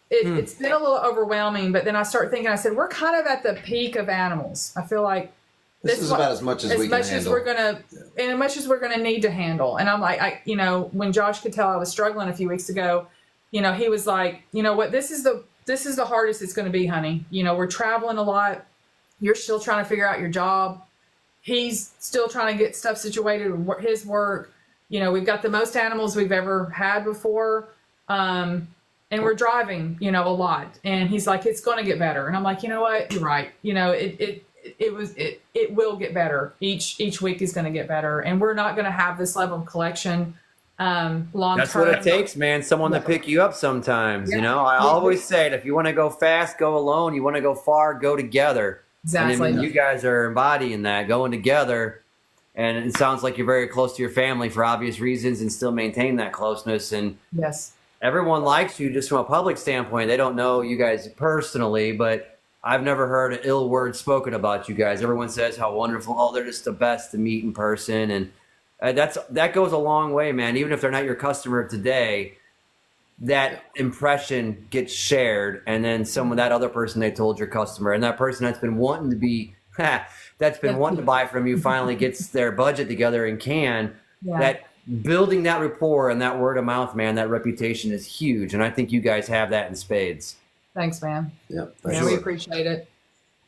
it's been a little overwhelming. But then I start thinking, I said, we're kind of at the peak of animals. I feel like this is about as much as we can handle. And as much as we're gonna need to handle. And I'm like, you know, when Josh could tell I was struggling a few weeks ago, you know, he was like, you know what, this is the hardest it's gonna be, honey. You know, we're traveling a lot. You're still trying to figure out your job. He's still trying to get stuff situated with his work. You know, we've got the most animals we've ever had before. And we're driving, you know, a lot. And he's like, it's going to get better. And I'm like, you know what? You're right. You know, it will get better. Each week is going to get better. And we're not going to have this level of collection long term. That's what it takes, man. Someone to pick you up sometimes. Yeah. You know, I always say it. If you want to go fast, go alone. You want to go far, go together. Exactly. And you guys are embodying that, going together. And it sounds like you're very close to your family for obvious reasons and still maintain that closeness. And yes, everyone likes you just from a public standpoint. They don't know you guys personally, but I've never heard an ill word spoken about you guys. Everyone says how wonderful. Oh, they're just the best to meet in person. And that goes a long way, man. Even if they're not your customer today, that impression gets shared, and then that other person they told your customer, and that person that's been wanting to buy from you finally gets their budget together and can. Yeah. That building that rapport and that word of mouth, man, that reputation is huge, and I think you guys have that in spades. Thanks, man. Yeah, sure. We appreciate it,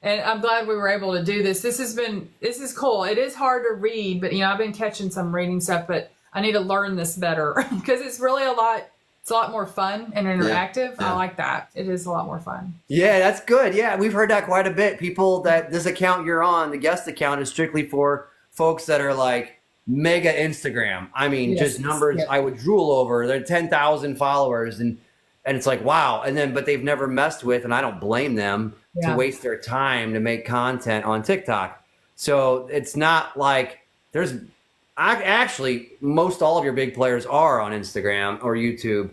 and I'm glad we were able to do this. This is cool. It is hard to read, but you know, I've been catching some reading stuff, but I need to learn this better because it's really a lot. It's a lot more fun and interactive. Yeah. I like that. It is a lot more fun. Yeah, that's good. Yeah, we've heard that quite a bit. People that this account you're on, the guest account, is strictly for folks that are like mega Instagram. I mean, just numbers I would drool over. They're 10,000 followers, and it's like, wow. And then, but they've never messed with, and I don't blame them to waste their time to make content on TikTok. So it's not like actually, most all of your big players are on Instagram or YouTube,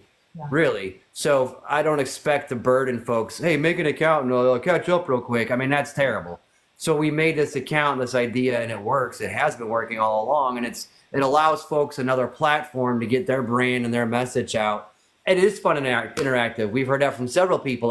really. So I don't expect to burden folks, hey, make an account and I'll catch up real quick. I mean, that's terrible. So we made this account, this idea, and it works. It has been working all along, and it allows folks another platform to get their brand and their message out. It is fun and interactive. We've heard that from several people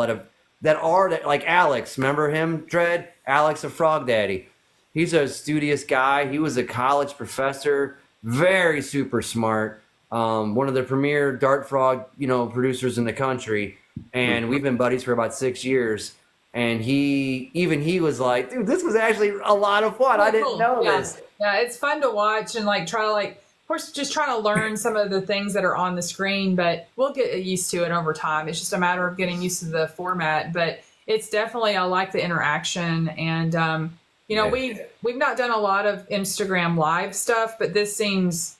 that are like Alex. Remember him, Dred? Alex of Frog Daddy. He's a studious guy. He was a college professor, very super smart, one of the premier dart frog, producers in the country. And we've been buddies for about 6 years. And he was like, dude, this was actually a lot of fun. I didn't know this. Yeah, it's fun to watch and try to of course, just trying to learn some of the things that are on the screen, but we'll get used to it over time. It's just a matter of getting used to the format. But it's definitely, I like the interaction, and we've not done a lot of Instagram live stuff, but this seems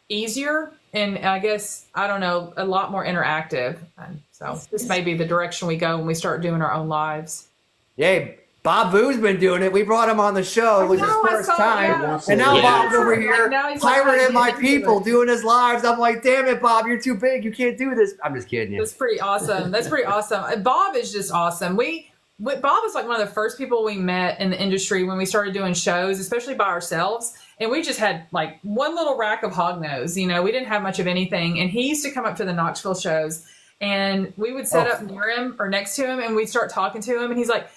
easier and I guess, I don't know, a lot more interactive. And so this may be the direction we go when we start doing our own lives. Yay. Bob Vu's been doing it. We brought him on the show. It was his first time. And now Bob's over here pirating my people doing his lives. I'm like, damn it, Bob, you're too big. You can't do this. I'm just kidding you. That's pretty awesome. Bob is just awesome. Bob was like one of the first people we met in the industry when we started doing shows, especially by ourselves. And we just had like one little rack of hognose. We didn't have much of anything. And he used to come up to the Knoxville shows, and we would set up near him or next to him, and we'd start talking to him. And he's like,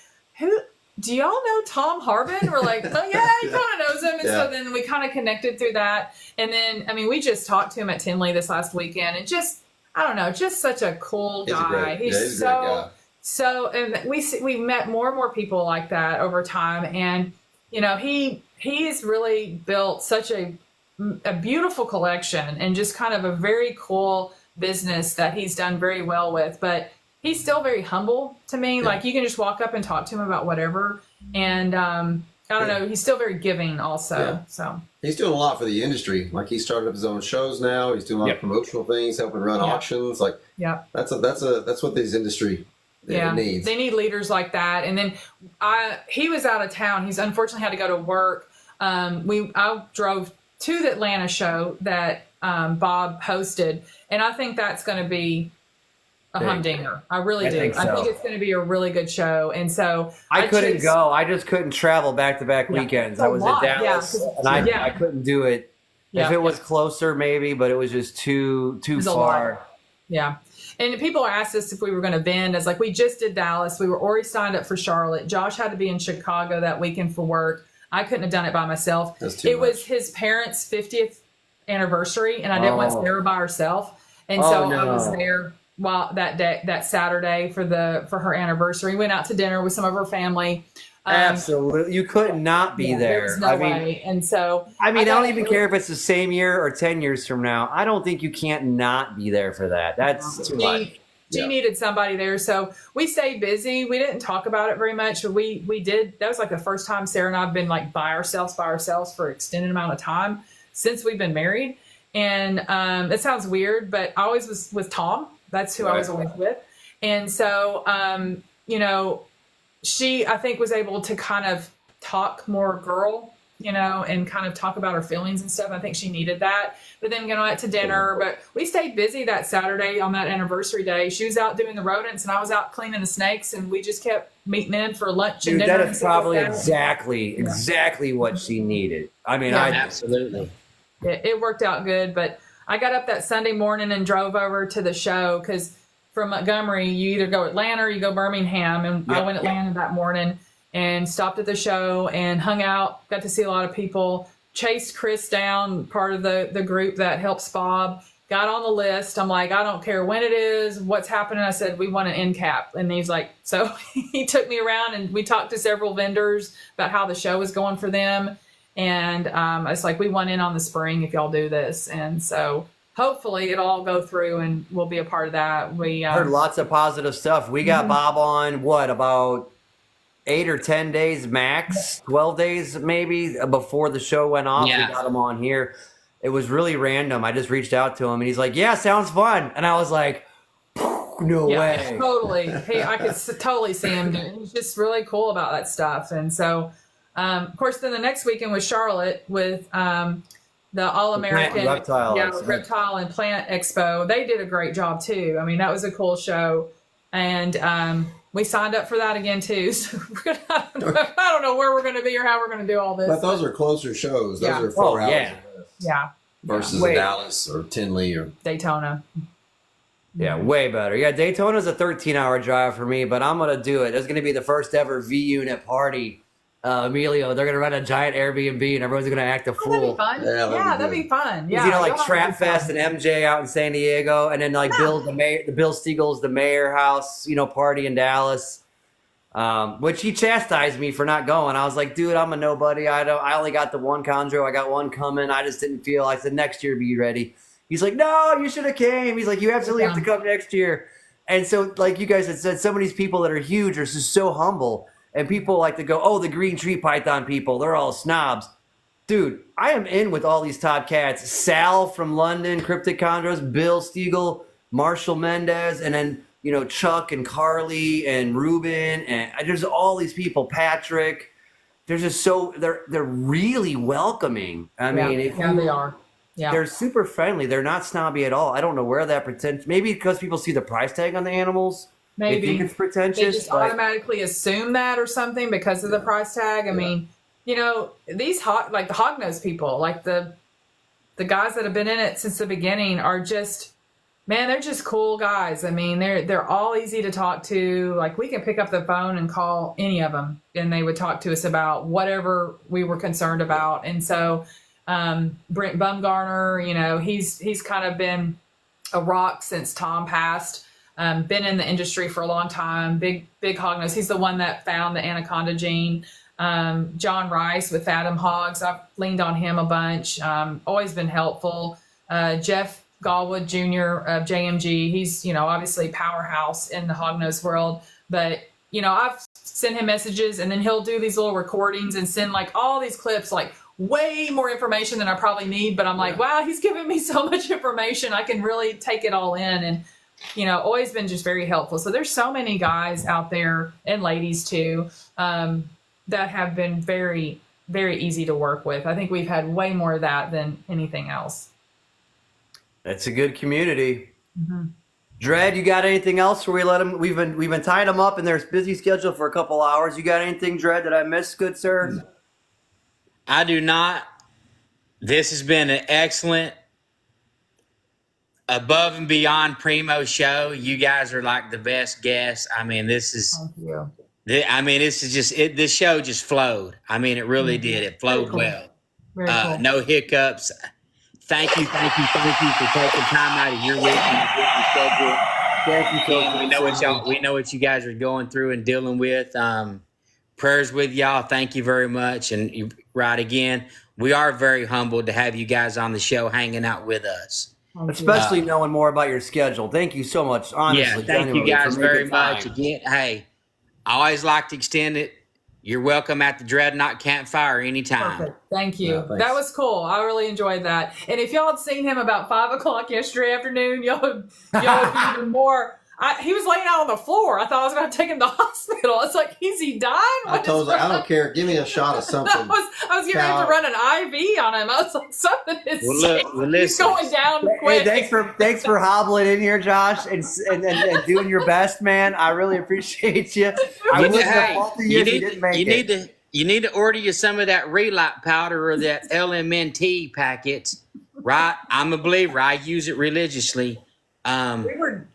do y'all know Tom Harbin? We're like, oh yeah, he kind of knows him. And so then we kind of connected through that. And then, we just talked to him at Tinley this last weekend, and just, I don't know, just such a cool guy. He's so So, and we met more and more people like that over time. And, you know, he's really built such a beautiful collection and just kind of a very cool business that he's done very well with. But he's still very humble to me. Yeah. Like, you can just walk up and talk to him about whatever. And, I don't know. He's still very giving also. Yeah. So he's doing a lot for the industry. Like, he started up his own shows now. He's doing a lot of promotional things, helping run auctions. Like, that's what this industry needs. They need leaders like that. And then he was out of town. He's unfortunately had to go to work. I drove to the Atlanta show that Bob hosted, and I think that's going to be a humdinger. I really do. I think it's going to be a really good show. And so I couldn't go. I just couldn't travel back-to-back weekends. I was in Dallas, and I couldn't do it. If it was closer, maybe, but it was just too far. Yeah. And people asked us if we were going to vend. It's like, we just did Dallas. We were already signed up for Charlotte. Josh had to be in Chicago that weekend for work. I couldn't have done it by myself. It was his parents' 50th anniversary, and I didn't want Sarah by herself. And so I was there that Saturday for her anniversary. Went out to dinner with some of her family. Absolutely. You could not be there. There was no way. And so I don't even care if it's the same year or 10 years from now. I don't think you can't not be there for that. That's too much. She needed somebody there. So we stayed busy. We didn't talk about it very much, but we did. That was like the first time Sarah and I have been like by ourselves for an extended amount of time since we've been married. And it sounds weird, but I always was with Tom. That's who I was always with. And so, you know, she, I think, was able to kind of talk more girl, you know, and kind of talk about her feelings and stuff. I think she needed that. But then going out to dinner. But we stayed busy that Saturday on that anniversary day. She was out doing the rodents, and I was out cleaning the snakes, and we just kept meeting in for lunch and dinner. That is probably exactly what she needed. I mean, absolutely. It worked out good. But I got up that Sunday morning and drove over to the show, because from Montgomery, you either go Atlanta or you go Birmingham. And I went Atlanta that morning and stopped at the show and hung out, got to see a lot of people, chased Chris down, part of the group that helps Bob, got on the list. I'm like, I don't care when it is, what's happening. I said, we want an end cap. And he's like, so he took me around and we talked to several vendors about how the show was going for them. And it's like, we want in on the spring if y'all do this. And so hopefully it'll all go through and we'll be a part of that. We heard lots of positive stuff. We got Bob on about 8 or 10 days max, 12 days maybe before the show went off. We got him on here. It was really random. I just reached out to him and he's like, yeah, sounds fun. And I was like, no way. Totally. Hey, I could totally see him doing it. He's just really cool about that stuff. And so, of course, then the next weekend was Charlotte with the All-American Reptile and Plant Expo. They did a great job too. I mean, that was a cool show. And we signed up for that again too. So I don't know where we're going to be or how we're going to do all this. But those are closer shows. Those are 4 hours. Versus Dallas or Tinley or Daytona. Yeah, way better. Yeah, Daytona's a 13-hour drive for me, but I'm going to do it. There's going to be the first ever V-Unit party. Emilio, they're going to run a giant Airbnb and everyone's going to act a fool. That'd be fun. Yeah, that'd be fun. Yeah, you know, like Trap Fest and MJ out in San Diego, and then like Bill Stiegel's the mayor house, you know, party in Dallas. Which he chastised me for not going. I was like, dude, I'm a nobody. I only got the one chondro. I got one coming. I just didn't feel. I said, next year be ready. He's like, no, you should have came. He's like, you absolutely have to come next year. And so, like you guys had said, some of these people that are huge are just so humble. And people like to go, oh, the green tree python people, they're all snobs. Dude, I am in with all these top cats. Sal from London, Cryptic Chondros, Bill Stiegel, Marshall Mendez, and then, you know, Chuck and Carly and Ruben. And there's all these people, Patrick. They're just they're really welcoming. I mean, they are. Yeah. They're super friendly. They're not snobby at all. I don't know where that pretends. Maybe because people see the price tag on the animals. Maybe they think it's pretentious. They just automatically assume that or something because of the price tag. I mean, you know, these the hognose people, like the guys that have been in it since the beginning are just, man, they're just cool guys. I mean, they're all easy to talk to. Like, we can pick up the phone and call any of them and they would talk to us about whatever we were concerned about. And so Brent Bumgarner, you know, he's kind of been a rock since Tom passed. been in the industry for a long time, big hog nose. He's the one that found the anaconda gene. John Rice with Fathom Hogs, I've leaned on him a bunch, always been helpful. Jeff Galwood Jr. of JMG, he's, obviously powerhouse in the hognose world, but, I've sent him messages and then he'll do these little recordings and send like all these clips, like way more information than I probably need. But I'm like, wow, he's giving me so much information. I can really take it all in, and, always been just very helpful. So there's so many guys out there, and ladies too, that have been very, very easy to work with. I think we've had way more of that than anything else. It's a good community. Mm-hmm. Dred, you got anything else where we let them? We've been tying them up in their busy schedule for a couple hours. You got anything, Dred, that I missed, good sir? I do not. This has been an excellent, above and beyond primo show. You guys are like the best guests. I mean, this is. Thank you. This is just it. This show just flowed. I mean, it really did. It flowed Cool. well. Very cool. No hiccups. Thank you for taking time out of your week and your busy schedule. Thank you, And we know what you guys are going through and dealing with. Prayers with y'all. Thank you very much. And right again, we are very humbled to have you guys on the show, hanging out with us. Especially knowing more about your schedule. Thank you so much. Honestly, Thank you genuinely, guys for very making time. much. Again, hey, I always like to extend it. You're welcome at the Dreadnought Campfire anytime. Perfect. Thank you. Yeah, thanks. That was cool. I really enjoyed that. And if y'all had seen him about 5 o'clock yesterday afternoon, y'all would be even more. He was laying out on the floor. I thought I was going to take him to the hospital. It's like, is he dying? I told her, I don't care. Give me a shot of something. I was getting ready to run an IV on him. I was like, something is Well, he's listen. going down quick. Hey, thanks for hobbling in here, Josh, and doing your best, man. I really appreciate you. I You, wouldn't have hey, faulted you if you didn't make it. you need to order you some of that relight powder or that LMNT packets, right? I'm a believer. I use it religiously. I went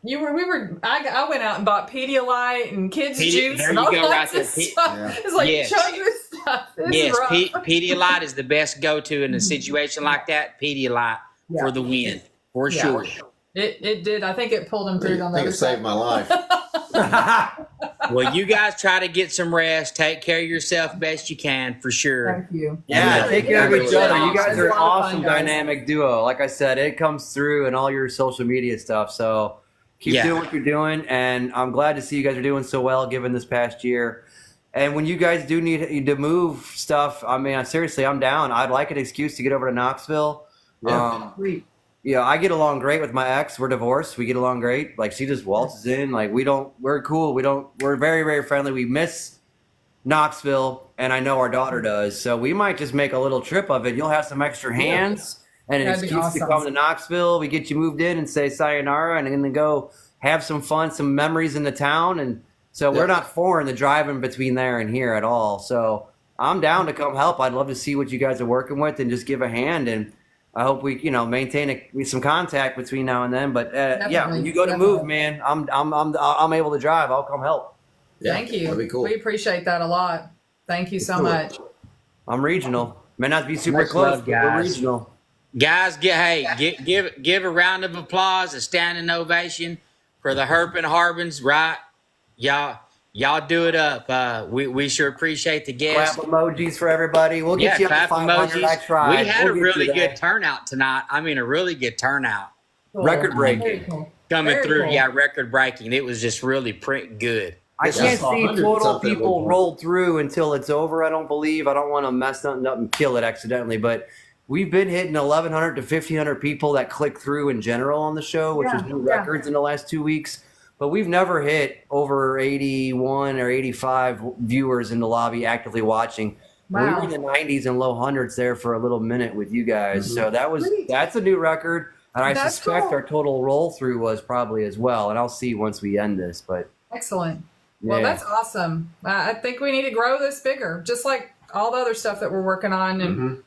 out and bought Pedialyte and kids juice there and you all go, kinds right of there. stuff. Yeah. It's like, Yes. chug this stuff. This Yes, is rough. Pedialyte is the best go-to in a situation like that. Pedialyte for the win, for Yeah. sure. It did. I think it pulled him through on I the think other it saved side. my life. Well, you guys try to get some rest. Take care of yourself best you can, for sure. Thank you. Yeah, take care of each other. You guys It's are a an lot of fun, awesome guys. dynamic duo. Like I said, it comes through in all your social media stuff. So keep doing what you're doing, and I'm glad to see you guys are doing so well given this past year. And when you guys do need to move stuff, I mean, seriously, I'm down. I'd like an excuse to get over to Knoxville. Yeah. Sweet. I get along great with my ex. We're divorced. We get along great. Like, she just waltzes in. Like, we're cool. We're very, very friendly. We miss Knoxville, and I know our daughter does. So we might just make a little trip of it. You'll have some extra hands and an That'd be excuse to awesome. come to Knoxville. We get you moved in and say sayonara, and then go have some fun, some memories in the town. And so we're not foreign to driving between there and here at all. So I'm down to come help. I'd love to see what you guys are working with and just give a hand. And I hope we, maintain some contact between now and then. But when you go to move, man, I'm able to drive. I'll come help. Yeah, Thank you. That'd be cool. We appreciate that a lot. Thank you so Cool. much. I'm regional. May not be super Much close, love, but we're guys. regional. Guys, give a round of applause, a standing ovation for the Harbins, right? Y'all do it up. We sure appreciate the Clap guests. emojis for everybody. We'll get you up to clap 500. I emojis. tried. We had We'll a get really you there. good turnout tonight. I mean, a really good turnout Cool. Record breaking. Very cool. coming Very through. cool. Yeah, record breaking. It was just really pretty good. I Yeah, can't saw see 100 total something at people one point. rolled through until it's over. I don't believe. I don't want to mess something up and kill it accidentally. But we've been hitting 1,100 to 1,500 people that click through in general on the show, which is new records in the last 2 weeks. But we've never hit over 81 or 85 viewers in the lobby actively watching. We Wow. were in the 90s and low hundreds there for a little minute with you guys. So that's a new record. And I That's suspect cool. our total roll through was probably as well. And I'll see once we end this. But Excellent. Well, yeah. that's awesome. I think we need to grow this bigger, just like all the other stuff that we're working on, and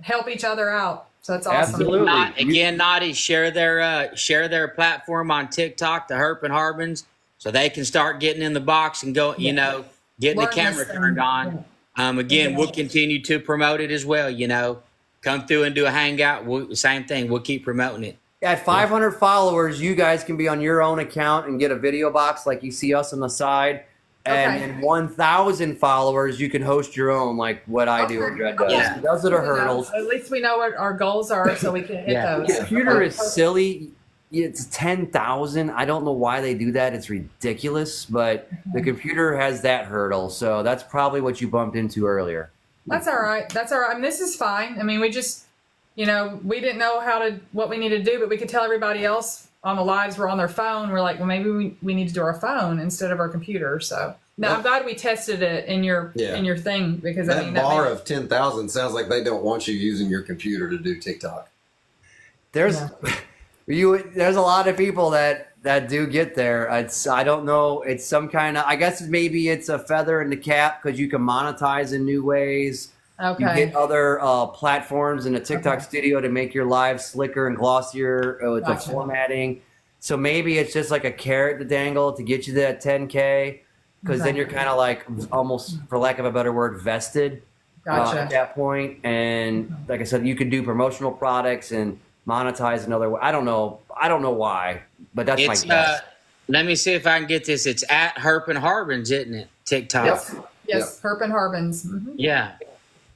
help each other out. So that's awesome. Absolutely. Again, Naughty, share their platform on TikTok, the Harbins, so they can start getting in the box and go, getting Learn the this camera thing. turned on. Again, we'll continue to promote it as well. Come through and do a hangout. Same thing. We'll keep promoting it. At 500 followers, you guys can be on your own account and get a video box like you see us on the side. And Okay. in 1,000 followers, you can host your own, like what I do or Dred does. Yeah. Those are the hurdles. At least we know what our goals are, so we can hit Yeah. those. The computer is silly. It's 10,000. I don't know why they do that. It's ridiculous, but the computer has that hurdle. So that's probably what you bumped into earlier. That's all right. That's all right. I mean, this is fine. I mean, we just, we didn't know what we needed to do, but we could tell everybody else on the lives were on their phone. We're like, well, maybe we need to do our phone instead of our computer. So no, I'm glad we tested it in your thing because That I mean, bar of 10,000 sounds like they don't want you using your computer to do TikTok. There's there's a lot of people that do get there. I don't know. It's some kind of, I guess maybe it's a feather in the cap because you can monetize in new ways. okay. You get other platforms in the TikTok studio to make your lives slicker and glossier with the formatting. So maybe it's just like a carrot to dangle to get you to that 10K because then you're kind of like almost, for lack of a better word, vested at that point. And like I said, you could do promotional products and monetize another way. I don't know why, but that's my guess. Let me see if I can get this. It's at Harbin Harbins, isn't it? TikTok. Yes. Herp Harbins. Mm-hmm. Yeah.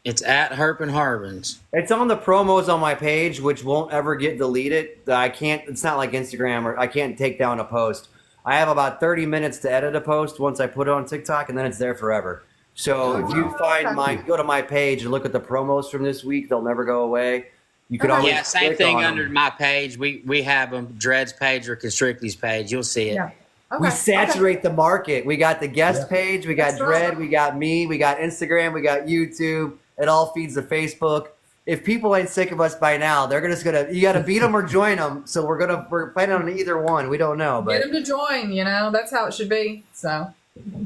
It's at Harbin Harbins. It's on the promos on my page, which won't ever get deleted. It's not like Instagram, or I can't take down a post. I have about 30 minutes to edit a post once I put it on TikTok, and then it's there forever. So if you go to my page and look at the promos from this week, they'll never go away. You could always same click thing on under them. my page. We have them, Dred's page or Constrictly's page. You'll see it. Yeah. Okay. We saturate the market. We got the guest page, we got That's right. Dred, we got me, we got Instagram, we got YouTube. It all feeds to Facebook. If people ain't sick of us by now, they're you got to beat them or join them. So we're planning on either one. We don't know, but Get them to join. That's how it should be. So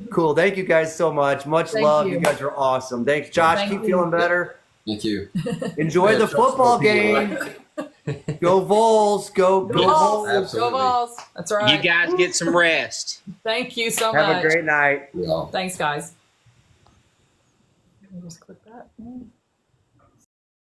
cool. Thank you guys so much. Much Thank love. you. You guys are awesome. Thanks, Josh. Thank Keep you. feeling better. Thank you. Enjoy the football game. Go Vols. Go Vols. Go Vols. That's right. You guys get some rest. Thank you so much. Have a great night. Yeah. Thanks, guys. Let me just click that.